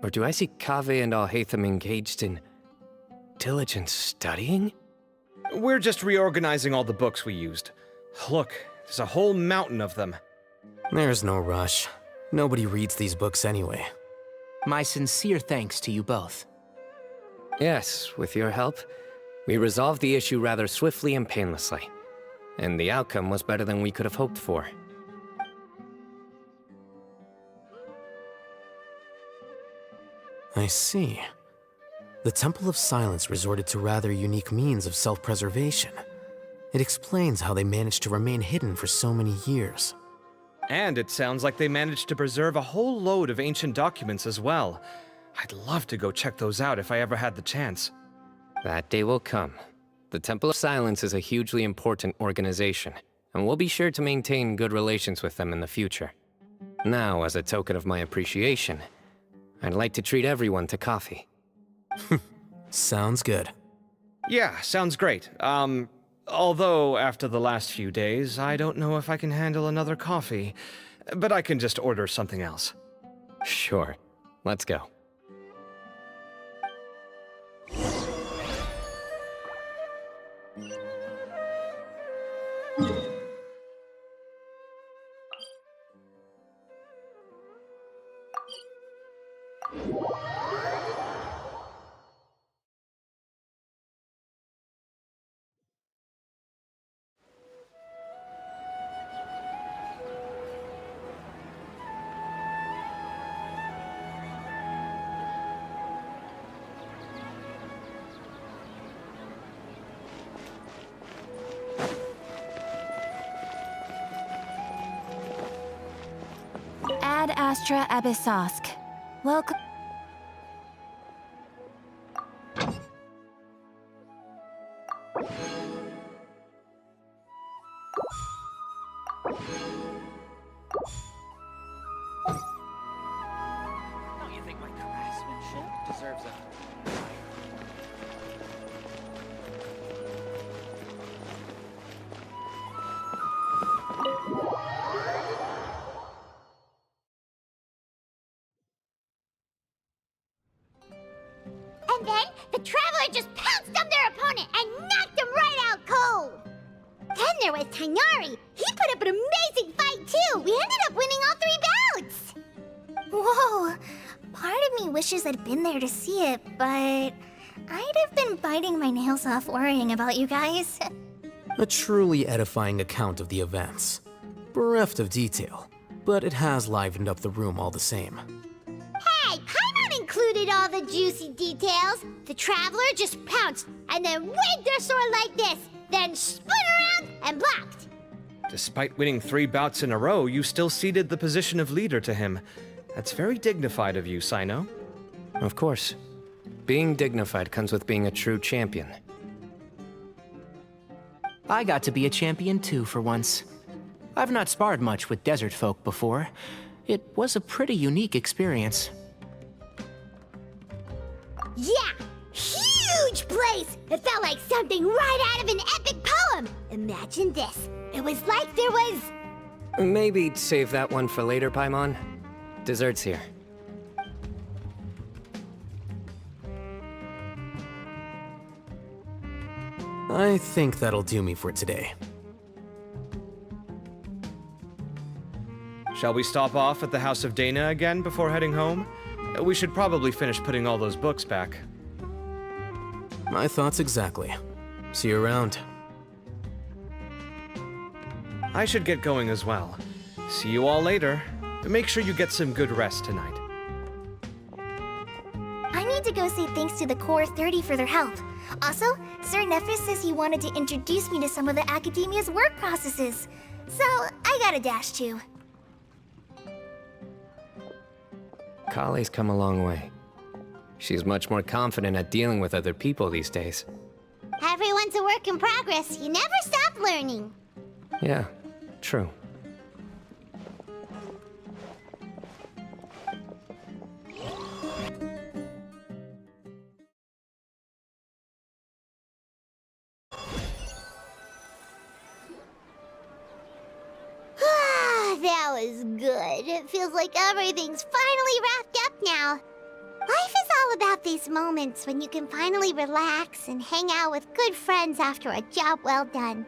Or do I see Kaveh and Alhaitham engaged in diligent studying? We're just reorganizing all the books we used. Look, there's a whole mountain of them. There's no rush. Nobody reads these books anyway. My sincere thanks to you both. Yes, with your help, we resolved the issue rather swiftly and painlessly. And the outcome was better than we could have hoped for. I see. The Temple of Silence resorted to rather unique means of self-preservation. It explains how they managed to remain hidden for so many years. And it sounds like they managed to preserve a whole load of ancient documents as well. I'd love to go check those out if I ever had the chance. That day will come. The Temple of Silence is a hugely important organization, and we'll be sure to maintain good relations with them in the future. Now, as a token of my appreciation, I'd like to treat everyone to coffee. Sounds good. Yeah, sounds great. Although after the last few days, I don't know if I can handle another coffee. But I can just order something else. Sure. Let's go. Ad Astra Abyssosk. Welcome. Don't you think my craftsmanship deserves a... And then the Traveler just pounced on their opponent and knocked him right out cold. Then there was Tainari. He put up an amazing fight too. We ended up winning all 3 bouts. Whoa! Part of me wishes I'd been there to see it, but I'd have been biting my nails off worrying about you guys. A truly edifying account of the events. Bereft of detail, but it has livened up the room all the same. Hey, Paimon included all the juicy details. The Traveler just pounced and then waved their sword like this, then spun around and blocked. Despite winning 3 bouts in a row, you still ceded the position of leader to him. That's very dignified of you, Sino. Of course. Being dignified comes with being a true champion. I got to be a champion too for once. I've not sparred much with desert folk before. It was a pretty unique experience. Yeah, huge place! It felt like something right out of an epic poem. Imagine this. It was like there was Maybe save that one for later, Paimon. Dessert's here. I think that'll do me for today. Shall we stop off at the House of Dana again before heading home? We should probably finish putting all those books back. My thoughts exactly. See you around. I should get going as well. See you all later. Make sure you get some good rest tonight. I need to go say thanks to the Core 30 for their help. Also, Sir Nephis says he wanted to introduce me to some of the Academia's work processes. So, I gotta dash too. Kale's come a long way. She's much more confident at dealing with other people these days. Everyone's a work in progress. You never stop learning. Yeah, true. That was good. It feels like everything's finally wrapped up now. Life is all about these moments when you can finally relax and hang out with good friends after a job well done.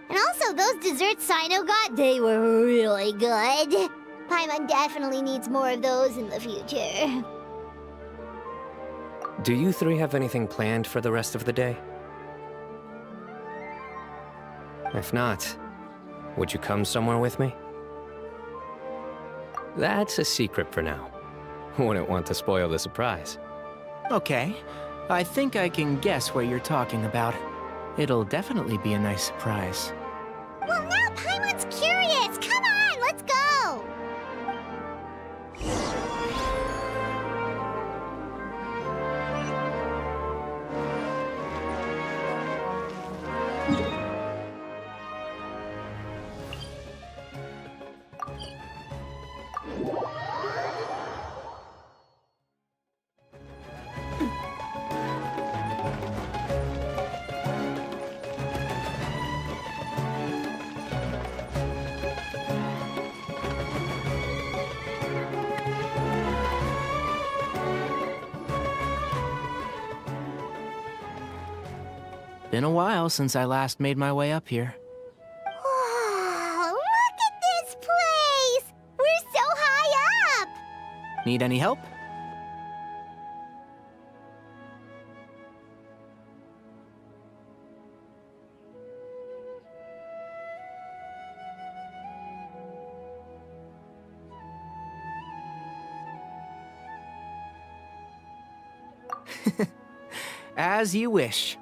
And also, those desserts Sino got, they were really good. Paimon definitely needs more of those in the future. Do you three have anything planned for the rest of the day? If not, would you come somewhere with me? That's a secret for now. Wouldn't want to spoil the surprise. Okay. I think I can guess what you're talking about. It'll definitely be a nice surprise. Well, now Paimon's curious. Come on, let's go. Been a while since I last made my way up here. Wow, look at this place! We're so high up! Need any help? As you wish.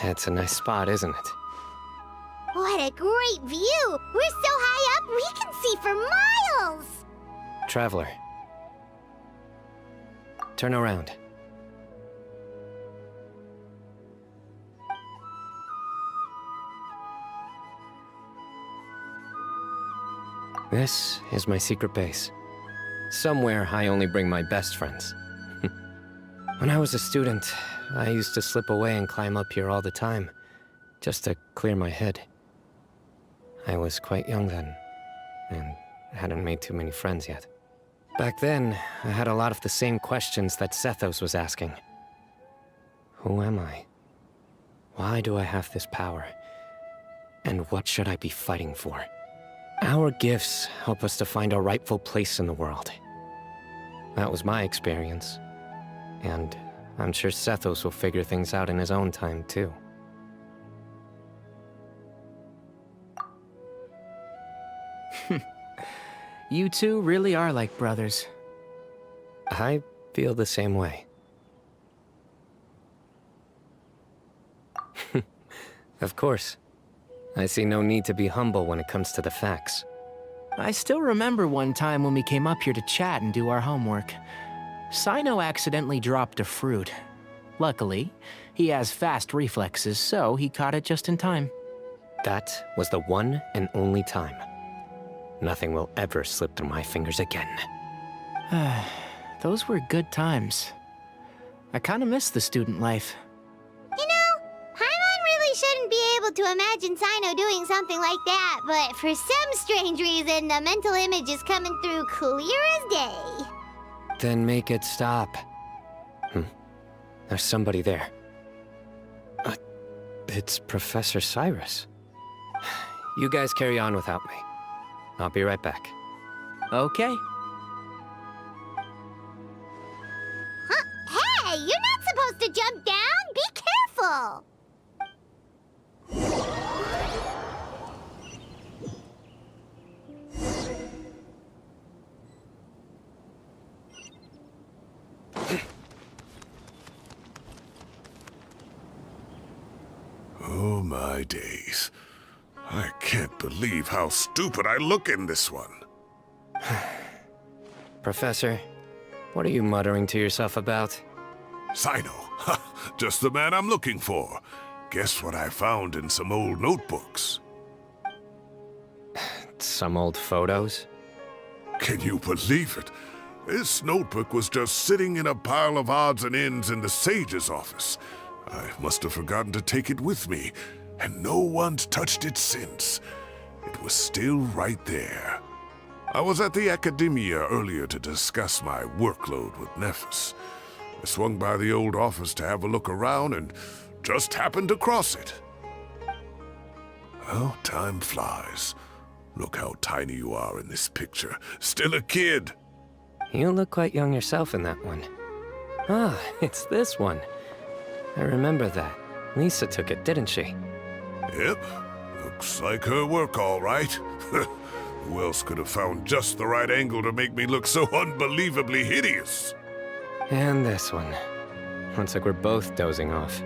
It's a nice spot, isn't it? What a great view! We're so high up, we can see for miles! Traveler. Turn around. This is my secret base. Somewhere I only bring my best friends. When I was a student, I used to slip away and climb up here all the time, just to clear my head. I was quite young then, and hadn't made too many friends yet. Back then, I had a lot of the same questions that Sethos was asking. Who am I? Why do I have this power? And what should I be fighting for? Our gifts help us to find our rightful place in the world. That was my experience. And I'm sure Sethos will figure things out in his own time, too. You two really are like brothers. I feel the same way. Of course. I see no need to be humble when it comes to the facts. I still remember one time when we came up here to chat and do our homework. Sino accidentally dropped a fruit. Luckily, he has fast reflexes, so he caught it just in time. That was the one and only time. Nothing will ever slip through my fingers again. Those were good times. I kinda miss the student life. You know, Paimon really shouldn't be able to imagine Sino doing something like that, but for some strange reason, the mental image is coming through clear as day. Then make it stop. There's somebody there. It's Professor Cyrus. You guys carry on without me. I'll be right back. Okay. Huh? Hey, you're not supposed to jump down! Be careful! Oh my days. I can't believe how stupid I look in this one. Professor, what are you muttering to yourself about? Sino. Just the man I'm looking for. Guess what I found in some old notebooks? Some old photos? Can you believe it? This notebook was just sitting in a pile of odds and ends in the Sage's office. I must have forgotten to take it with me, and no one's touched it since. It was still right there. I was at the Academia earlier to discuss my workload with Nephis. I swung by the old office to have a look around and just happened to cross it. Well, time flies. Look how tiny you are in this picture. Still a kid. You look quite young yourself in that one. Ah, it's this one. I remember that. Lisa took it, didn't she? Yep. Looks like her work, all right. Who else could have found just the right angle to make me look so unbelievably hideous? And this one. Looks like we're both dozing off.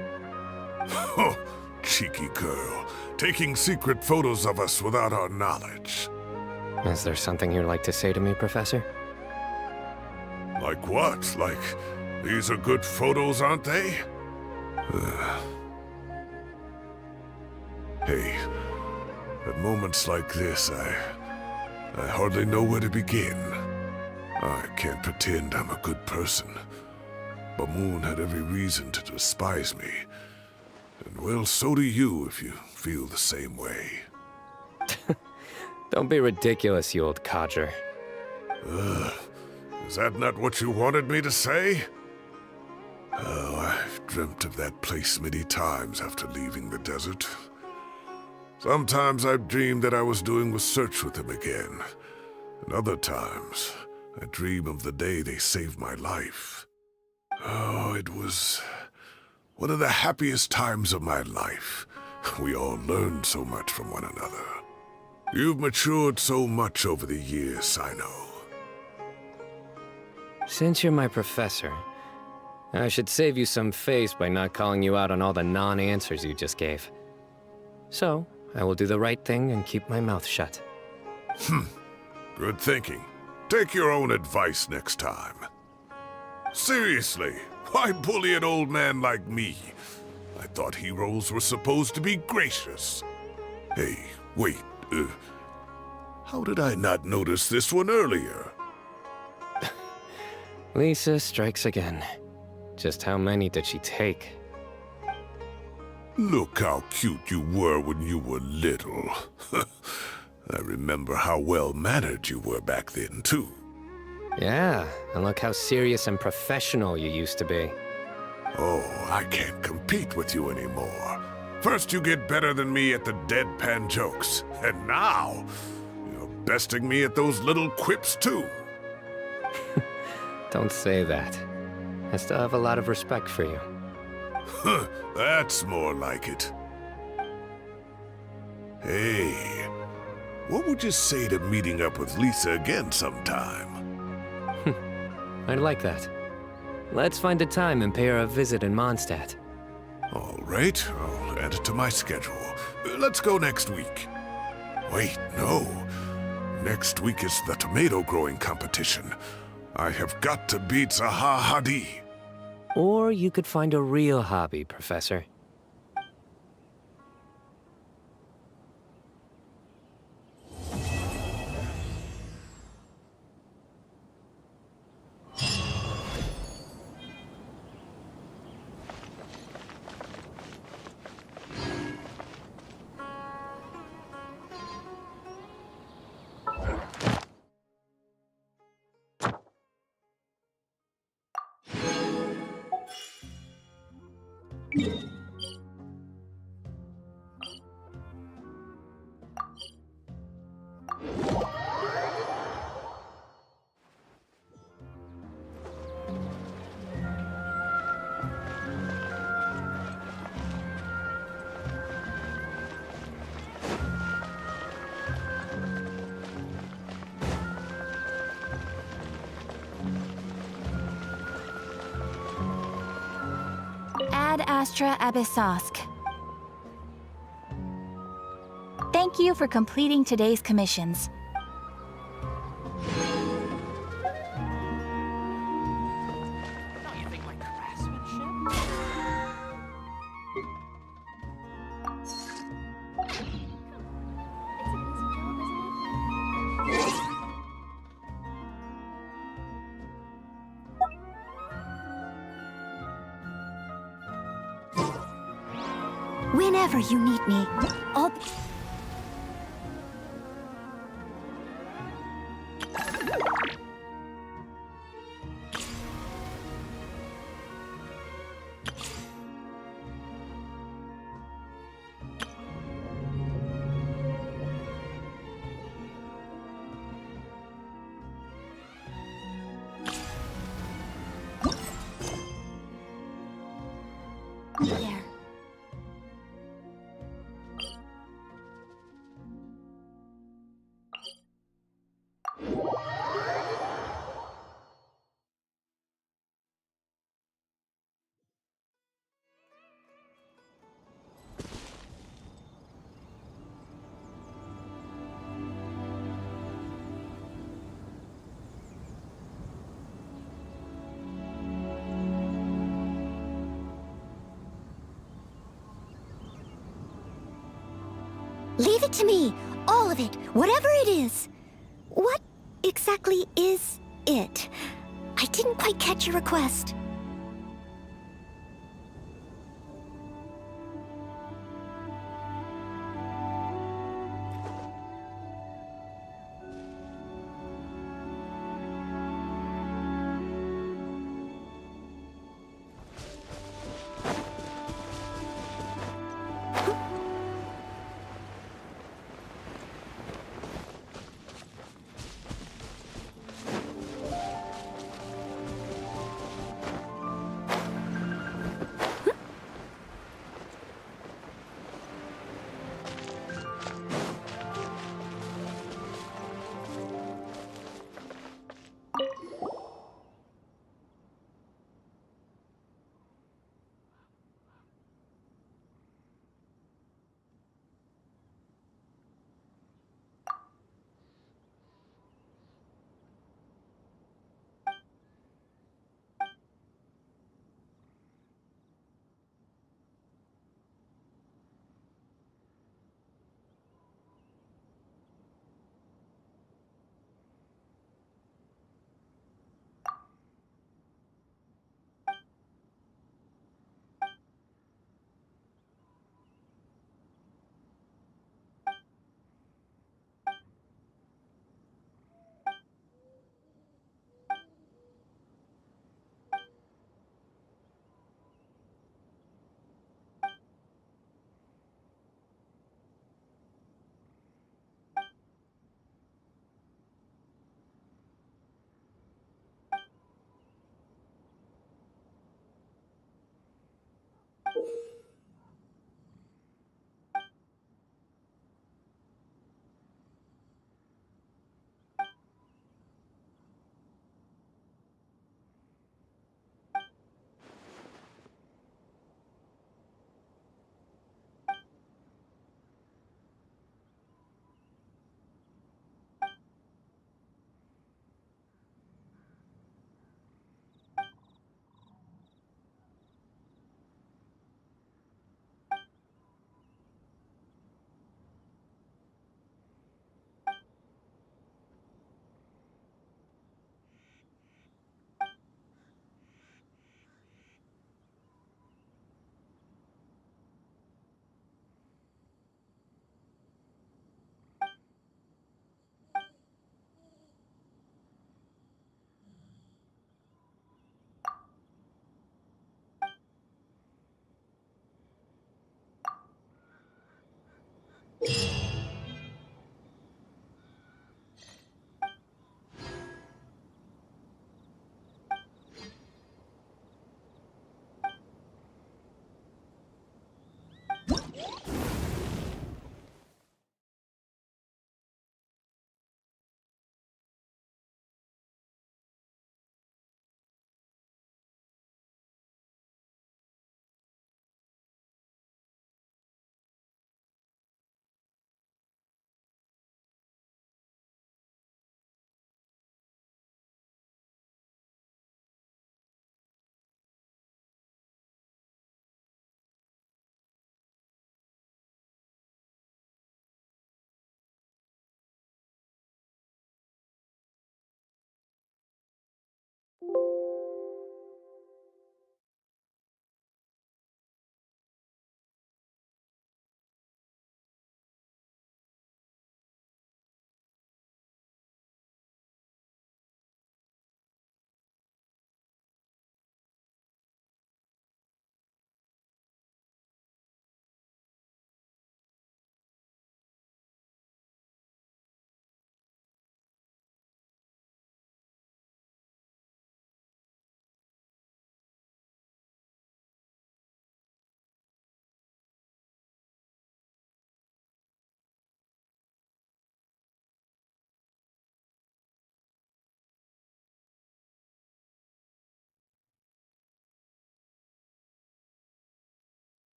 Oh, cheeky girl. Taking secret photos of us without our knowledge. Is there something you'd like to say to me, Professor? Like what? Like, these are good photos, aren't they? Hey, at moments like this, I hardly know where to begin. I can't pretend I'm a good person. Bamoon had every reason to despise me. And well, so do you if you feel the same way. Don't be ridiculous, you old codger. Is that not what you wanted me to say? Oh, I've dreamt of that place many times after leaving the desert. Sometimes I've dreamed that I was doing research with them again. And other times, I dream of the day they saved my life. Oh, it was one of the happiest times of my life. We all learned so much from one another. You've matured so much over the years, Sino. Since you're my professor, I should save you some face by not calling you out on all the non-answers you just gave. So, I will do the right thing and keep my mouth shut. Good thinking. Take your own advice next time. Seriously, why bully an old man like me? I thought heroes were supposed to be gracious. Hey, wait, how did I not notice this one earlier? Lisa strikes again. Just how many did she take? Look how cute you were when you were little. I remember how well-mannered you were back then, too. Yeah, and look how serious and professional you used to be. Oh, I can't compete with you anymore. First you get better than me at the deadpan jokes, and now you're besting me at those little quips, too. Don't say that. I still have a lot of respect for you. That's more like it. Hey, what would you say to meeting up with Lisa again sometime? I'd like that. Let's find a time and pay her a visit in Mondstadt. All right, I'll add it to my schedule. Let's go next week. Wait, no. Next week is the tomato growing competition. I have got to beat Zaha Hadi. Or you could find a real hobby, Professor. Astra Abyssosque. Thank you for completing today's commissions. Whenever you need me, I'll... There. Leave it to me. All of it. Whatever it is. What exactly is it? I didn't quite catch your request.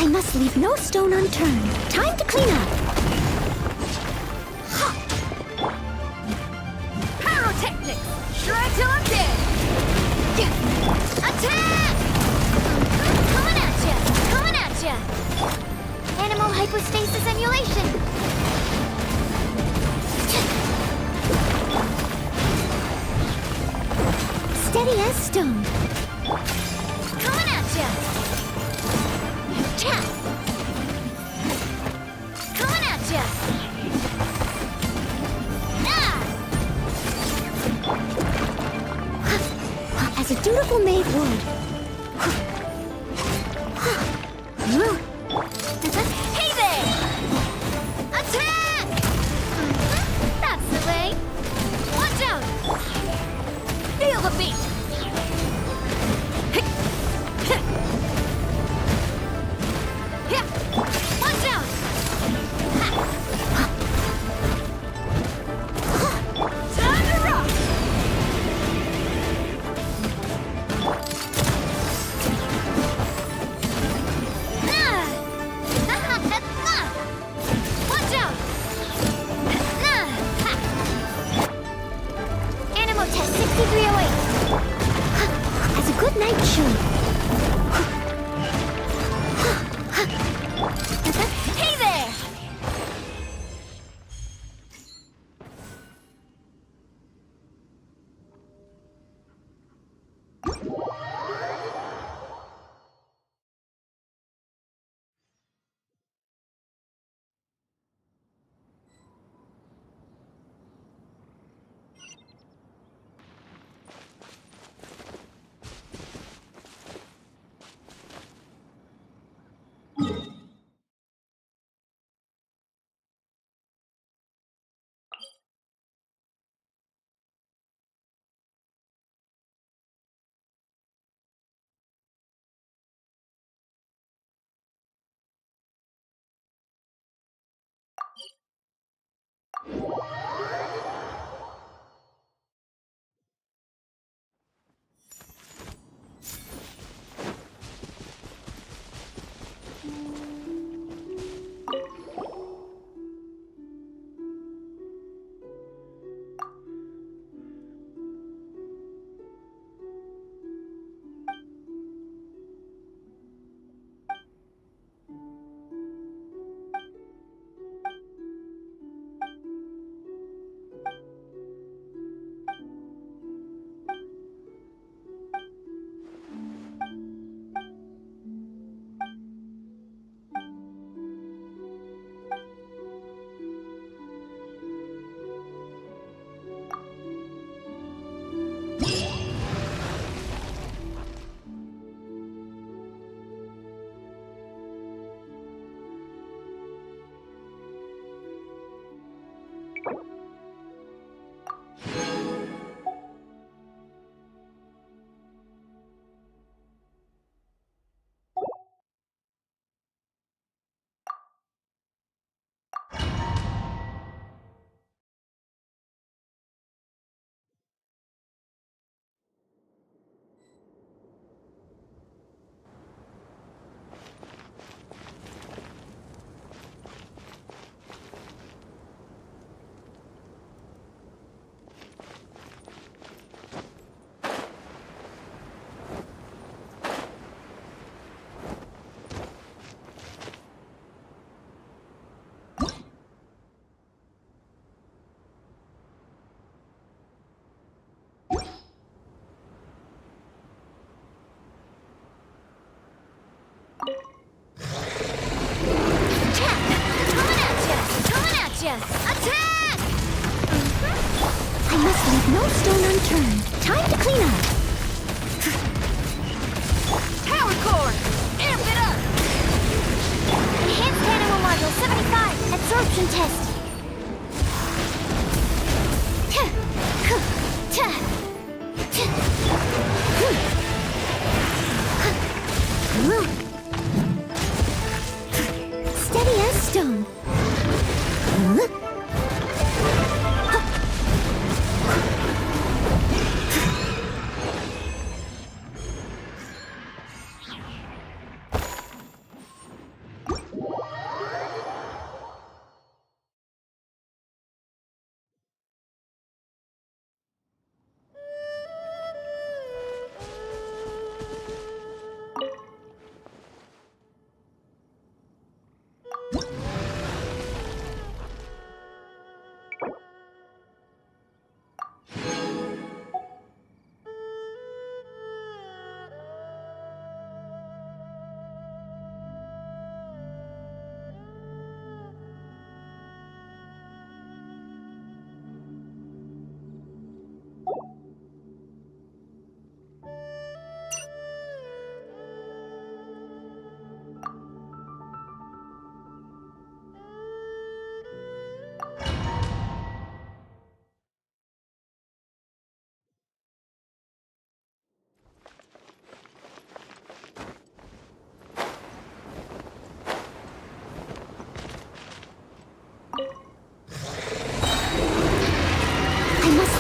I must leave no stone unturned. Time to clean up. Pyrotechnics! Shred till I'm dead! Attack! Coming at ya! Coming at ya! Animal hypostasis emulation! Steady as stone. Coming at ya! Coming at ya! As a dutiful maid would. Hey there! Attack! That's the way. Watch out! Feel the beat! Watch out! Time to rock! Watch out! Animal test 6308. As a good night should. Hey there! must leave no stone unturned. Time to clean up. Power core! Amp it up! Enhanced animal module 75. Absorption test. Steady as stone.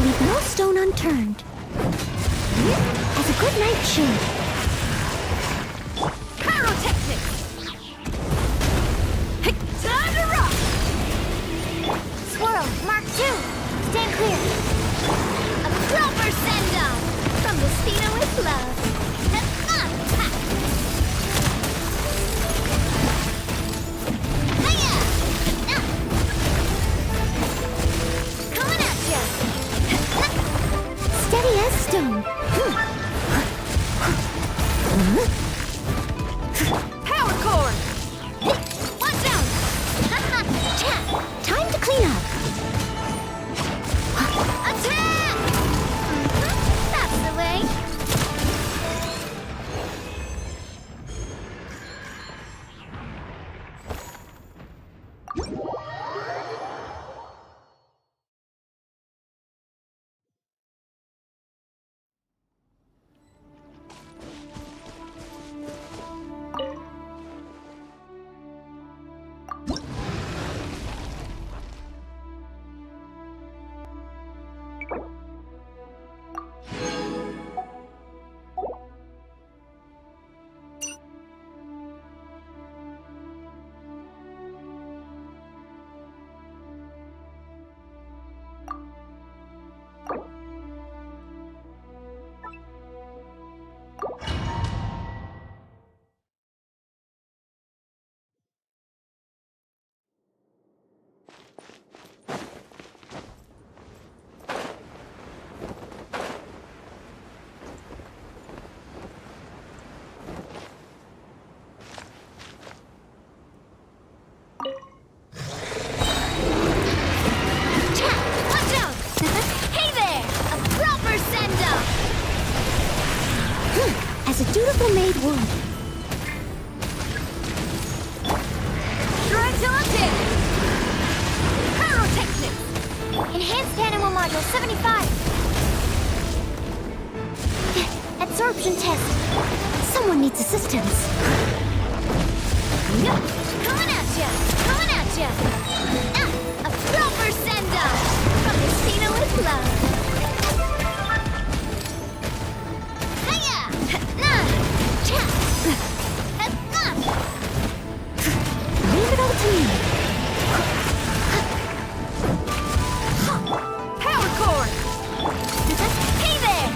Leave no stone unturned. As a good knight should. Pyrotechnics! Time to rock! Swirl, Mark 2. Stand clear. A proper send-off from the Cena with love. Coming at ya! Steady as stone. Power core! Watch out! Time to clean up. Attack! That's the way. As a dutiful maid would. Try till I'm dead! Pyrotechnics! Enhanced animal module 75. Absorption test. Someone needs assistance. Coming at ya! Coming at ya! A proper send-off from the Cena with love. Leave it all to me. Power core! Hey there!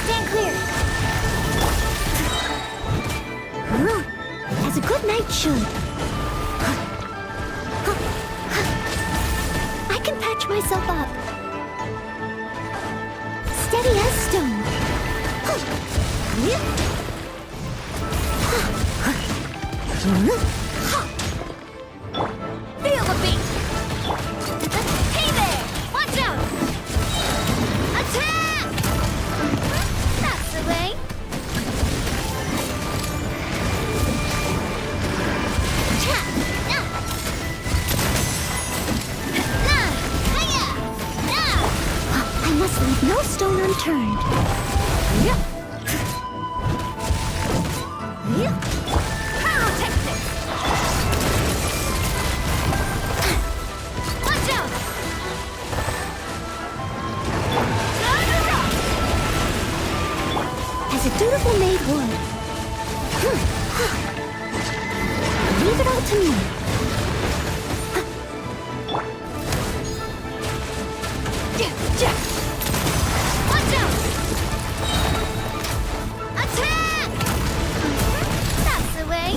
Stand clear. As a good knight should. I can patch myself up. Steady as stone. Feel the beat! Hey there! Watch must leave no stone unturned. Watch out! As a dutiful maid would. Leave it all to me. Watch out! Attack! That's the way.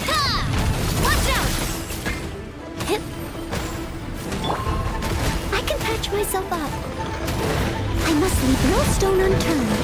Ha! Watch out! I can patch myself up. I must leave no stone unturned.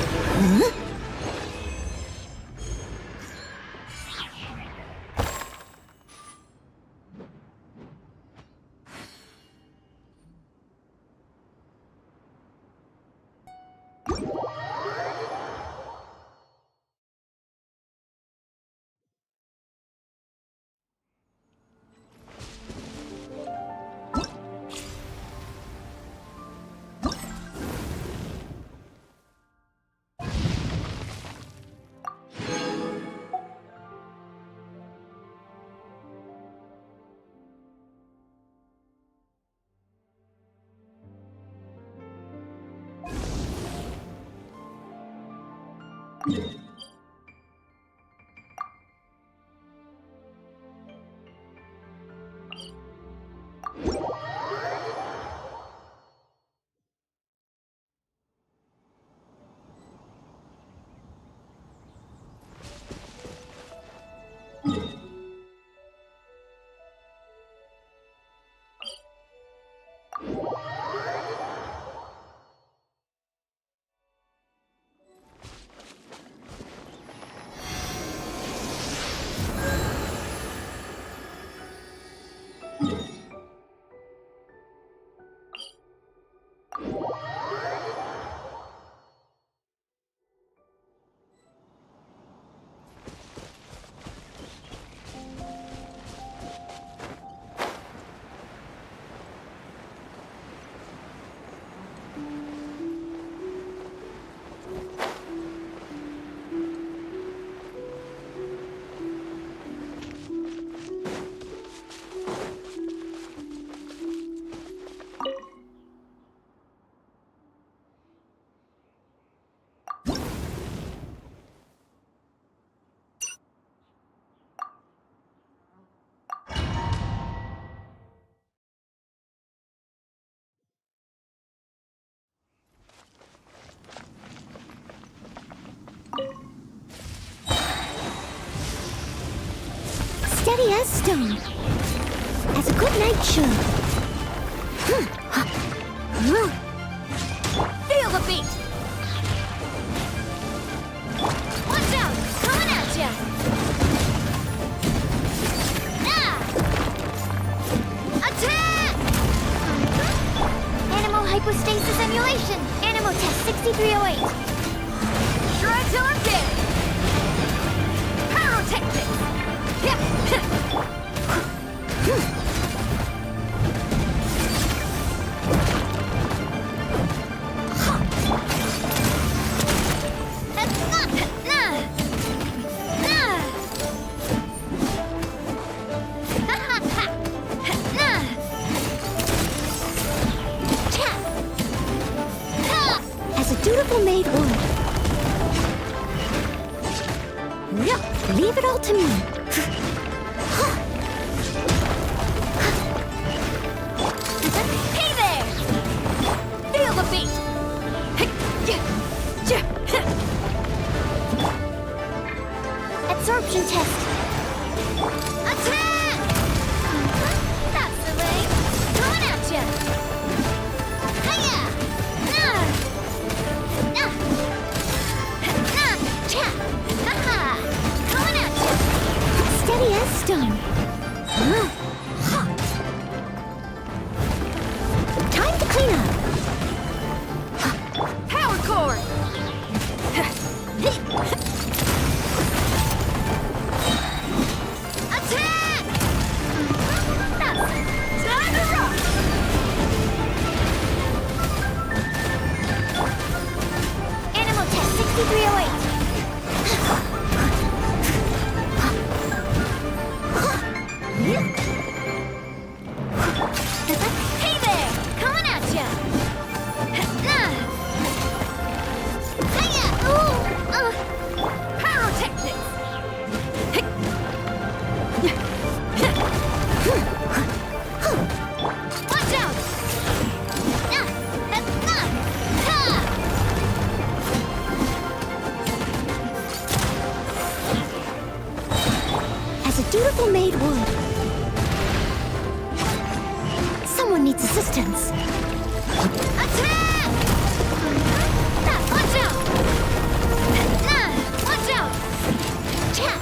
Steady as stone, as a good knight should. Feel the beat! Watch out! Coming at ya! Ah! Attack! Animal hypostasis emulation. Animal test 6308. Try till I'm dead! Pyrotechnics! As a dutiful maid would. Leave it all to me. Hey there! Feel the beat! Absorption test. Attack! That's the way! Coming at ya! Hiya! Coming at ya! assistance. Attack! Watch out! Watch out! Cha!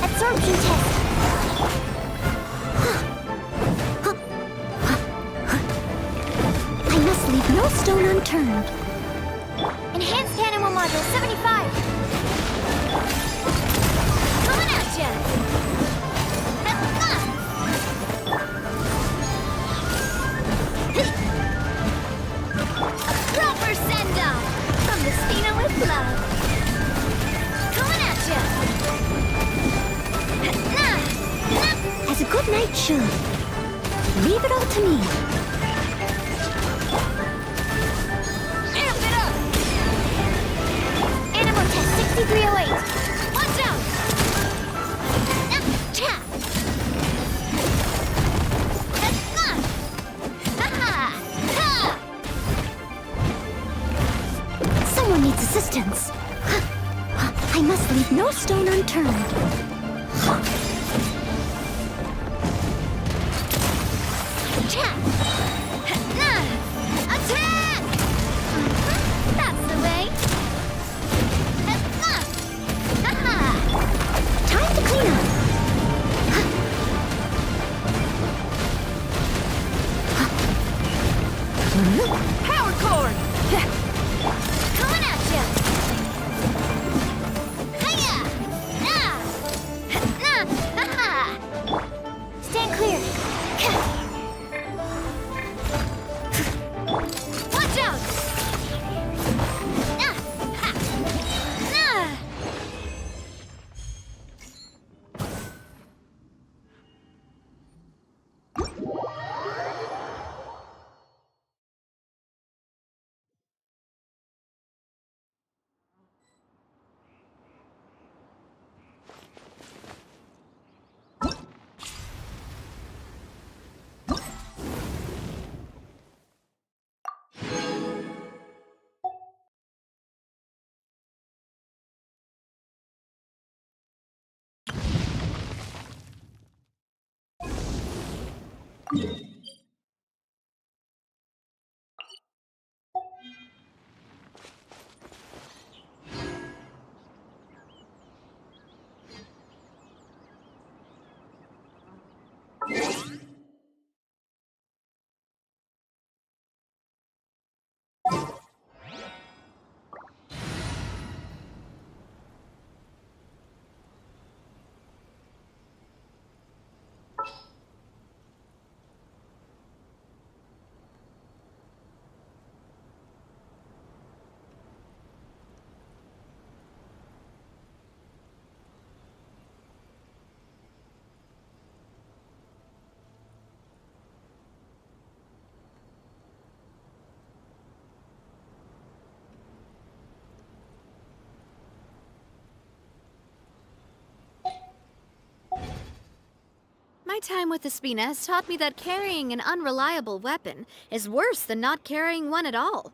Absorption test. I must leave no stone unturned. Enhanced animal module 75. Coming at ya! A proper send-off from the Spina with love. Coming at ya! As a good knight should. Leave it all to me. Amp it up! Animal test 6308. Watch out! Cha! Someone needs assistance. I must leave no stone unturned. Attack! That's the way. Time to clean up. Power cord! Coming at ya! Hiya! Stand clear. Watch out! My time with the Spina has taught me that carrying an unreliable weapon is worse than not carrying one at all.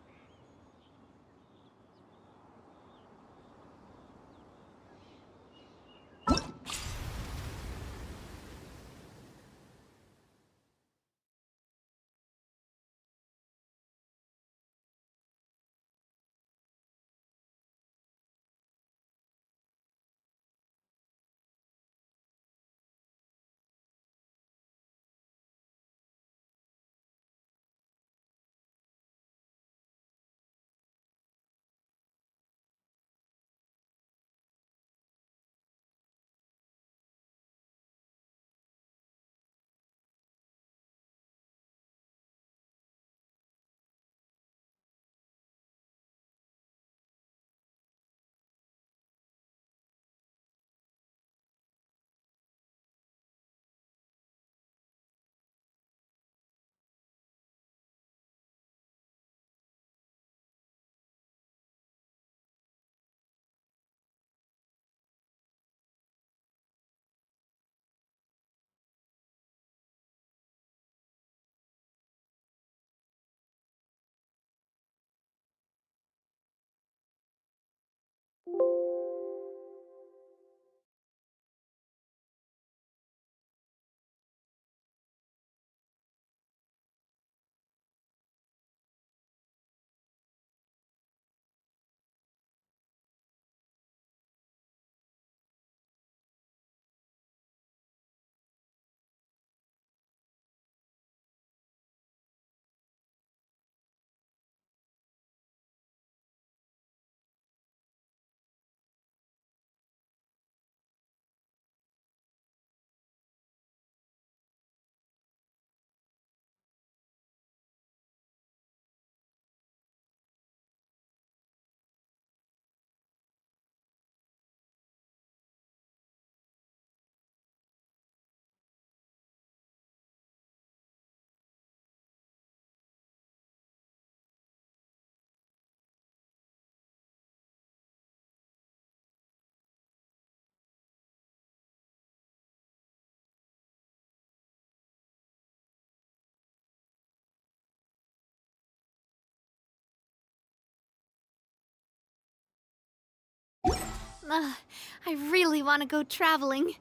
I really want to go traveling.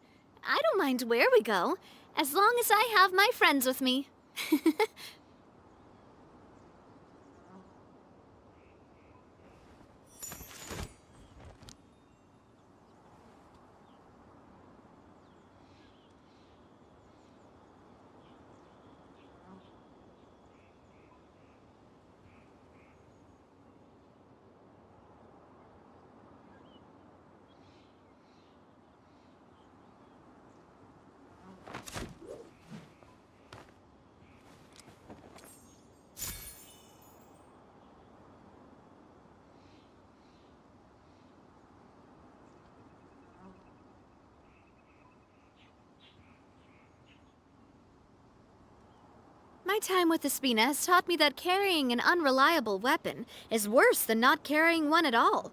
I don't mind where we go, as long as I have my friends with me. My time with Espina has taught me that carrying an unreliable weapon is worse than not carrying one at all.